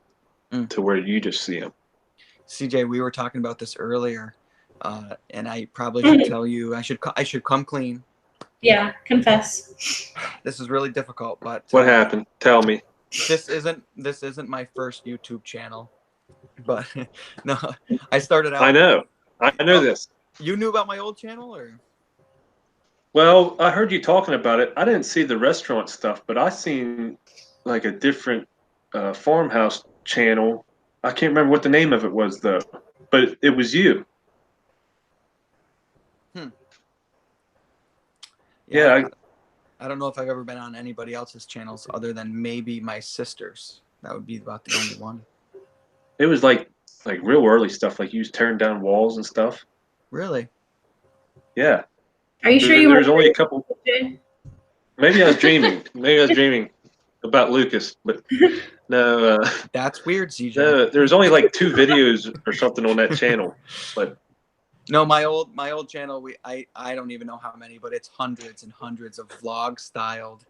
to where you just see them. CJ, we were talking about this earlier, and I probably should tell you I should come clean. yeah, confess. This is really difficult, but What happened? Tell me. this isn't my first YouTube channel, but no, I started I out. know. I know Oh, this. you knew about my old channel, or? Well, I heard you talking about it. I didn't see the restaurant stuff, but I seen like a different farmhouse channel. I can't remember what the name of it was though, but it was you. Yeah, Yeah, I don't know if I've ever been on anybody else's channels other than maybe my sister's. That would be about the only one. it was like real early stuff. Like you was tearing down walls and stuff. Really? Yeah, Are you sure you there's only a weren't? couple. Maybe I was dreaming. Maybe I was dreaming about Lucas, but no. That's weird, CJ. No, there's only like 2 videos or something on that channel, but No, my old channel. I don't even know how many, but it's hundreds and hundreds of vlog styled,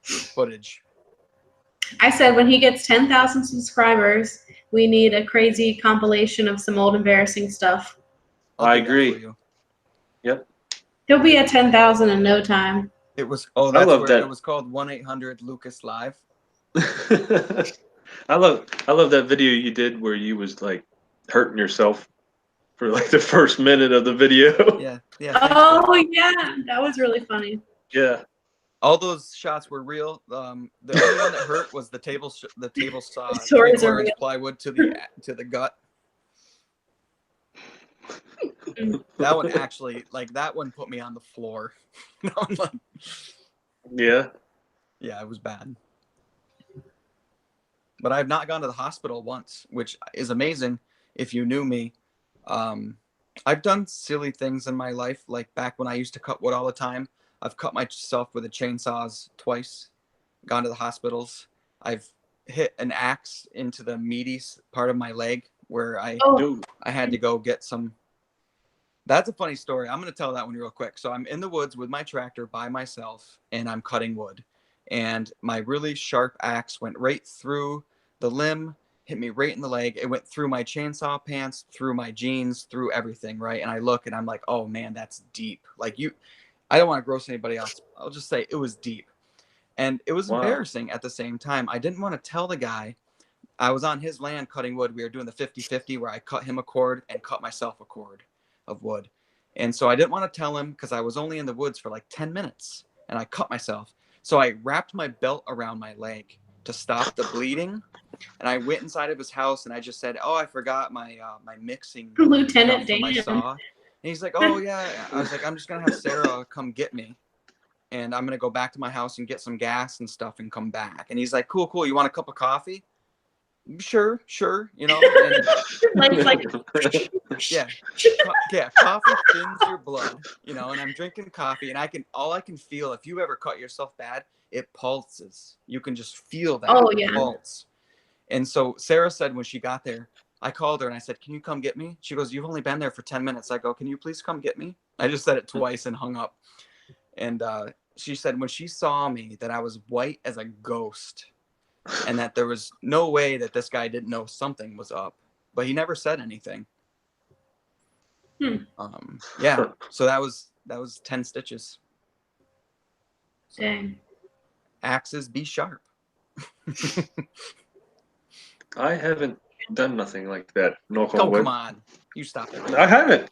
footage. I said when he gets 10,000 subscribers, we need a crazy compilation of some old embarrassing stuff. I'll I do that for agree. you. Yep. He'll be at 10,000 in no time. It was I that's love where that. it was called 1-800-Lucas Live. I love that video you did where you was like hurting yourself for like the first minute of the video. Yeah. Thanks, Oh yeah, that was really funny. Yeah. all those shots were real. The only one that hurt was the table saw The stories are 3/4 inch real. plywood to the gut. Mm. That one actually, that one put me on the floor. Yeah. Yeah, it was bad. But I've not gone to the hospital once, which is amazing. If you knew me, I've done silly things in my life, like back when I used to cut wood all the time. I've cut myself with a chainsaws twice, gone to the hospitals. I've hit an axe into the meaty part of my leg where I Oh, had to go get some. That's a funny story. I'm going to tell that one real quick. So I'm in the woods with my tractor by myself, and I'm cutting wood. And my really sharp axe went right through the limb, hit me right in the leg. It went through my chainsaw pants, through my jeans, through everything, right? And I look and I'm like, oh man, that's deep. I don't want to gross anybody else. I'll just say it was deep. And it was Wow. embarrassing at the same time. I didn't want to tell the guy. I was on his land cutting wood. We were doing the 50-50 where I cut him a cord and cut myself a cord of wood. And so I didn't want to tell him because I was only in the woods for like 10 minutes. and I cut myself. So I wrapped my belt around my leg to stop the bleeding. And I went inside of his house and I just said, "Oh, I forgot my my mixing Lieutenant stuff for my Dan. saw." And he's like, "Oh yeah." I was like, "I'm just gonna have Sarah come get me, and I'm gonna go back to my house and get some gas and stuff and come back." And he's like, "Cool, cool. You want a cup of coffee?" Sure, sure. You know, and like yeah, yeah. Coffee thins your blood, you know. And I'm drinking coffee, and all I can feel. If you ever cut yourself bad, it pulses. You can just feel that Oh, yeah. pulse. And so Sarah said when she got there, I called her and I said, "Can you come get me?" She goes, "You've only been there for 10 minutes." I go, "Can you please come get me?" I just said it twice and hung up. And she said when she saw me that I was white as a ghost and that there was no way that this guy didn't know something was up, but he never said anything. Yeah, so that was 10 stitches. Dang. Axes be sharp. I haven't done nothing like that. Knock on Oh, wood. come on. You stop it. I haven't.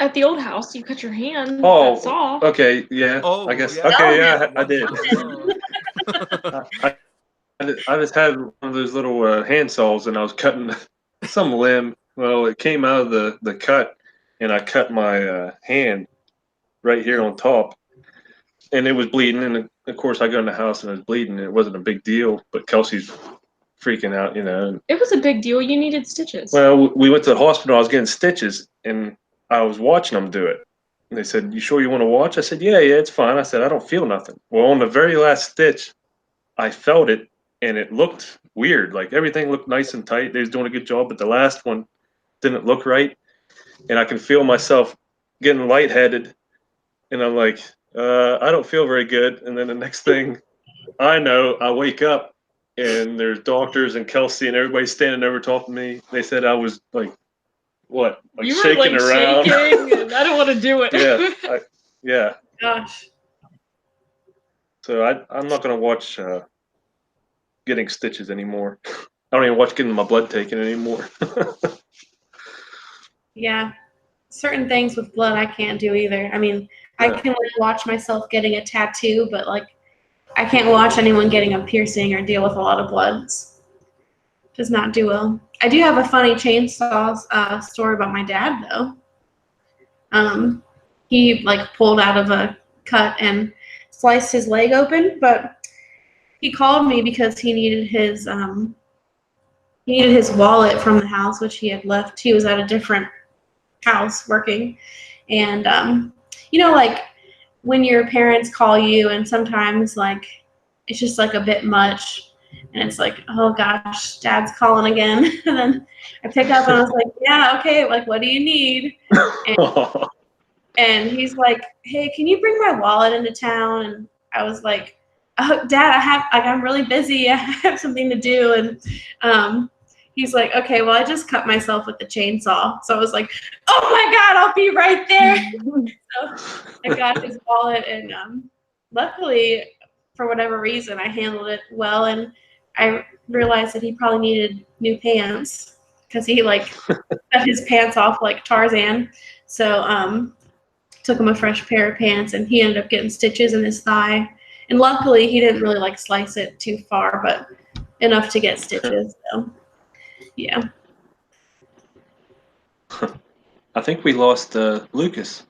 At the old house, you cut your hand. Oh, That saw. okay, yeah. Oh, I guess. yeah. Okay, Oh, yeah, I One did. foot in the road. I just had one of those little hand saws, and I was cutting some limb. Well, it came out of the cut, and I cut my hand right here on top, and it was bleeding. And of course, I go in the house and it was bleeding. And it wasn't a big deal, but Kelsey's freaking out, you know. It was a big deal. You needed stitches. Well, we went to the hospital. I was getting stitches, and I was watching them do it. And they said, "You sure you want to watch?" I said, "Yeah, it's fine." I said, "I don't feel nothing." Well, on the very last stitch, I felt it, and it looked weird. Like everything looked nice and tight. They was doing a good job, but the last one didn't look right, and I can feel myself getting lightheaded, and I'm like, I don't feel very good. And then the next thing I know, I wake up, and there's doctors and Kelsey and everybody standing over top of me. They said I was like, what, like you were shaking like around. shaking, and I don't want to do it. Yeah, yeah. Gosh. So I'm not gonna watch getting stitches anymore. I don't even watch getting my blood taken anymore. Yeah. Certain things with blood I can't do either. I mean, I Yeah. can like watch myself getting a tattoo, but like I can't watch anyone getting a piercing or deal with a lot of blood. Does not do well. I do have a funny chainsaw story about my dad though. He like pulled out of a cut and sliced his leg open, but he called me because he needed his wallet from the house, which he had left. He was at a different house working, and you know, like when your parents call you and sometimes like it's just like a bit much and it's like, oh gosh, dad's calling again. And then I pick up and I was like, yeah, okay, like what do you need? And he's like, hey, can you bring my wallet into town? And I was like, oh dad, I'm really busy, I have something to do. And he's like, okay, well, I just cut myself with the chainsaw. So I was like, oh my God, I'll be right there. So I got his wallet, and luckily, for whatever reason, I handled it well. And I realized that he probably needed new pants because he like cut his pants off like Tarzan. So took him a fresh pair of pants, and he ended up getting stitches in his thigh. And luckily, he didn't really like slice it too far, but enough to get stitches. So. Yeah. I think we lost Lucas.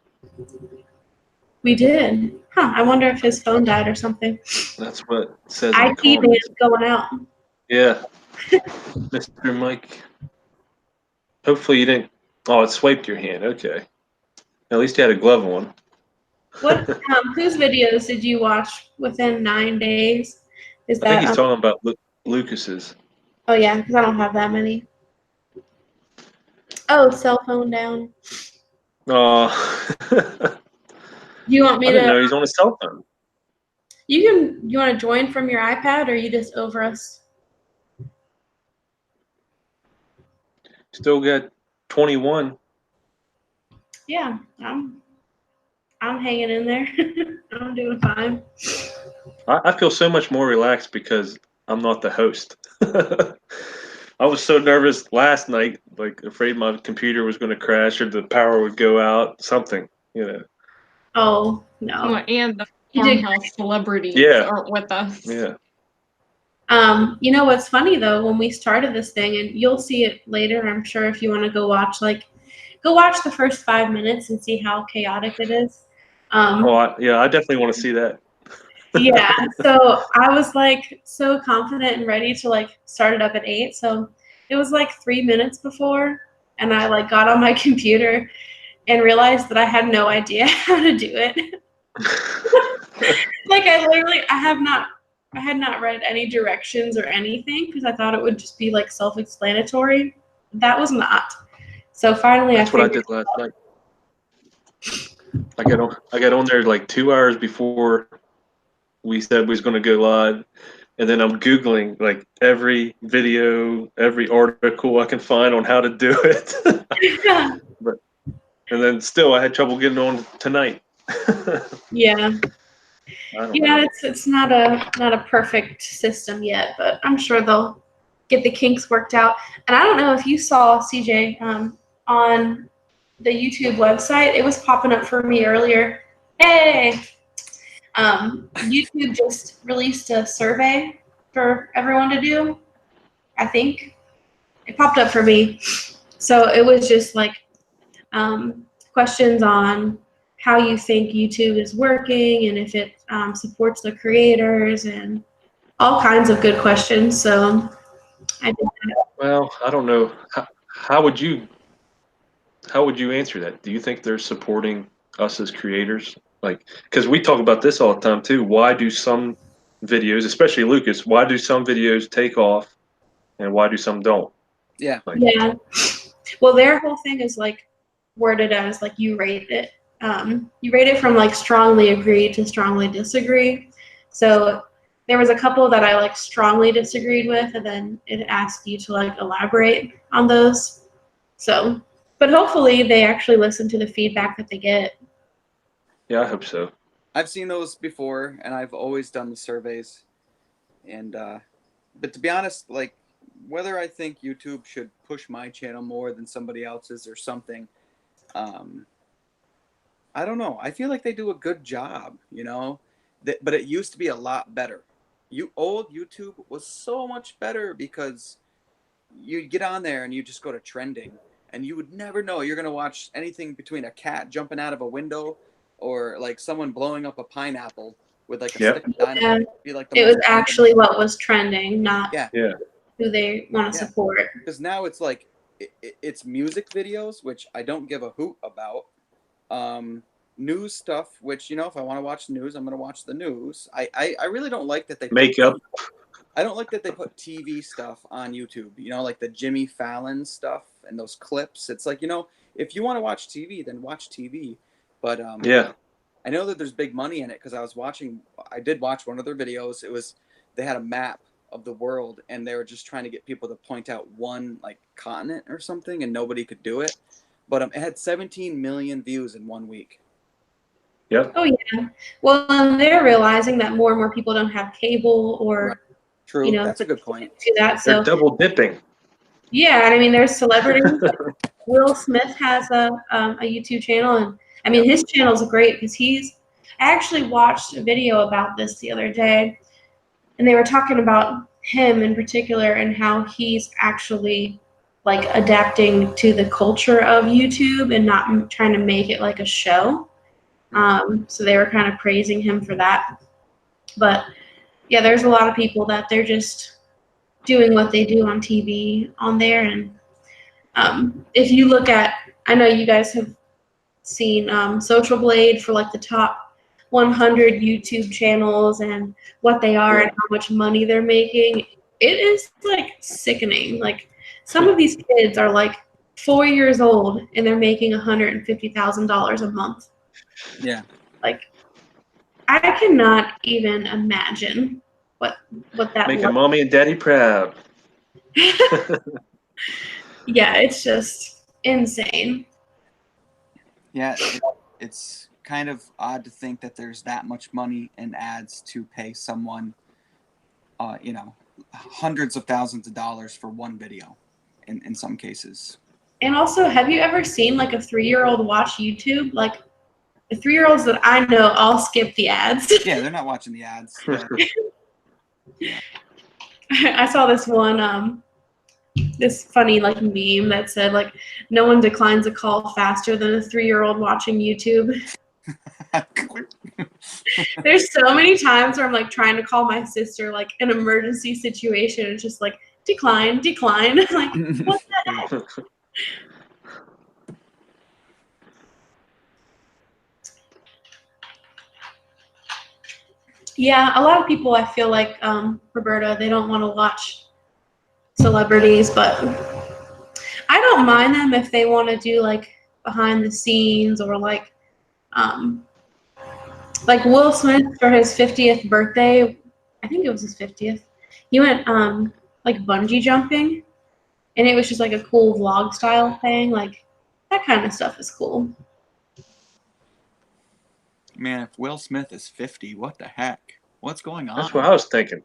We did. Huh. I wonder if his phone died or something. That's what it says in the IT man comments. going out. Yeah. Mr. Mike. Hopefully you didn't. Oh, it swiped your hand. Okay. At least you had a glove on. What? Whose videos did you watch within 9 days? Is I think that? he's talking about Lucas's. Oh yeah, because I don't have that many. Oh, cell phone down. Oh. Do you want me I didn't to? know he's on his cell phone. You want to join from your iPad, or are you just over us? Still got 21. Yeah, I'm hanging in there. I'm doing fine. I feel so much more relaxed because I'm not the host. I was so nervous last night, like afraid my computer was going to crash or the power would go out, something, you know. Oh no. And the Farmhouse celebrities Yeah. aren't with us. Yeah. You know what's funny though, when we started this thing, and you'll see it later, I'm sure, if you want to go watch the first 5 minutes and see how chaotic it is. I definitely want to see that. Yeah, so I was like so confident and ready to like start it up at 8. So it was like 3 minutes before, and I like got on my computer and realized that I had no idea how to do it. Like I had not read any directions or anything because I thought it would just be like self-explanatory. That was not. So finally, That's what I did last night. I got on there like 2 hours before we said we was going to go live, and then I'm Googling like every video, every article I can find on how to do it. And then still, I had trouble getting on tonight. Yeah. Know. It's not a perfect system yet, but I'm sure they'll get the kinks worked out. And I don't know if you saw CJ on the YouTube website. It was popping up for me earlier. Hey, YouTube just released a survey for everyone to do. I think it popped up for me. So it was just like questions on how you think YouTube is working and if it supports the creators and all kinds of good questions. So I did that. Well, I don't know. How would you answer that? Do you think they're supporting us as creators? Like, because we talk about this all the time too. Why do some videos, especially Lucas, why do some videos take off and why do some don't? Yeah. Yeah. Well, their whole thing is like worded as like you rate it. You rate it from like strongly agree to strongly disagree. So there was a couple that I like strongly disagreed with, and then it asked you to like elaborate on those. So, but hopefully they actually listen to the feedback that they get. Yeah, I hope so. I've seen those before, and I've always done the surveys. And but to be honest, like whether I think YouTube should push my channel more than somebody else's or something, I don't know. I feel like they do a good job, you know. But it used to be a lot better. Old YouTube was so much better because you'd get on there and you just go to trending, and you would never know you're gonna watch anything between a cat jumping out of a window or like someone blowing up a pineapple with like a stick of dynamite. Yeah. Like It was actually what was trending, not yeah. who they want to support. Because now it's like it's music videos, which I don't give a hoot about. News stuff, which, you know, if I want to watch the news, I'm going to watch the news. I really don't like that they makeup. I don't like that they put TV stuff on YouTube, you know, like the Jimmy Fallon stuff and those clips. It's like, you know, if you want to watch TV, then watch TV. But yeah, I know that there's big money in it because I did watch one of their videos. They had a map of the world and they were just trying to get people to point out one like continent or something, and nobody could do it. But it had 17 million views in 1 week. Yep. Oh yeah. Well, and they're realizing that more and more people don't have cable or, right. True. You know, that's a good point. To that, so they're double dipping. Yeah, and I mean, there's celebrities. Will Smith has a YouTube channel, and I mean, his channel is great because I actually watched a video about this the other day, and they were talking about him in particular and how he's actually like adapting to the culture of YouTube and not trying to make it like a show. So they were kind of praising him for that. But yeah, there's a lot of people that they're just doing what they do on TV on there. And if you look at, I know you guys have seen Social Blade for like the top 100 YouTube channels and what they are and how much money they're making. It is like sickening. Like some of these kids are like 4 years old and they're making $150,000 a month. Yeah. Like I cannot even imagine what that making mommy and daddy proud. Yeah, it's just insane. Yeah, it's kind of odd to think that there's that much money in ads to pay someone, you know, hundreds of thousands of dollars for one video in some cases. And also, have you ever seen like a 3-year-old watch YouTube? Like the 3-year-olds that I know all skip the ads. Yeah, they're not watching the ads. I saw this one, this funny like meme that said like, no one declines a call faster than a 3-year-old watching YouTube. There's so many times where I'm like trying to call my sister like an emergency situation. It's just like decline. Like, what the heck? Yeah, a lot of people I feel like, Roberta, they don't want to watch celebrities, but I don't mind them if they want to do like behind the scenes or like Will Smith for his 50th birthday. I think it was his 50th. He went like bungee jumping, and it was just like a cool vlog style thing. Like that kind of stuff is cool. Man, if Will Smith is 50, what the heck? What's going on? That's what I was thinking.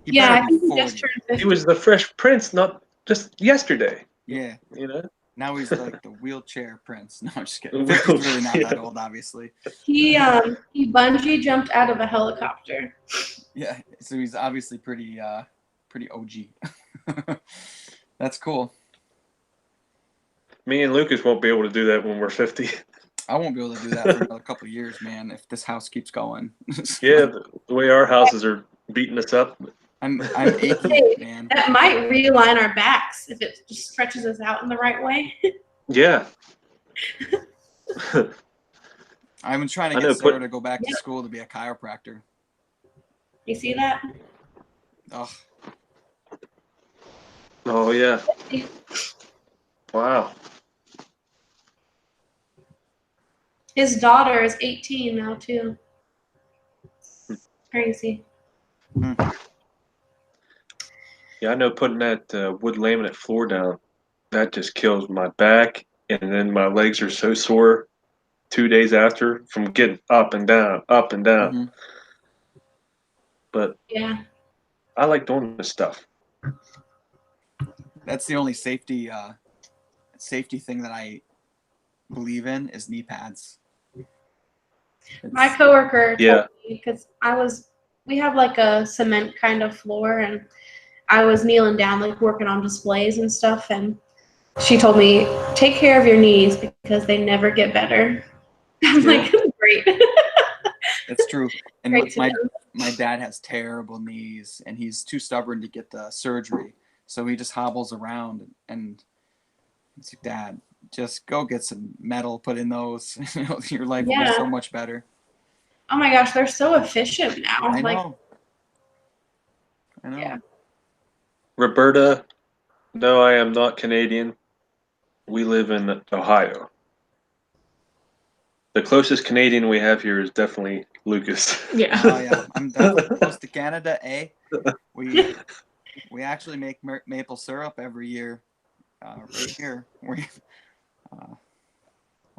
He Yeah, better I be think he 40. just turned 50. He was the Fresh Prince, not just yesterday. Yeah. You know. Now he's like the wheelchair prince. No, I'm just kidding. 50's really not that old, obviously. He bungee jumped out of a helicopter. Yeah, so he's obviously pretty OG. That's cool. Me and Lucas won't be able to do that when we're 50. I won't be able to do that for another couple of years, man, if this house keeps going. Yeah, the way our houses are beating us up. I'm achy, Hey, man. that might realign our backs if it just stretches us out in the right way. Yeah. I've been trying to I know, get Sarah to go back to school to be a chiropractor. You see that? Oh, Oh yeah. Wow. His daughter is 18 now too. Crazy. Yeah, I know putting that wood laminate floor down, that just kills my back, and then my legs are so sore 2 days after from getting up and down, up and down. mm-hmm. But Yeah. I like doing this stuff. That's the only safety thing that I believe in is knee pads. My coworker Yeah. told me because we have like a cement kind of floor, and I was kneeling down like working on displays and stuff, and she told me take care of your knees because they never get better. I'm like, great. That's true. And Great to know. my dad has terrible knees, and he's too stubborn to get the surgery, so he just hobbles around. And it's like, Dad, just go get some metal, put in those. Your life will be so much better. Oh my gosh, they're so efficient now. I Like, know. yeah. Roberta, no, I am not Canadian. We live in Ohio. The closest Canadian we have here is definitely Lucas. Yeah. Oh yeah, I'm definitely close to Canada. We actually make maple syrup every year, right here.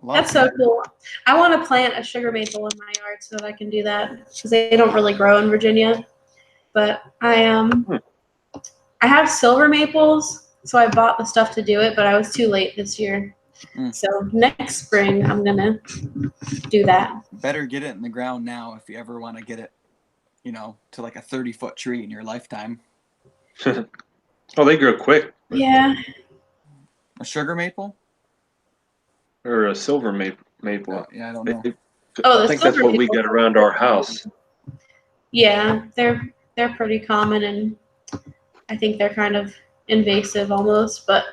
That's so cool. I want to plant a sugar maple in my yard so that I can do that because they don't really grow in Virginia. But I have silver maples, so I bought the stuff to do it, but I was too late this year. So next spring I'm gonna do that. Better get it in the ground now if you ever want to get it, to like a 30-foot tree in your lifetime. Oh, they grow quick. Yeah. A sugar maple? Or a silver maple. Yeah, I don't know. Oh, I think that's what we got around our house. Yeah, they're pretty common, and I think they're kind of invasive almost. But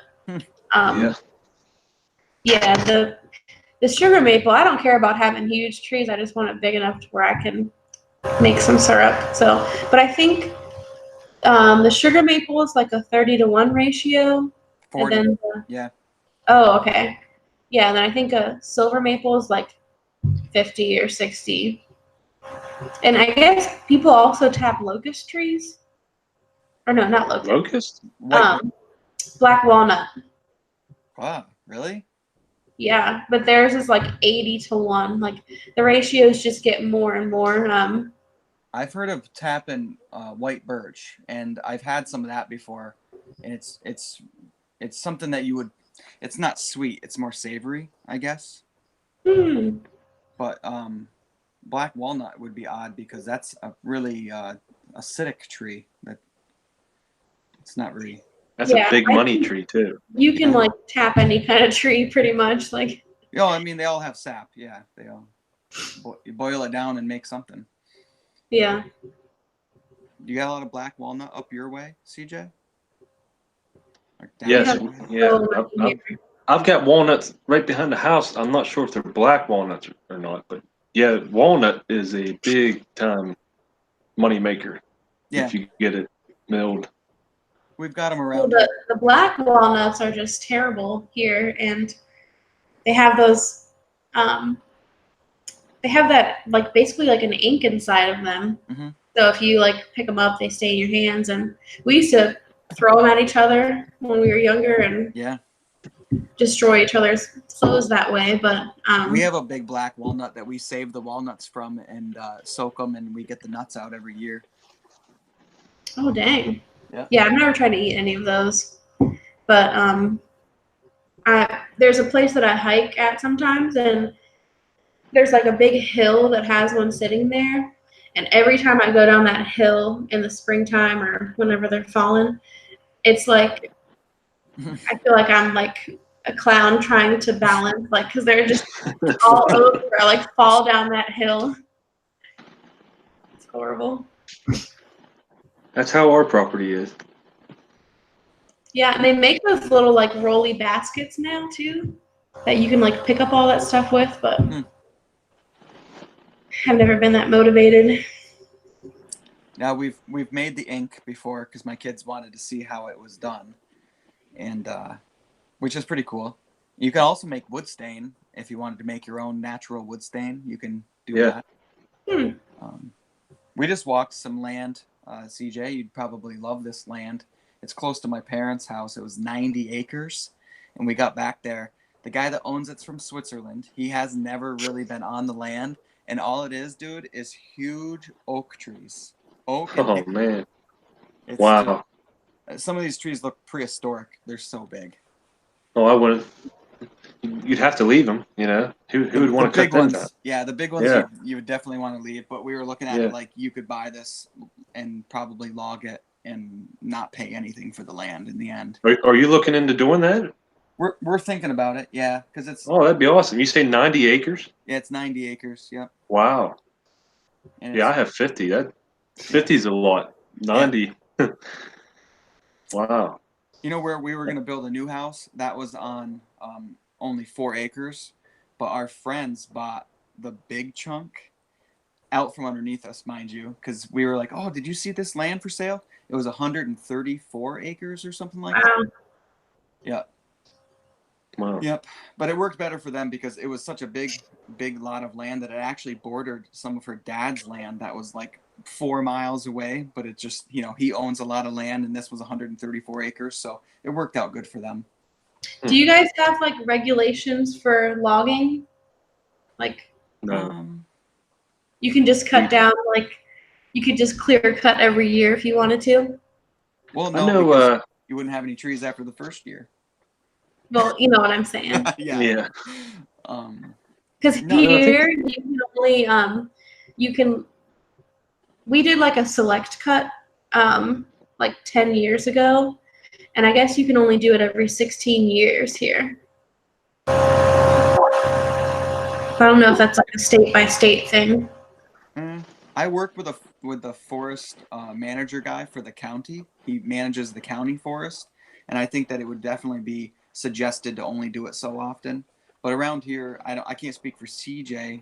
yeah, the sugar maple, I don't care about having huge trees. I just want it big enough to where I can make some syrup. So, but I think the sugar maple is like a 30-to-1 ratio. 40. And then Yeah. Oh, okay. Yeah, and then I think a silver maple is like 50 or 60. And I guess people also tap locust trees. Or no, not locust. Locust? Black walnut. Wow, really? Yeah, but theirs is like 80-to-1. Like the ratios just get more and more. I've heard of tapping white birch, and I've had some of that before, and it's something that you would. It's not sweet; it's more savory, I guess. But black walnut would be odd because that's a really acidic tree. That it's not really. That's Yeah, a big I money think tree too. you can like tap any kind of tree pretty much. Like, You know, I mean, they all have sap. Yeah, they all. You boil it down and make something. yeah. You got a lot of black walnut up your way, CJ? Or down Yes, your way? yeah. So much here. I've got walnuts right behind the house. I'm not sure if they're black walnuts or not, but yeah, walnut is a big time money maker Yeah, if you get it milled. we've got them Well, around here. the black walnuts are just terrible here, and they have those. They have that like basically like an ink inside of them. Mhm. So if you like pick them up, they stay in your hands. And we used to throw them at each other when we were younger and Yeah, destroy each other's clothes that way. But we have a big black walnut that we save the walnuts from and soak them, and we get the nuts out every year. oh dang, Yeah. yeah, I've never tried to eat any of those. But there's a place that I hike at sometimes, and there's like a big hill that has one sitting there. And every time I go down that hill in the springtime or whenever they're falling, it's like I feel like I'm like a clown trying to balance, like because they're just all over. I like fall down that hill. It's horrible. That's how our property is. Yeah, and they make those little like rolly baskets now too, that you can like pick up all that stuff with. But I've never been that motivated. Now we've made the ink before because my kids wanted to see how it was done, and which is pretty cool. You can also make wood stain if you wanted to make your own natural wood stain. You can do Yeah. that. We just walked some land, CJ. You'd probably love this land. It's close to my parents' house. It was 90 acres, and we got back there. The guy that owns it's from Switzerland. He has never really been on the land, and all it is, dude, is huge oak trees. Oak and Oh hickory. man. It's Wow. some of these trees look prehistoric. They're so big. Oh, I wouldn't. You'd have to leave them. You know, who would want to cut big them ones? down? Yeah, the big ones Yeah. you would definitely want to leave. But we were looking at Yeah. it like you could buy this and probably log it and not pay anything for the land in the end. Are you looking into doing that? We're thinking about it, yeah, because it's Oh, that'd be awesome. You say 90 acres? it's 90 acres. Yep. Wow. And Yeah, I it's, have 50. That 50 is a lot. 90. Wow. you know where we were gonna build a new house? That was on only 4 acres, but our friends bought the big chunk out from underneath us, mind you, because we were like, "Oh, did you see this land for sale?" It was 134 acres or something like that. Wow. Yeah. Wow. Yep. But it worked better for them because it was such a big lot of land that it actually bordered some of her dad's land that was like 4 miles away. But it just, he owns a lot of land, and this was 134 acres, so it worked out good for them. Do you guys have like regulations for logging? Like No. you can just cut down, like you could just clear cut every year if you wanted to? Well, I no, know. because you wouldn't have any trees after the first year. Well, you know what I'm saying. Yeah. Because No, I here think- you can only we did like a select cut like 10 years ago, and I guess you can only do it every 16 years here. I don't know if that's like a state by state thing. I worked with the forest manager guy for the county. He manages the county forest, and I think that it would definitely be suggested to only do it so often. But around here, I can't speak for CJ.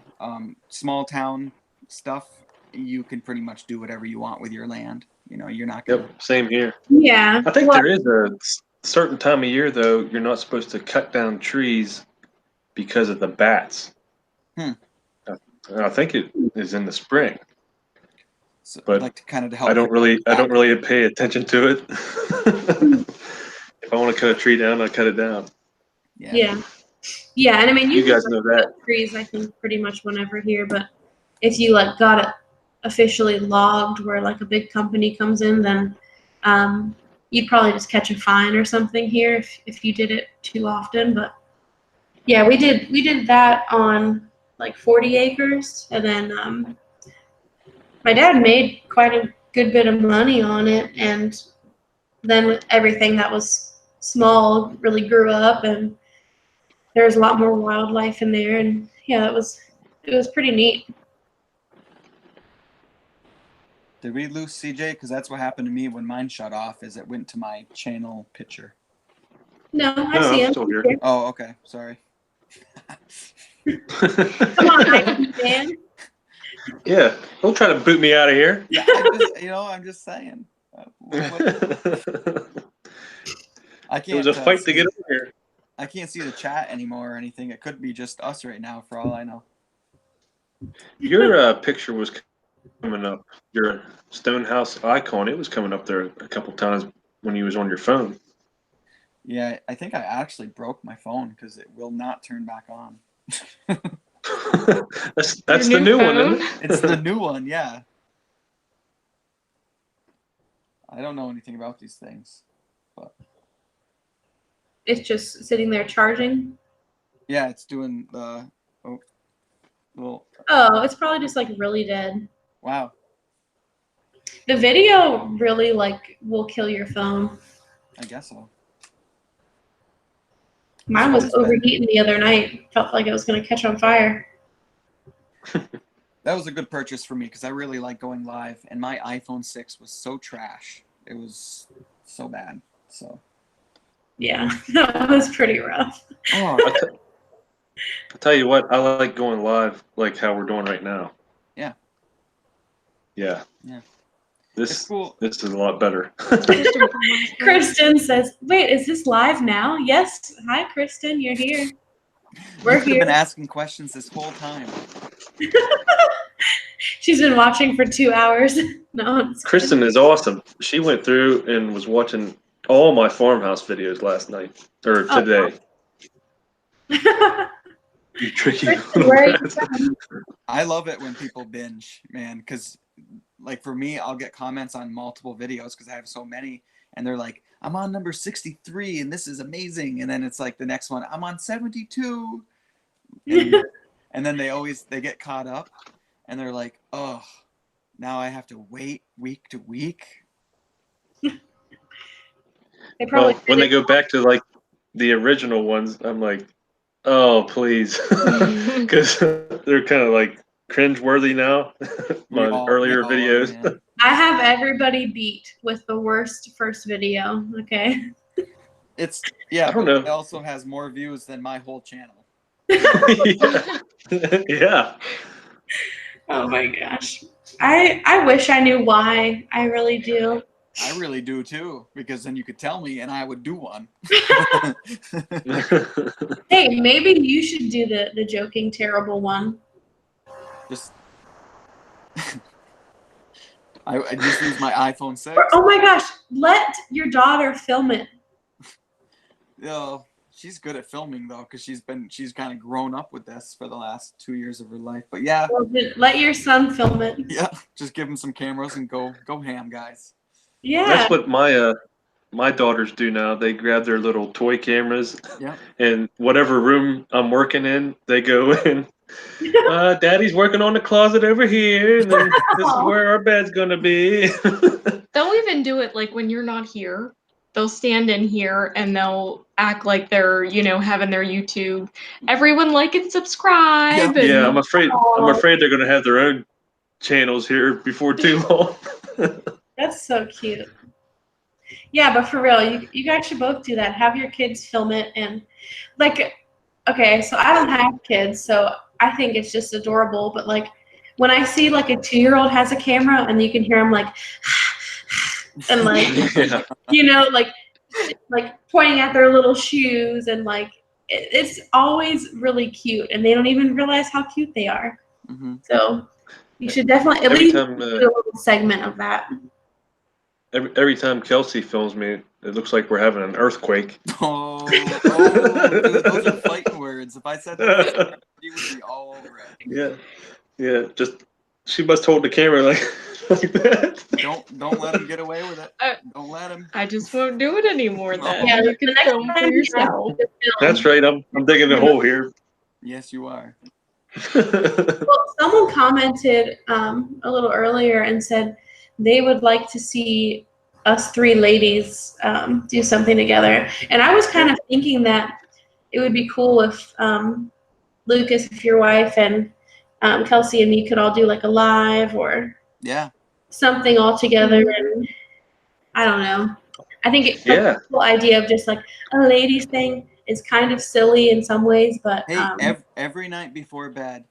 Small town stuff, you can pretty much do whatever you want with your land. You're not gonna. Yep. Same here. Yeah. I think well, there is a certain time of year though you're not supposed to cut down trees because of the bats. I think it is in the spring. So But like to kind of help. I don't really pay attention to it. If I want to cut a tree down, I cut it down. Yeah. Yeah, and I mean You can guys know that. cut trees I think pretty much whenever here, but if you like got it officially logged where like a big company comes in, then you'd probably just catch a fine or something here if you did it too often. But yeah, we did that on like 40 acres, and then my dad made quite a good bit of money on it, and then everything that was small really grew up, and there was a lot more wildlife in there, and yeah, it was pretty neat. Did we lose CJ? Because that's what happened to me when mine shut off. Is it went to my channel picture? No, I No, see I'm him. still here. Oh, okay. Sorry. Come on, IT man. Yeah, don't try to boot me out of here. Yeah, I'm just saying. I can't. It was a fight to see, get over here. I can't see the chat anymore or anything. It could be just us right now, for all I know. Your picture was coming up. Your Stonehouse icon. It was coming up there a couple times when you was on your phone. Yeah, I think I actually broke my phone because it will not turn back on. that's the new one, isn't it? It's the new one, yeah. I don't know anything about these things, but It's just sitting there charging. yeah, it's doing the little. Oh, it's probably just like really dead. Wow. The video really like will kill your phone. I guess so. Mine was overheating the other night. Felt like it was going to catch on fire. That was a good purchase for me because I really like going live, and my iPhone 6 was so trash. It was so bad. So. Yeah, that was pretty rough. Oh, I'll tell you what, I like going live like how we're doing right now. Yeah. Yeah. Yeah. This cool. This is a lot better. Kristen says, "Wait, is this live now?" Yes. Hi, Kristen. You're here. We're You've here. been asking questions this whole time. She's been watching for 2 hours. No, Kristen is awesome. She went through and was watching all my Farmhouse videos last night or today. You tricky little brats. I love it when people binge, man, because like for me, I'll get comments on multiple videos because I have so many, and they're like, "I'm on number 63, and this is amazing," and then it's like the next one, "I'm on 72," and then they get caught up, and they're like, "Oh, now I have to wait week to week." Probably when they go back to like the original ones, I'm like, oh please, because they're kind of like cringe-worthy now. My earlier videos. I have everybody beat with the worst first video. Okay. It's I don't know. It also has more views than my whole channel. Yeah. Oh my gosh. I wish I knew why. I really do. I really do too, because then you could tell me and I would do one. Hey, maybe you should do the joking terrible one. Just I just use my iPhone 6. Oh my gosh, let your daughter film it. Yeah, she's good at filming though, because she's kind of grown up with this for the last 2 years of her life. But yeah, well, let your son film it. Yeah, just give him some cameras and go ham, guys. Yeah, that's what my daughters do now. They grab their little toy cameras, and whatever room I'm working in, they go in. Daddy's working on the closet over here, and then this is where our bed's gonna be. They'll even do it like when you're not here. They'll stand in here and they'll act like they're, having their YouTube. Everyone like and subscribe. Yeah, and, I'm afraid they're gonna have their own channels here before too long. That's so cute. Yeah, but for real, you guys should both do that. Have your kids film it, and okay, so I don't have kids, so I think it's just adorable. But like when I see like a 2-year-old has a camera and you can hear them like, and like, like pointing at their little shoes, and like it's always really cute, and they don't even realize how cute they are. Mm-hmm. So you should definitely at least do a little segment of that. Every time Kelsey films me, it looks like we're having an earthquake. Oh, dude, those are fighting words. If I said that, you would be all over it. Yeah. Just she must hold the camera like that. Don't let him get away with it. Don't let him. I just won't do it anymore. Then yeah, you can film for yourself. That's right. I'm digging a hole here. Yes, you are. Well, someone commented a little earlier and said they would like to see us three ladies do something together. And I was kind of thinking that it would be cool if Lucas, if your wife, and Kelsey and me could all do like a live or something all together. And I don't know. I think it's like the whole idea of just like a ladies thing is kind of silly in some ways, but hey, every night before bed,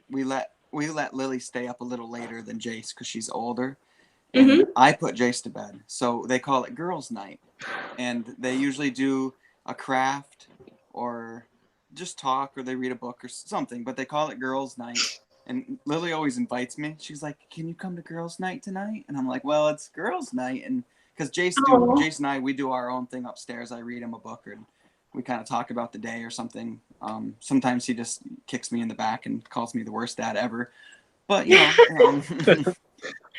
we let Lily stay up a little later than Jace because she's older, and I put Jace to bed. So they call it girls' night, and they usually do a craft or just talk, or they read a book or something, but they call it girls' night. And Lily always invites me. She's like, "Can you come to girls' night tonight?" And I'm like, "Well, it's girls' night," and because Jace and I, we do our own thing upstairs. I read him a book, and we kind of talk about the day or something. Sometimes he just kicks me in the back and calls me the worst dad ever. But but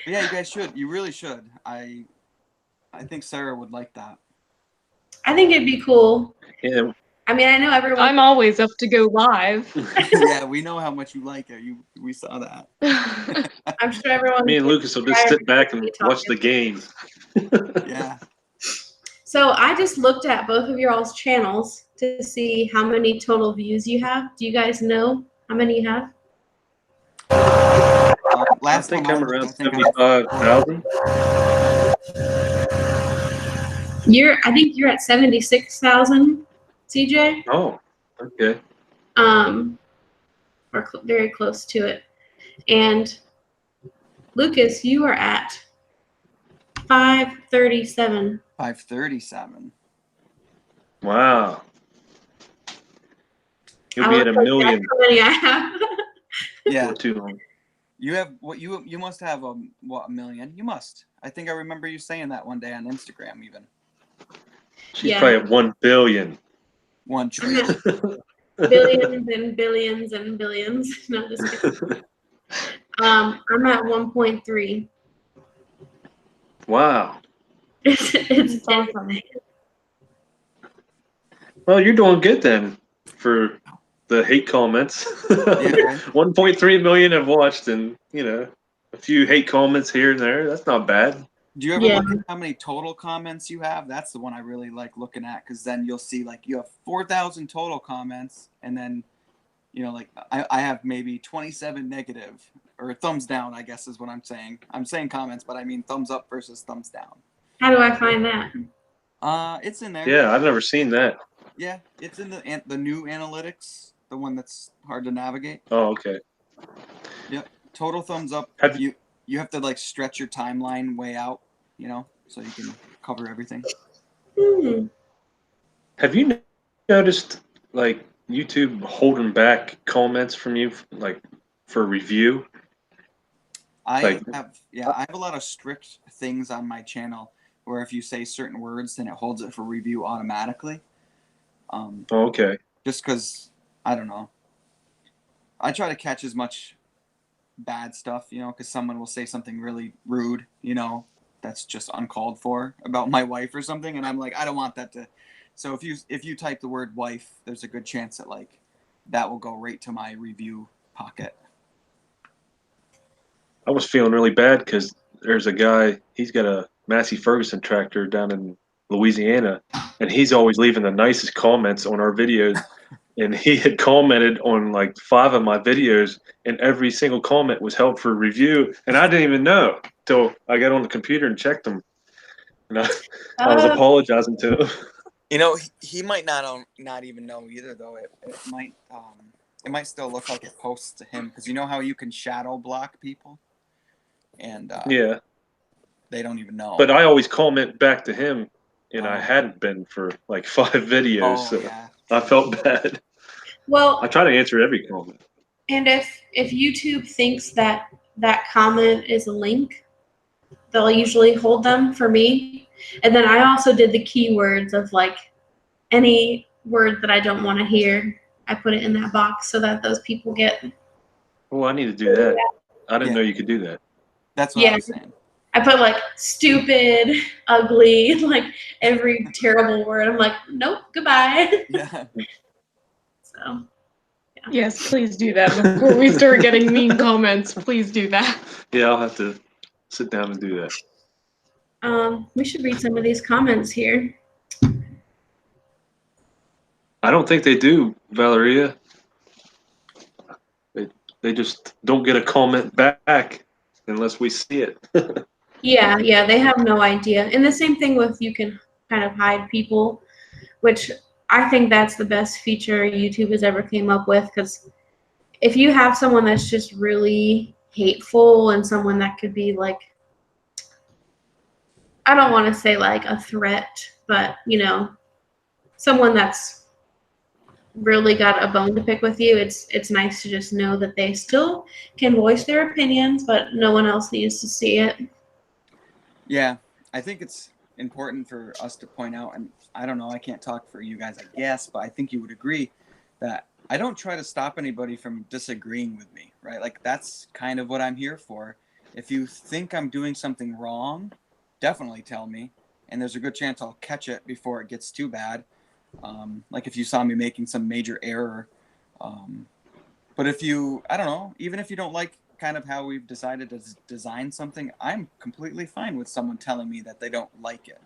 yeah, you guys should. You really should. I think Sarah would like that. I think it'd be cool. Yeah. I mean, I know everyone. I'm always up to go live. Yeah, we know how much you like it. We saw that. I'm sure everyone. Me and Lucas will just sit back and watch the game. Yeah. So I just looked at both of your all's channels to see how many total views you have. Do you guys know how many you have? I think I'm around 75,000. I think you're at 76,000, CJ. Oh, okay. Or very close to it. And Lucas, you are at 537. 537. Wow. You'll be at 1 million. That's how many I have. Yeah. Too long. You have what you must have 1 million. You must. I think I remember you saying that one day on Instagram even. She's probably at 1 billion. 1 trillion. Billions and billions and billions. No, just kidding. I'm at 1.3. Wow. It's awesome. Well, you're doing good then for the hate comments. Yeah, right? 1.3 million have watched, and a few hate comments here and there. That's not bad. Do you ever look at how many total comments you have? That's the one I really like looking at, because then you'll see like you have 4,000 total comments, and then like I have maybe 27 negative or thumbs down, I guess is what I'm saying. I'm saying comments, but I mean thumbs up versus thumbs down. How do I find that? It's in there. Yeah, I've never seen that. Yeah, it's in the new analytics, the one that's hard to navigate. Oh, okay. Yep. Total thumbs up. You have to like stretch your timeline way out, so you can cover everything. Have you noticed like YouTube holding back comments from you, like for review? I have a lot of strict things on my channel where if you say certain words, then it holds it for review automatically. Okay. Just because, I don't know. I try to catch as much bad stuff, because someone will say something really rude, that's just uncalled for about my wife or something, and I'm like, I don't want that to. So if you type the word wife, there's a good chance that like that will go right to my review pocket. I was feeling really bad because there's a guy, he's got a Massey Ferguson tractor down in Louisiana, and he's always leaving the nicest comments on our videos. And he had commented on like 5 of my videos, and every single comment was held for review. And I didn't even know till I got on the computer and checked them. And I was apologizing to him. He might not even know either, though. It might still look like it posts to him, because you know how you can shadow block people, and yeah, they don't even know. But I always comment back to him, and I hadn't been for like 5 videos, so yeah. I felt bad. Well, I try to answer every comment. And if YouTube thinks that comment is a link, they'll usually hold them for me. And then I also did the keywords of like any word that I don't want to hear. I put it in that box so that those people get. Oh, I need to do that. I didn't know you could do that. That's what I was saying. I put like stupid, ugly, like every terrible word. I'm like, nope, goodbye. Yeah. So, Yes, please do that before we start getting mean comments. Please do that. Yeah, I'll have to sit down and do that. We should read some of these comments here. I don't think they do, Valeria. They just don't get a comment back unless we see it. Yeah, they have no idea. And the same thing with you can kind of hide people, which I think that's the best feature YouTube has ever came up with, because if you have someone that's just really hateful and someone that could be like, I don't want to say like a threat, but someone that's really got a bone to pick with you, it's nice to just know that they still can voice their opinions, but no one else needs to see it. Yeah, I think it's important for us to point out, and I don't know, I can't talk for you guys, I guess, but I think you would agree that I don't try to stop anybody from disagreeing with me, right? Like, that's kind of what I'm here for. If you think I'm doing something wrong, definitely tell me, and there's a good chance I'll catch it before it gets too bad. Like if you saw me making some major error. But if you, I don't know, even if you don't like kind of how we've decided to design something, I'm completely fine with someone telling me that they don't like it.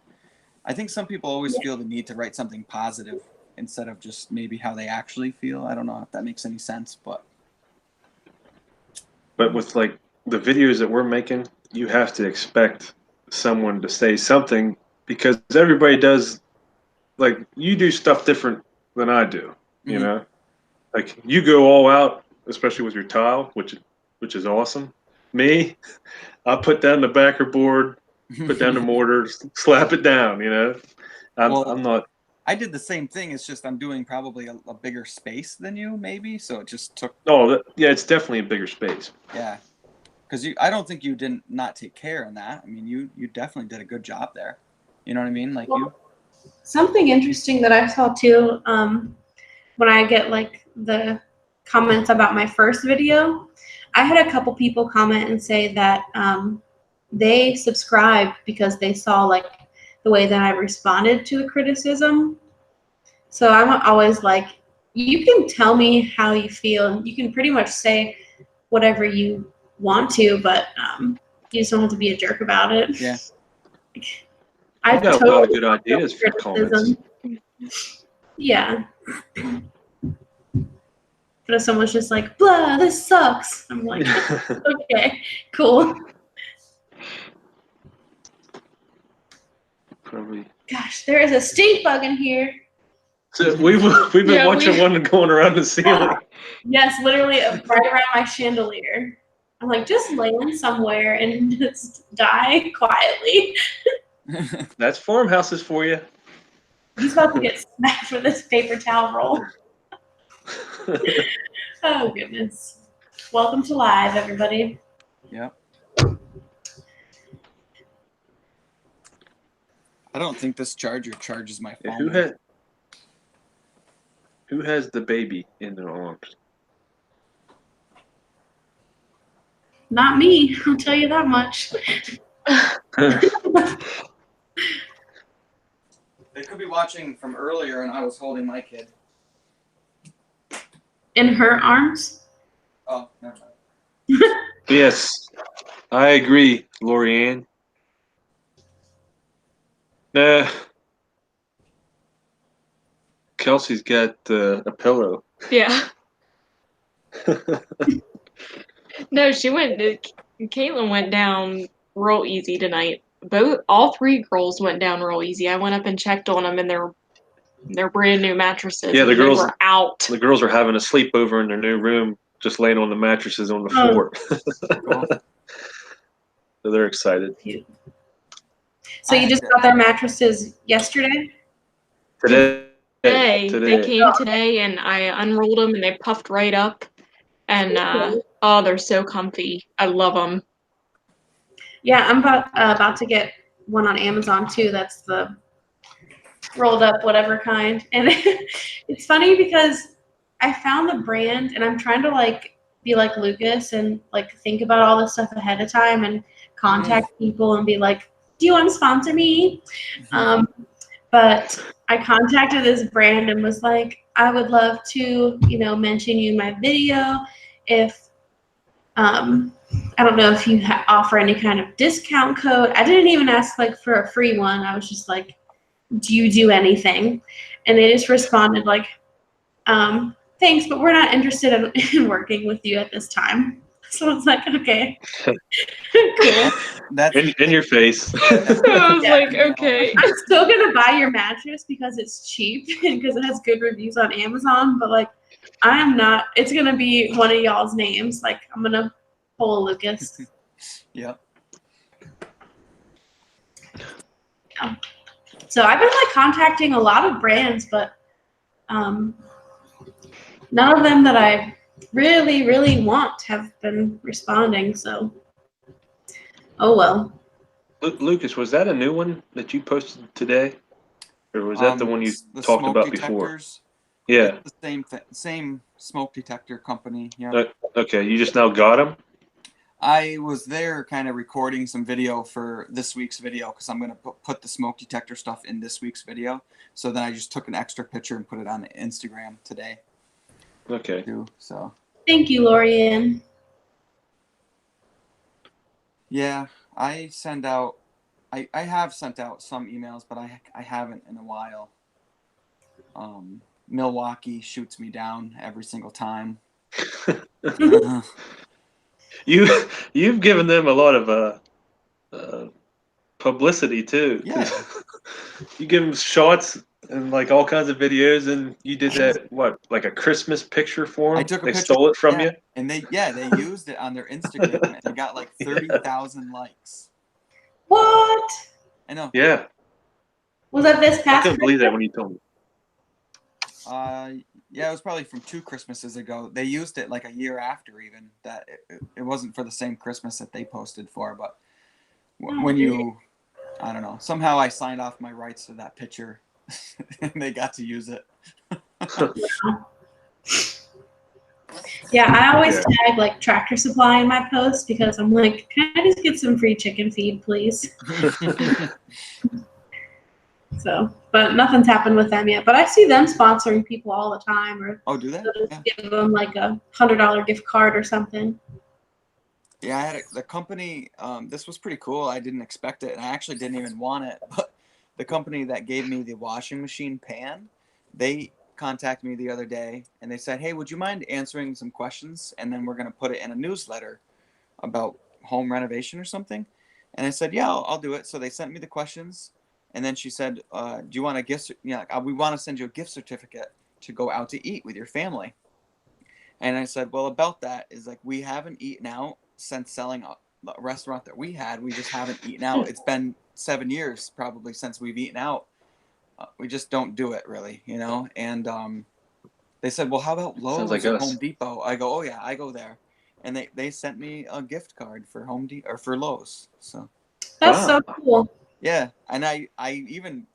I think some people always feel the need to write something positive instead of just maybe how they actually feel. I don't know if that makes any sense, but with like the videos that we're making, you have to expect someone to say something, because everybody does, like, you do stuff different than I do, you know? Like, you go all out, especially with your tile, which is awesome. Me, I put down the backer board, put down the mortar, slap it down, you know? I'm not. I did the same thing. It's just I'm doing probably a bigger space than you, maybe. So it just took. Oh, yeah, it's definitely a bigger space. Yeah, because I don't think you didn't not take care in that. I mean, you definitely did a good job there. You know what I mean? Like Something interesting that I saw too, when I get like the comments about my first video, I had a couple people comment and say that they subscribed because they saw like the way that I responded to a criticism. So I'm always like, you can tell me how you feel. You can pretty much say whatever you want to, but you just don't have to be a jerk about it. Yeah. I got a lot of good ideas for comments. Yeah. But if someone's just like, blah, this sucks, I'm like, okay, cool. Probably. Gosh, there is a stink bug in here. So we've been watching one going around the ceiling. Yes, literally right around my chandelier. I'm like, just land somewhere and just die quietly. That's farmhouses for you. He's about to get smacked for this paper towel roll. Oh, goodness. Welcome to live, everybody. Yep. I don't think this charger charges my phone. Who has the baby in their arms? Not me, I'll tell you that much. They could be watching from earlier, and I was holding my kid. In her arms? Oh, never mind. Yes, I agree, Lorianne. Kelsey's got a pillow. Yeah. No, Caitlin went down real easy tonight. All three girls went down real easy. I went up and checked on them in their brand new mattresses. Yeah, the girls were out. The girls are having a sleepover in their new room, just laying on the mattresses on the floor. So they're excited. So you just got their mattresses yesterday? Today. They came today, and I unrolled them, and they puffed right up. And they're so comfy. I love them. Yeah, I'm about to get one on Amazon too. That's the rolled up whatever kind. And it's funny because I found the brand, and I'm trying to like be like Lucas and like think about all this stuff ahead of time and contact people and be like, do you want to sponsor me? But I contacted this brand and was like, I would love to, mention you in my video. If I don't know if you offer any kind of discount code. I didn't even ask like for a free one. I was just like, do you do anything? And they just responded like, thanks, but we're not interested in working with you at this time. So I was like, okay, cool. That's In your face. I was like, okay. I'm still gonna buy your mattress because it's cheap and because it has good reviews on Amazon. But like, I'm not. It's gonna be one of y'all's names. Like, I'm gonna pull a Lucas. Yep. Yeah. So I've been like contacting a lot of brands, but none of them that I really, really want have been responding. So, oh well. Lucas, was that a new one that you posted today, or was that the one you the talked smoke about before? detectors, Yeah. it's the same smoke detector company. Yeah. Okay, you just now got them. I was there kind of recording some video for this week's video because I'm going to put the smoke detector stuff in this week's video. So then I just took an extra picture and put it on Instagram today. Okay. Too, so. Thank you, Lorianne. Yeah, I have sent out some emails, but I haven't in a while. Milwaukee shoots me down every single time. You've given them a lot of publicity too. Yeah. You give them shots and like all kinds of videos, and you did that like a Christmas picture for them. I took a they picture, stole it from yeah, you, and they used it on their Instagram, and they got like 30,000 likes. What? I know. Yeah. Was that this I past couldn't believe that Christmas? when you told me. Yeah, it was probably from 2 Christmases ago. They used it like a year after, even that it wasn't for the same Christmas that they posted for, but when you, I don't know, somehow I signed off my rights to that picture, and they got to use it. Yeah, I always tag like Tractor Supply in my posts because I'm like, can I just get some free chicken feed, please? So, but nothing's happened with them yet. But I see them sponsoring people all the time, or Oh, do they? just give them like a $100 gift card or something. Yeah, I had the company. This was pretty cool. I didn't expect it, and I actually didn't even want it. But the company that gave me the washing machine pan, they contacted me the other day, and they said, "Hey, would you mind answering some questions? And then we're gonna put it in a newsletter about home renovation or something." And I said, "Yeah, I'll do it." So they sent me the questions, and then she said, "Do you want a gift? We want to send you a gift certificate to go out to eat with your family." And I said, "Well, about that is like we haven't eaten out since selling a restaurant that we had. We just haven't eaten out. It's been 7 years probably since we've eaten out. We just don't do it really, you know." And they said, "Well, how about Lowe's like or us. Home Depot?" I go, "Oh yeah, I go there." And they sent me a gift card for Home Depot or for Lowe's. So That's so cool. yeah, and I even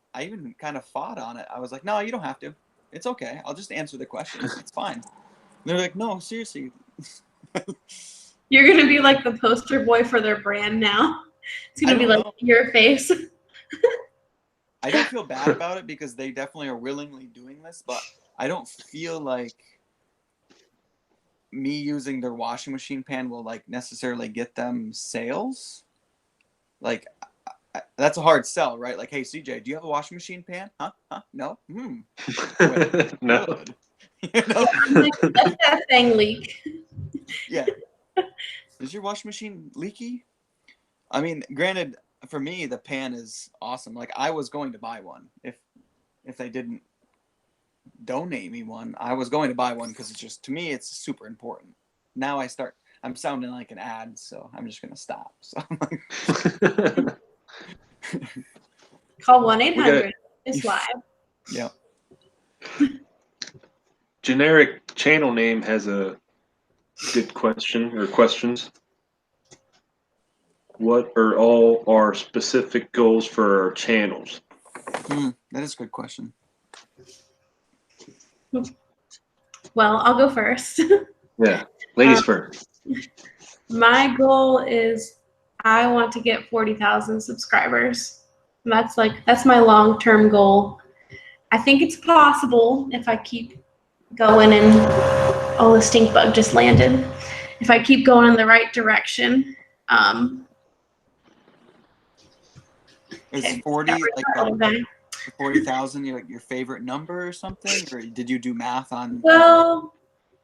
kind of fought on it. I was like, "No, you don't have to. It's okay. I'll just answer the questions. It's fine." And they're like, "No, seriously." You're gonna be like the poster boy for their brand now. It's gonna be like your face. I don't feel bad about it because they definitely are willingly doing this, but I don't feel like me using their washing machine pan will like necessarily get them sales. Like that's a hard sell, right? Like, "Hey, CJ, do you have a washing machine pan? Huh? No. No. Good." You know? I'm like, let that thing leak. Yeah. Is your washing machine leaky? I mean, granted, for me, the pan is awesome. Like, I was going to buy one if they didn't donate me one. I was going to buy one because it's just, to me, it's super important. Now I'm sounding like an ad, so I'm just gonna stop. So Call 1-800. It's live. Yeah. Generic channel name has a good question or questions. What are all our specific goals for our channels? That is a good question. Well, I'll go first. Yeah, ladies first. My goal is I want to get 40,000 subscribers. That's my long-term goal. I think it's possible if I keep going, and oh, the stink bug just landed. If I keep going in the right direction, Is okay, 40 like okay. 40,000 your favorite number or something, or did you do math on? Well,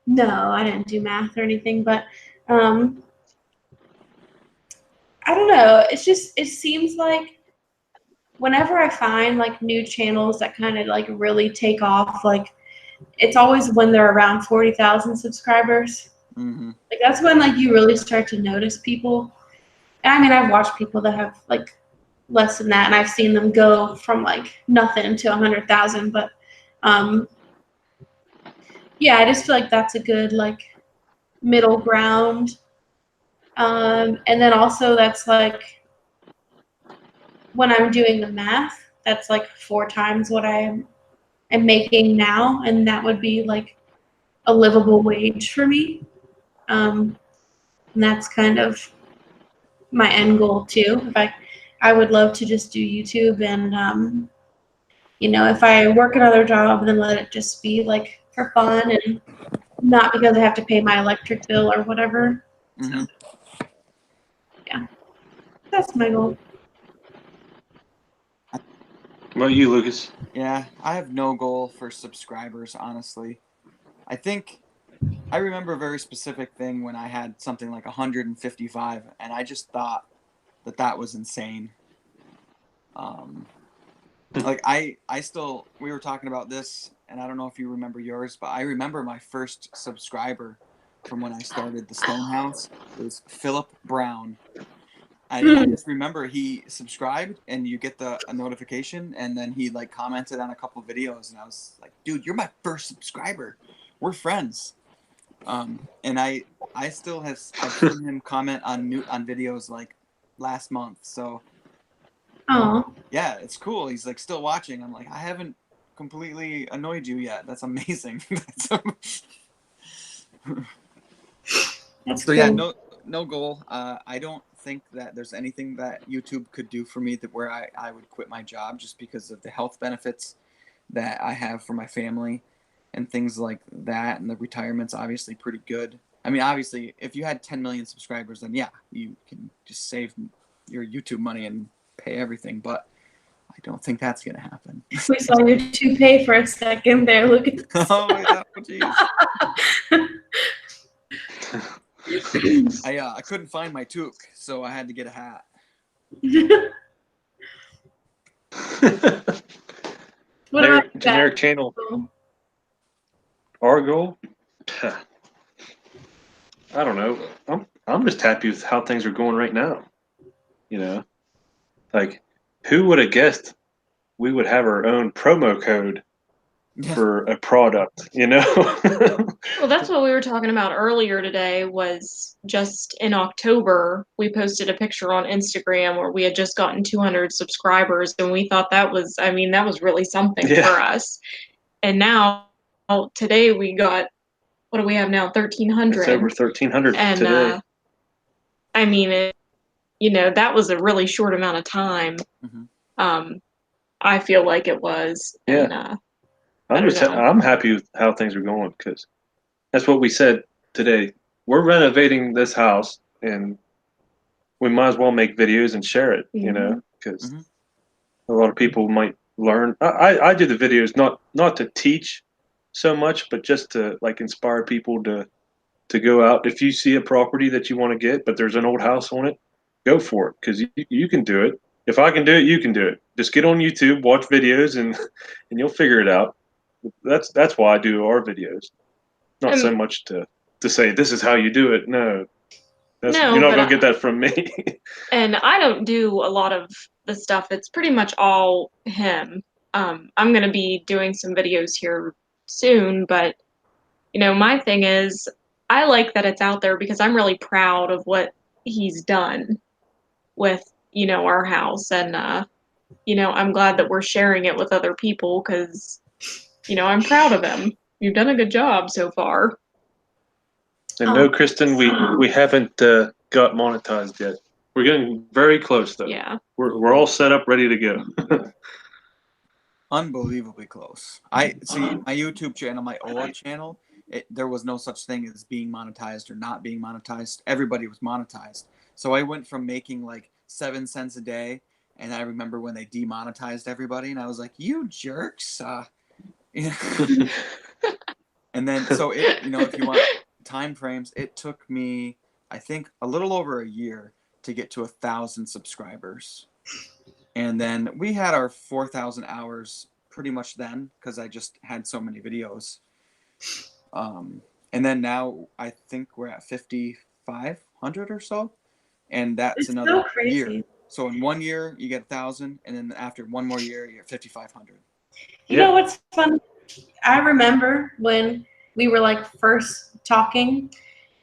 no, I didn't do math or anything, but I don't know. It's just, it seems like whenever I find like new channels that kind of like really take off, like it's always when they're around 40,000 subscribers. Mm-hmm. Like that's when like you really start to notice people. And I mean, I've watched people that have like less than that, and I've seen them go from like nothing to 100,000. But yeah, I just feel like that's a good like middle ground. And then also that's like when I'm doing the math, that's like 4 times what I'm making now, and that would be like a livable wage for me. And that's kind of my end goal too. In fact, I would love to just do YouTube, and you know, if I work another job, then let it just be like for fun and not because I have to pay my electric bill or whatever. Mm-hmm. So yeah, that's my goal. What about you, Lucas? Yeah, I have no goal for subscribers, honestly. I think I remember a very specific thing when I had something like 155, and I just thought that was insane. Like I still, we were talking about this, and I don't know if you remember yours, but I remember my first subscriber from when I started the Stonehouse. It was Philip Brown. I just remember he subscribed, and you get a notification, and then he like commented on a couple videos, and I was like, dude, you're my first subscriber. We're friends. And I still I've seen him comment on videos like last month. So Oh, yeah, it's cool. He's like still watching. I'm like, I haven't completely annoyed you yet. That's amazing. that's So cool. yeah, no goal. I don't think that there's anything that YouTube could do for me that where I would quit my job just because of the health benefits that I have for my family and things like that. And the retirement's obviously pretty good. I mean, obviously, if you had 10 million subscribers, then yeah, you can just save your YouTube money and pay everything. But I don't think that's gonna happen. We saw your toupee for a second there. Look at this. Oh yeah, jeez. I couldn't find my toque, so I had to get a hat. What about Generic that? channel. Our goal? I don't know. I'm just happy with how things are going right now. You know, like who would have guessed we would have our own promo code for a product? You know. Well, that's what we were talking about earlier today, was just in October, we posted a picture on Instagram where we had just gotten 200 subscribers, and we thought that was, I mean, that was really something for us. And now, today we got, what do we have now, 1,300? It's over 1,300 and, today. I mean, you know, that was a really short amount of time. Mm-hmm. I feel like it was. Yeah. And, I'm happy with how things are going because that's what we said today. We're renovating this house, and we might as well make videos and share it. You know, because a lot of people might learn. I do the videos not to teach so much, but just to like inspire people to go out. If you see a property that you want to get, but there's an old house on it, go for it because you can do it. If I can do it, you can do it. Just get on YouTube, watch videos, and you'll figure it out. That's why I do our videos. Not so much to say this is how you do it. No, you're not gonna get that from me. And I don't do a lot of the stuff. It's pretty much all him. I'm gonna be doing some videos here soon, but you know, my thing is I like that it's out there because I'm really proud of what he's done with, you know, our house, and you know, I'm glad that we're sharing it with other people because, you know, I'm proud of him. You've done a good job so far. And no, Kristen, we haven't got monetized yet. We're getting very close though. Yeah. We're all set up, ready to go. unbelievably close. I see my YouTube channel, my old channel. There was no such thing as being monetized or not being monetized. Everybody was monetized. So I went from making like 7 cents a day, and I remember when they demonetized everybody, and I was like, "You jerks!" And then so if you want time frames, it took me, I think, a little over a year to get to 1,000 subscribers, and then we had our 4,000 hours pretty much then because I just had so many videos. And then now I think we're at 5,500 or so, and that's It's another so crazy. year. So in 1 year you get 1,000, and then after one more year you're at 5,500. You know what's fun? I remember when we were like first talking,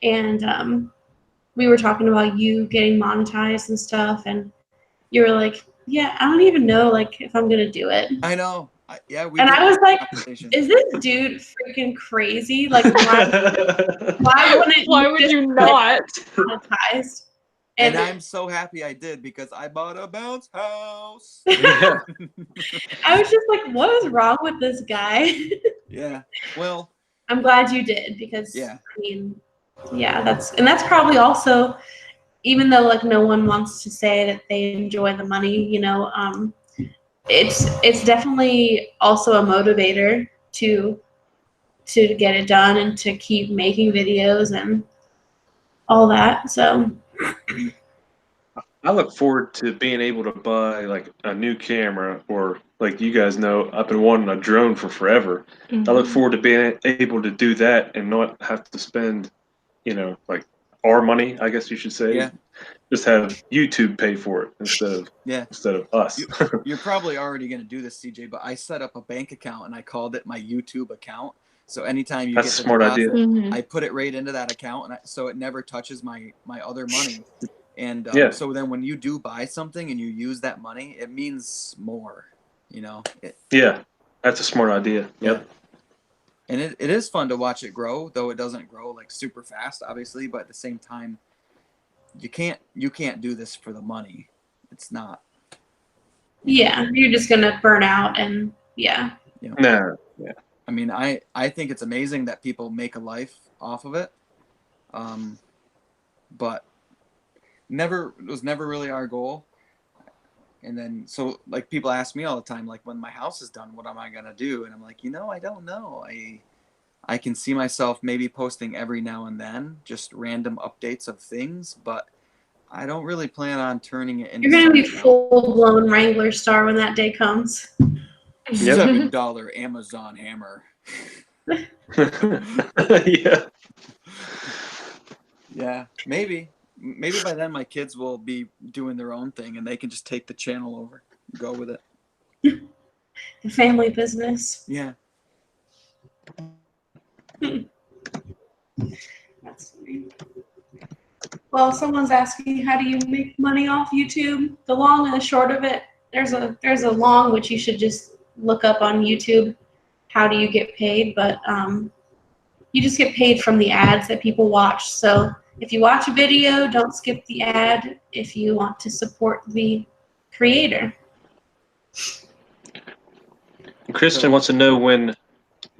and we were talking about you getting monetized and stuff, and you were like, "Yeah, I don't even know like if I'm gonna do it." I know. We. And did I was have like, a conversation. "Is this dude freaking crazy? Like, why wouldn't Why you would just you get not? monetized?" And I'm so happy I did because I bought a bounce house. Yeah. I was just like, "What is wrong with this guy?" Yeah. Well. I'm glad you did because Yeah. I mean, yeah, that's probably also, even though like no one wants to say that they enjoy the money, it's definitely also a motivator to get it done and to keep making videos and all that. So I look forward to being able to buy like a new camera, or like you guys know, I've been wanting a drone for forever. I look forward to being able to do that and not have to spend, like our money, I guess you should say. Yeah. Just have YouTube pay for it instead of us. You're probably already going to do this, CJ, but I set up a bank account and I called it my YouTube account. So anytime you That's get a the smart deposit, idea. I put it right into that account, and so it never touches my other money. And Yeah. so then when you do buy something and you use that money, it means more. Yeah, that's a smart idea. Yep. And it is fun to watch it grow, though it doesn't grow like super fast, obviously. But at the same time, you can't do this for the money. It's not. yeah, you're just gonna burn out, and yeah. No. Yeah. I mean, I think it's amazing that people make a life off of it, but it was never really our goal. And then so like people ask me all the time, like, when my house is done, what am I gonna do? And I'm like, I don't know. I can see myself maybe posting every now and then, just random updates of things, but I don't really plan on turning it into. You're gonna be full blown Wrangler star when that day comes. $7 Amazon hammer. Yeah. Yeah, maybe by then my kids will be doing their own thing and they can just take the channel over, go with it. The family business. Yeah. That's funny. Well, someone's asking, how do you make money off YouTube? The long and the short of it, there's a long which you should just look up on YouTube. How do you get paid? But you just get paid from the ads that people watch. So if you watch a video, don't skip the ad if you want to support the creator. Kristen wants to know when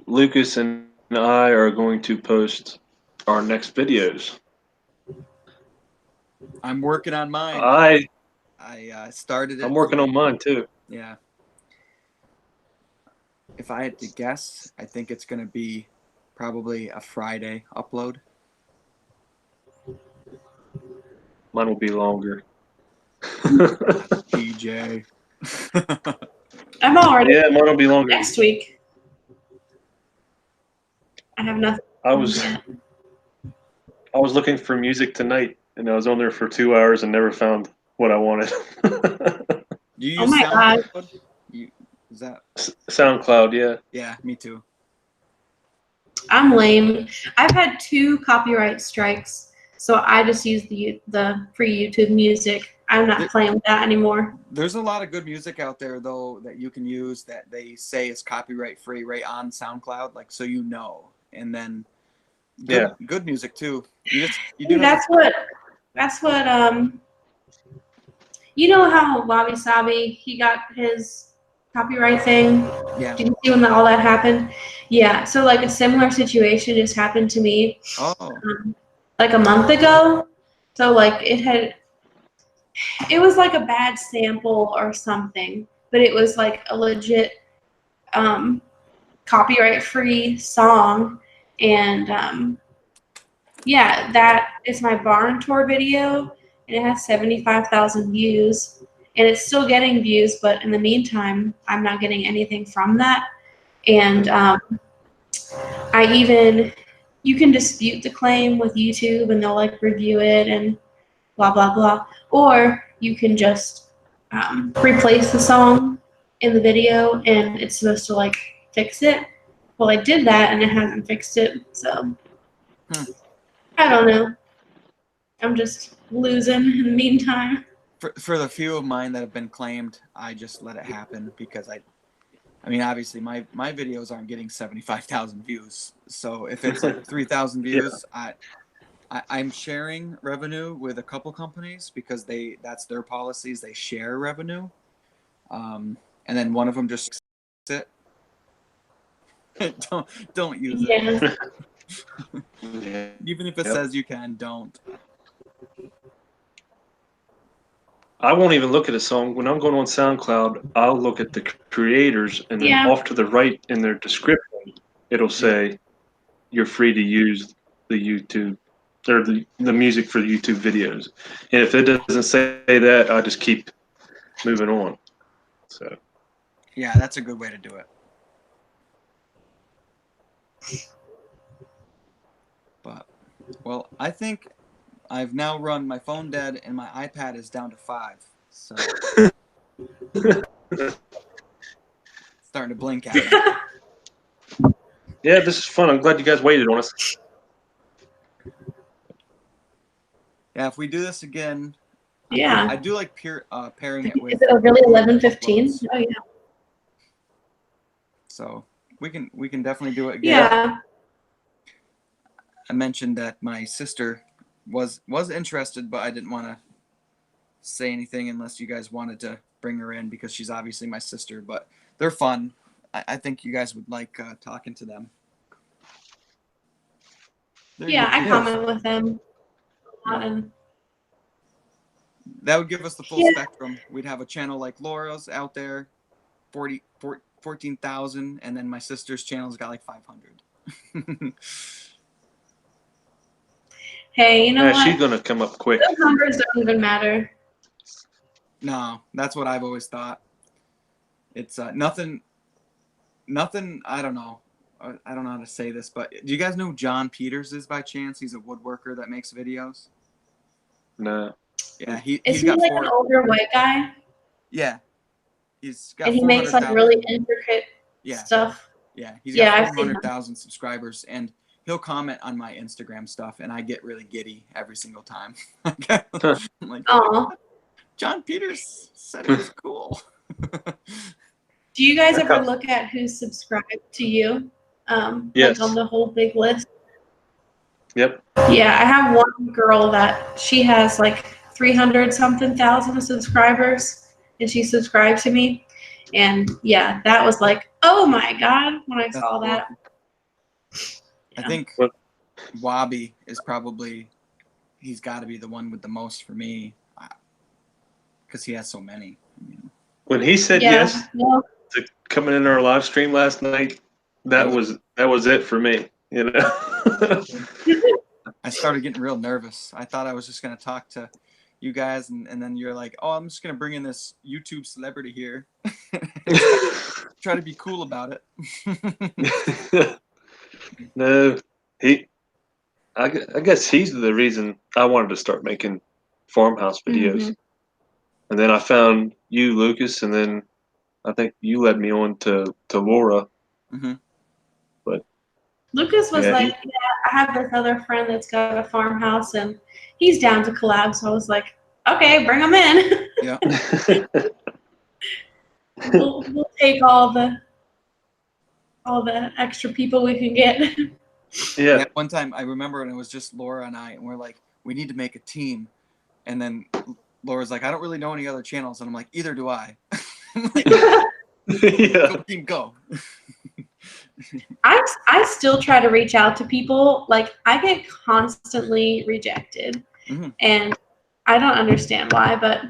Lucas and I are going to post our next videos. I'm working on mine. I started it. I'm working on mine too. Yeah. If I had to guess, I think it's going to be probably a Friday upload. Mine will be longer. DJ. I'm already. Yeah, mine will be longer. Next week. I have nothing. I was looking for music tonight, and I was on there for 2 hours and never found what I wanted. Do you Oh use my God. SoundCloud? Is that? SoundCloud, yeah. Yeah, me too. I'm lame. I've had 2 copyright strikes, so I just use the free YouTube music. I'm not playing with that anymore. There's a lot of good music out there though that you can use that they say is copyright free right on SoundCloud, like so and then good music too. That's what you know how Wabi Sabi, he got his copyright thing. Yeah. Did you see when all that happened? Yeah. So like a similar situation just happened to me Oh. like a month ago. So like it was like a bad sample or something, but it was like a legit copyright free song. And yeah, that is my barn tour video, and it has 75,000 views, and it's still getting views, but in the meantime, I'm not getting anything from that. And you can dispute the claim with YouTube, and they'll like review it and blah blah blah, or you can just replace the song in the video, and it's supposed to like fix it. Well, I did that, and it hasn't fixed it, so I don't know. I'm just losing in the meantime. For the few of mine that have been claimed, I just let it happen because I mean, obviously my videos aren't getting 75,000 views. So if it's like 3,000 views, I'm sharing revenue with a couple companies because that's their policies. They share revenue. And then one of them just it. don't use it. Yeah. Even if it says you can, don't. I won't even look at a song. When I'm going on SoundCloud, I'll look at the creators, and then off to the right in their description, it'll say you're free to use the YouTube or the music for the YouTube videos. And if it doesn't say that, I just keep moving on. So Yeah, that's a good way to do it. But, well, I think I've now run my phone dead and my iPad is down to 5. So starting to blink at me. yeah, this is fun. I'm glad you guys waited on us. Yeah, if we do this again, Yeah. I do like pairing it with. Is it really 11:15? Oh yeah. So we can definitely do it again. Yeah. I mentioned that my sister was interested, but I didn't want to say anything unless you guys wanted to bring her in because she's obviously my sister. But they're fun. I think you guys would like talking to them. Yeah, I comment with them. And that would give us the full spectrum. We'd have a channel like Laura's out there, 14,000, and then my sister's channel's got like 500. hey, you know what? She's gonna come up quick. Those numbers don't even matter. No, that's what I've always thought. It's nothing. I don't know. I don't know how to say this, but do you guys know who John Peters is by chance? He's a woodworker that makes videos. No. Yeah, Is he got like an older white guy? Yeah, he's got. And he makes like really intricate stuff. Yeah, he's got 400,000 subscribers, and he'll comment on my Instagram stuff, and I get really giddy every single time. I'm like, oh, John Peters said it was cool. Do you guys ever look at who's subscribed to you? Yes. Like on the whole big list? Yep. Yeah, I have one girl that she has like 300-something thousand subscribers, and she subscribed to me. And yeah, that was like, oh my God, when I saw that. I think Wabi is probably, he's got to be the one with the most for me because he has so many. I mean, when he said yes to coming in our live stream last night, that was it for me. You know, I started getting real nervous. I thought I was just gonna talk to you guys, and then you're like, "Oh, I'm just gonna bring in this YouTube celebrity here, try to be cool about it." No, I guess he's the reason I wanted to start making Farmhouse videos, and then I found you, Lucas, and then I think you led me on to Laura. But Lucas was like, I have this other friend that's got a farmhouse, and he's down to collab. So I was like, okay, bring him in. Yeah. we'll take all the extra people we can get. Yeah. One time I remember, and it was just Laura and I, and we're like, we need to make a team. And then Laura's like, I don't really know any other channels, and I'm like, either do I. Yeah. Go team, go. I still try to reach out to people. Like, I get constantly rejected, and I don't understand why. But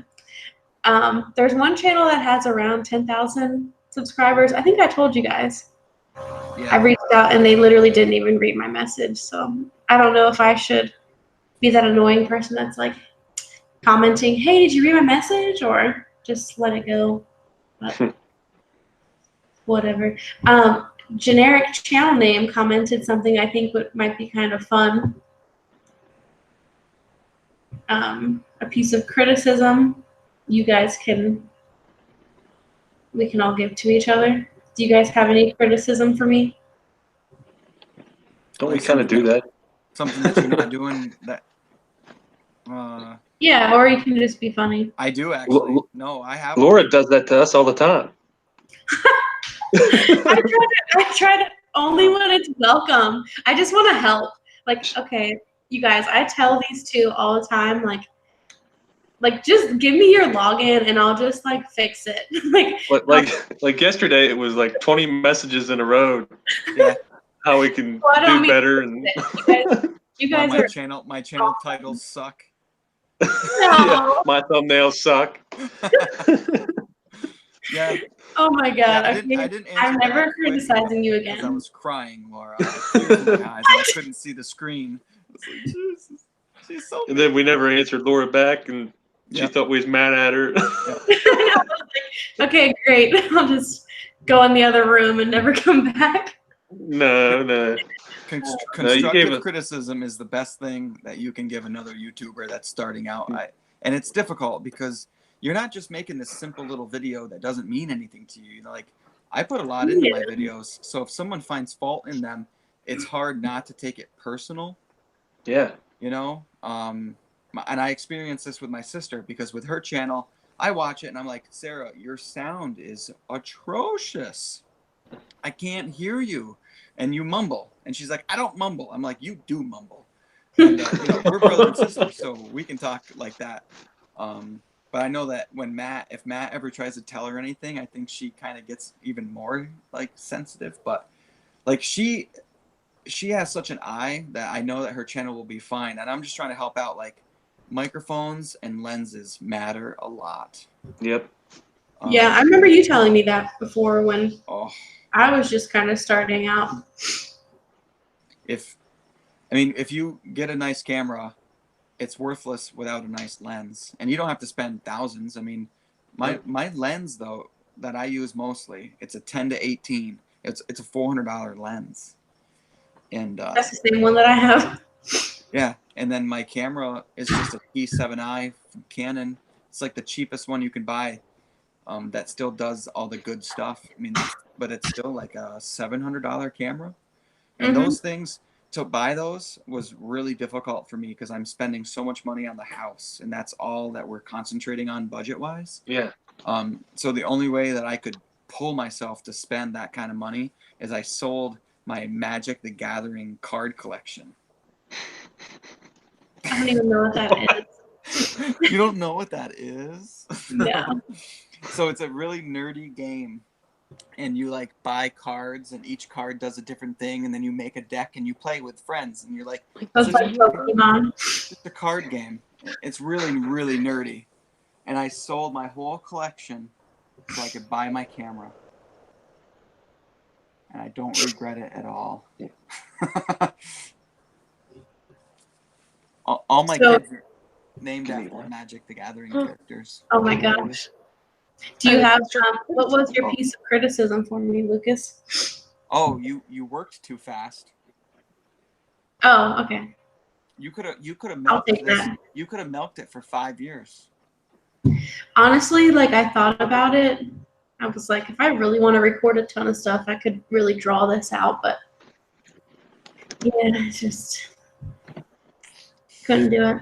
there's one channel that has around 10,000 subscribers. I think I told you guys. I Yeah. reached out, and they literally didn't even read my message. So I don't know if I should be that annoying person that's like commenting, "Hey, did you read my message?" or just let it go. But whatever. Generic channel name commented something I think might be kind of fun. A piece of criticism we can all give to each other. Do you guys have any criticism for me? Don't we Like kind of do that? Something that you're not doing that. Yeah, or you can just be funny. I do actually. No, I have. Laura does that to us all the time. I try to only when it's welcome. I just want to help. Like, okay, you guys, I tell these two all the time, like just give me your login and I'll just like fix it. like yesterday, it was like 20 messages in a row. Yeah. How we can do better and you guys my are channel titles suck. no. Yeah, my thumbnails suck. Yeah. Oh my god. Yeah, I didn't answer I'm that never quick criticizing you because I again. was crying, Laura. I had tears in my eyes and I couldn't see the screen. I was like, Jesus, she's so And then we never answered Laura back, and she thought we was mad at her. Okay, great. I'll just go in the other room and never come back. No. Constructive criticism is the best thing that you can give another YouTuber that's starting out. And it's difficult because you're not just making this simple little video that doesn't mean anything to you. You know, like I put a lot into my videos, so if someone finds fault in them, it's hard not to take it personal. Yeah. You know, and I experienced this with my sister because with her channel, I watch it and I'm like, Sarah, your sound is atrocious. I can't hear you. And you mumble. And she's like, I don't mumble. I'm like, you do mumble. And, you know, we're brother and sister, so we can talk like that. But I know that if Matt ever tries to tell her anything, I think she kind of gets even more, like, sensitive. But, like, she has such an eye that I know that her channel will be fine. And I'm just trying to help out. Like, microphones and lenses matter a lot. Yep. Yeah, I remember you telling me that before when I was just kind of starting out. If you get a nice camera, it's worthless without a nice lens. And you don't have to spend thousands. I mean, my lens, though, that I use mostly, it's a 10 to 18. It's a $400 lens. And that's the same one that I have. Yeah, and then my camera is just a T7i from Canon. It's like the cheapest one you can buy. That still does all the good stuff. I mean, but it's still like a $700 camera. And those things, to buy those was really difficult for me because I'm spending so much money on the house, and that's all that we're concentrating on budget-wise. Yeah. So the only way that I could pull myself to spend that kind of money is I sold my Magic the Gathering card collection. I don't even know what that is. You don't know what that is? No. So it's a really nerdy game, and you like buy cards, and each card does a different thing, and then you make a deck and you play with friends, and you're like, it's like Pokemon. It's a card game. It's really, really nerdy. And I sold my whole collection so I could buy my camera. And I don't regret it at all. all my kids are named after Magic the Gathering characters. Oh my gosh. Do you have what was your piece of criticism for me, Lucas? Oh, you worked too fast. Oh, okay. You could have milked this. That. You could have milked it for 5 years. Honestly, like I thought about it. I was like, if I really want to record a ton of stuff, I could really draw this out, but yeah, I just couldn't do it.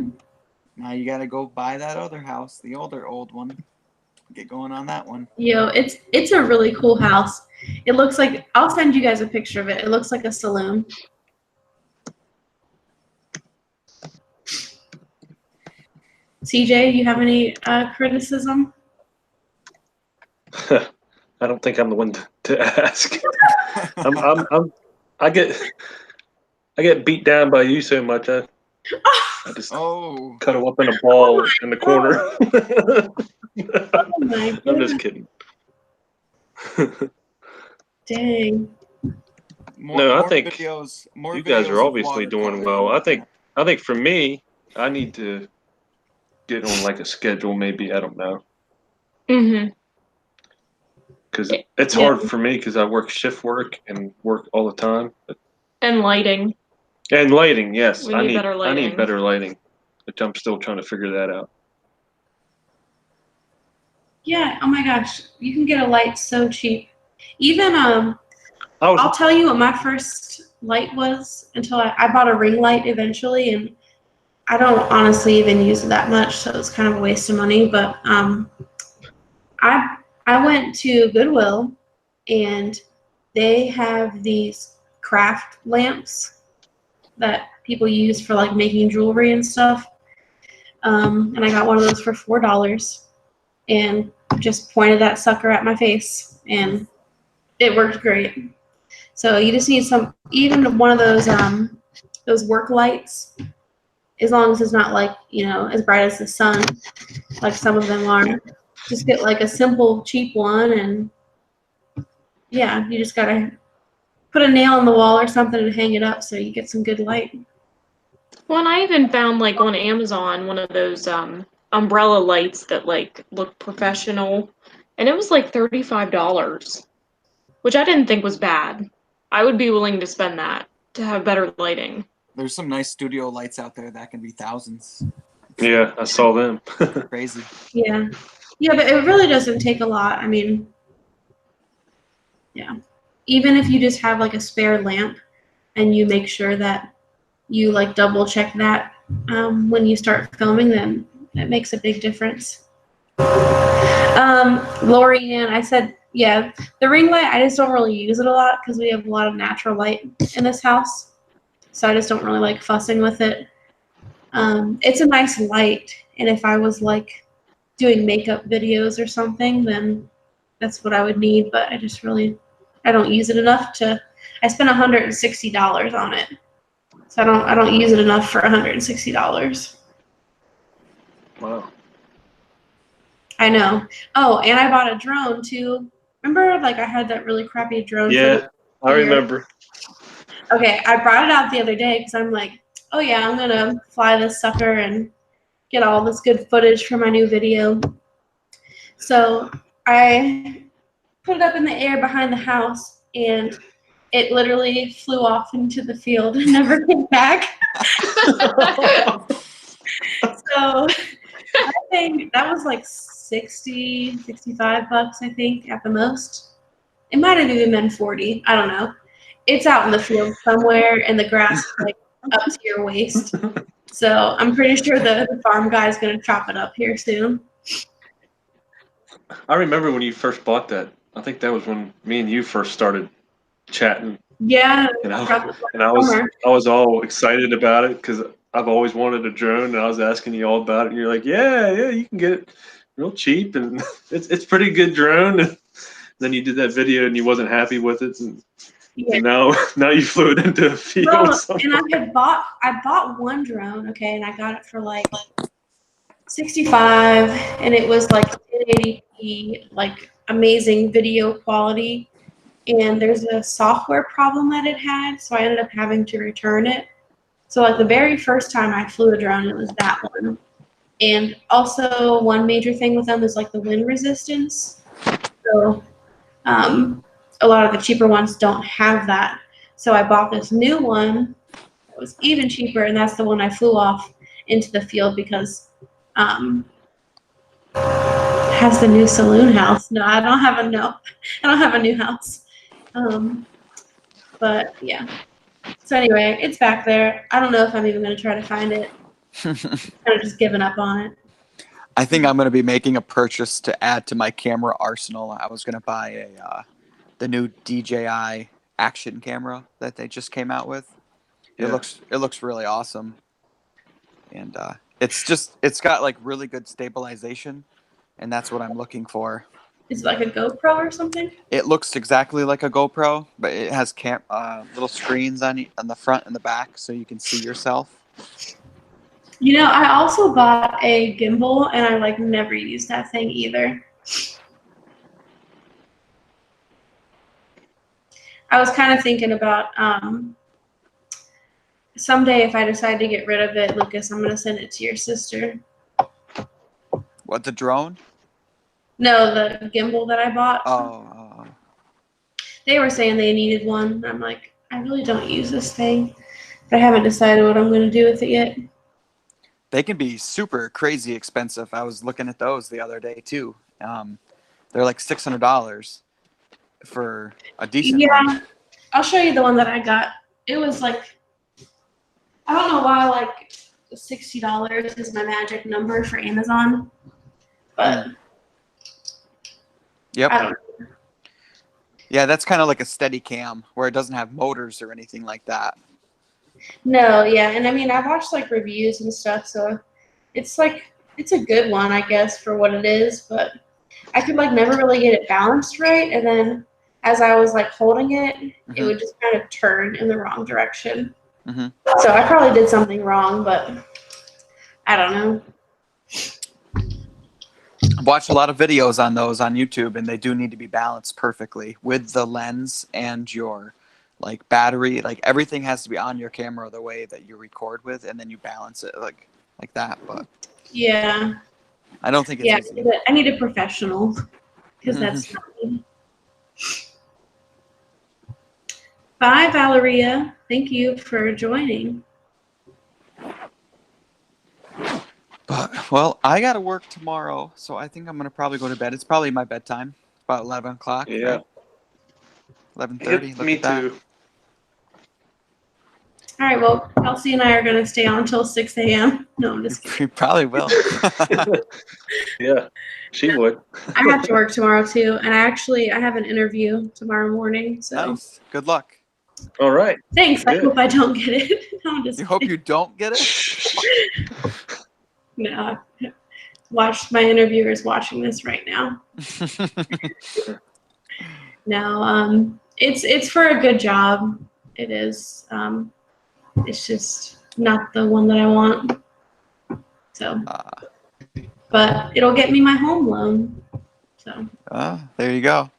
Now you gotta go buy that other house, the older old one. Get going on that one. Yo, it's a really cool house. It looks like, I'll send you guys a picture of it. It looks like a saloon. CJ, you have any criticism? I don't think I'm the one to ask. I get beat down by you so much. I just cuddle up in a ball in the corner. Oh my I'm goodness. just kidding. Dang. No, I think videos, more you guys videos are of obviously doing watercolor. well. I think for me, I need to get on like a schedule. Maybe I don't know Mm-hmm. because it's Yeah. hard for me because I work shift work and work all the time. And lighting. And lighting, yes, We need better I lighting. need better lighting, which I'm still trying to figure that out. Yeah. Oh my gosh. You can get a light so cheap. Even I was I'll tell you what my first light was until I bought a ring light eventually, and I don't honestly even use it that much, so it's kind of a waste of money. But I went to Goodwill, and they have these craft lamps that people use for like making jewelry and stuff. And I got one of those for $4, and just pointed that sucker at my face, and it worked great. So you just need even one of those work lights, as long as it's not like, as bright as the sun, like some of them are. Just get like a simple, cheap one, and yeah, you just gotta put a nail in the wall or something and hang it up so you get some good light. Well, and I even found like on Amazon one of those umbrella lights that like look professional, and it was like $35, which I didn't think was bad. I would be willing to spend that to have better lighting. There's some nice studio lights out there that can be thousands. Yeah, I saw them. Crazy. Yeah, but it really doesn't take a lot. I mean, yeah, even if you just have like a spare lamp and you make sure that you like double check that when you start filming, then that makes a big difference. Lori and I said, yeah, the ring light, I just don't really use it a lot because we have a lot of natural light in this house. So I just don't really like fussing with it. It's a nice light, and if I was like doing makeup videos or something, then that's what I would need, but I don't use it enough I spent $160 on it. So I don't use it enough for $160. Wow. I know. Oh, and I bought a drone too. Remember, like I had that really crappy drone? Yeah, I remember. Okay, I brought it out the other day because I'm like, oh yeah, I'm gonna fly this sucker and get all this good footage for my new video. So I put it up in the air behind the house, and it literally flew off into the field and never came back. So I think that was like $60, $65, I think, at the most. It might have even been 40. I don't know. It's out in the field somewhere, and the grass is like up to your waist. So I'm pretty sure the farm guy is going to chop it up here soon. I remember when you first bought that. I think that was when me and you first started chatting. Yeah. And I was all excited about it because I've always wanted a drone, and I was asking you all about it, and you're like, yeah, you can get it real cheap, and it's pretty good drone. And then you did that video, and you wasn't happy with it, and now you flew it into a field. And I bought one drone, okay, and I got it for like $65, and it was like 1080p, like amazing video quality. And there's a software problem that it had, so I ended up having to return it. So like the very first time I flew a drone, it was that one. And also one major thing with them is like the wind resistance. So a lot of the cheaper ones don't have that. So I bought this new one that was even cheaper, and that's the one I flew off into the field because it has the new saloon house. No, I don't have a new house. But yeah. So anyway, it's back there. I don't know if I'm even going to try to find it. Kind of just given up on it. I think I'm going to be making a purchase to add to my camera arsenal. I was going to buy the new DJI action camera that they just came out with. Yeah. It looks really awesome, and it's got like really good stabilization, and that's what I'm looking for. Is it like a GoPro or something? It looks exactly like a GoPro, but it has little screens on the front and the back, so you can see yourself. You know, I also bought a gimbal, and I like never used that thing either. I was kind of thinking about someday if I decide to get rid of it, Lucas, I'm gonna send it to your sister. What, the drone? No, the gimbal that I bought. Oh, They were saying they needed one. I'm like, I really don't use this thing, but I haven't decided what I'm gonna do with it yet. they can be super crazy expensive. I was looking at those the other day too. They're like $600 for a decent one. I'll show you the one that I got. It was like, I don't know why, like $60 is my magic number for Amazon, but Yep. I don't know. Yeah, that's kind of like a steady cam where it doesn't have motors or anything like that. No, yeah, and I mean, I watched like reviews and stuff, so it's like, it's a good one, I guess, for what it is, but I could like never really get it balanced right, and then as I was like holding it, it would just kind of turn in the wrong direction. So I probably did something wrong, but I don't know. I've watched a lot of videos on those on YouTube, and they do need to be balanced perfectly with the lens and your like battery. Like everything has to be on your camera the way that you record with, and then you balance it like that. But Yeah, I don't think it's easy. I need a professional because that's not me. Bye, Valeria. Thank you for joining. But well, I got to work tomorrow, so I think I'm gonna probably go to bed. It's probably my bedtime, about 11 o'clock. Yeah. Right? 11:30. Me too. All right, well, Kelsey and I are going to stay on until 6 a.m. No, I'm just kidding. You probably will. Yeah, she would. I have to work tomorrow, too, and I have an interview tomorrow morning, so. Nice. Good luck. All right. Thanks. Good. I hope I don't get it. No, I'm just You hope kidding. you don't get it? No, my interviewer's watching this right now. No, it's for a good job. It is. It's just not the one that I want. So, but it'll get me my home loan. So. There you go.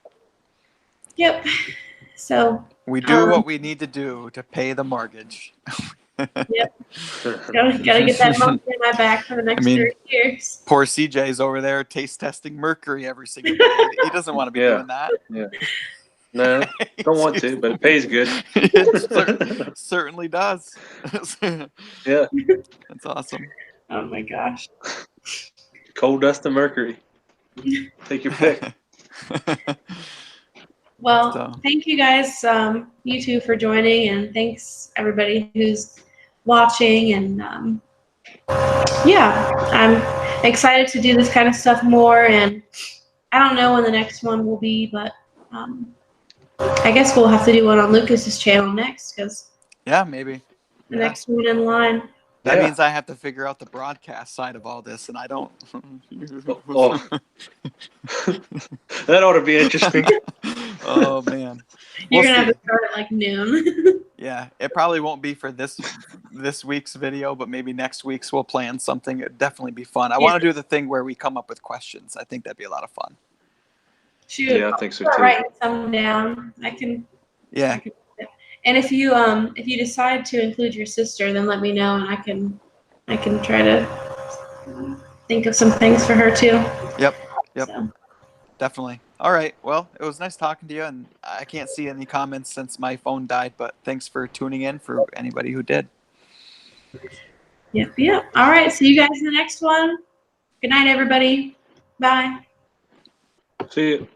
Yep. So. We do what we need to do to pay the mortgage. Yep. Gotta get that monkey in my back for the next 30 years. Poor CJ's over there taste testing mercury every single day. He doesn't want to be doing that. Yeah. No, don't want to, but it pays good. It certainly does. Yeah. That's awesome. Oh my gosh. Coal dust and mercury. Take your pick. Well, thank you guys, you two, for joining, and thanks everybody who's watching. And yeah, I'm excited to do this kind of stuff more. And I don't know when the next one will be, but I guess we'll have to do one on Lucas's channel next, because maybe the next one in line. That means I have to figure out the broadcast side of all this, and I don't. Oh. That ought to be interesting. Oh man, You're gonna have to start at like noon. Yeah, it probably won't be for this week's video, but maybe next week's we'll plan something. It'd definitely be fun. I want to do the thing where we come up with questions. I think that'd be a lot of fun. Shoot, yeah, I think so too. Write some down. I can. Yeah. And if you decide to include your sister, then let me know, and I can try to think of some things for her too. Yep. So. Definitely. All right. Well, it was nice talking to you, and I can't see any comments since my phone died, but thanks for tuning in for anybody who did. Yep. All right. See you guys in the next one. Good night, everybody. Bye. See you.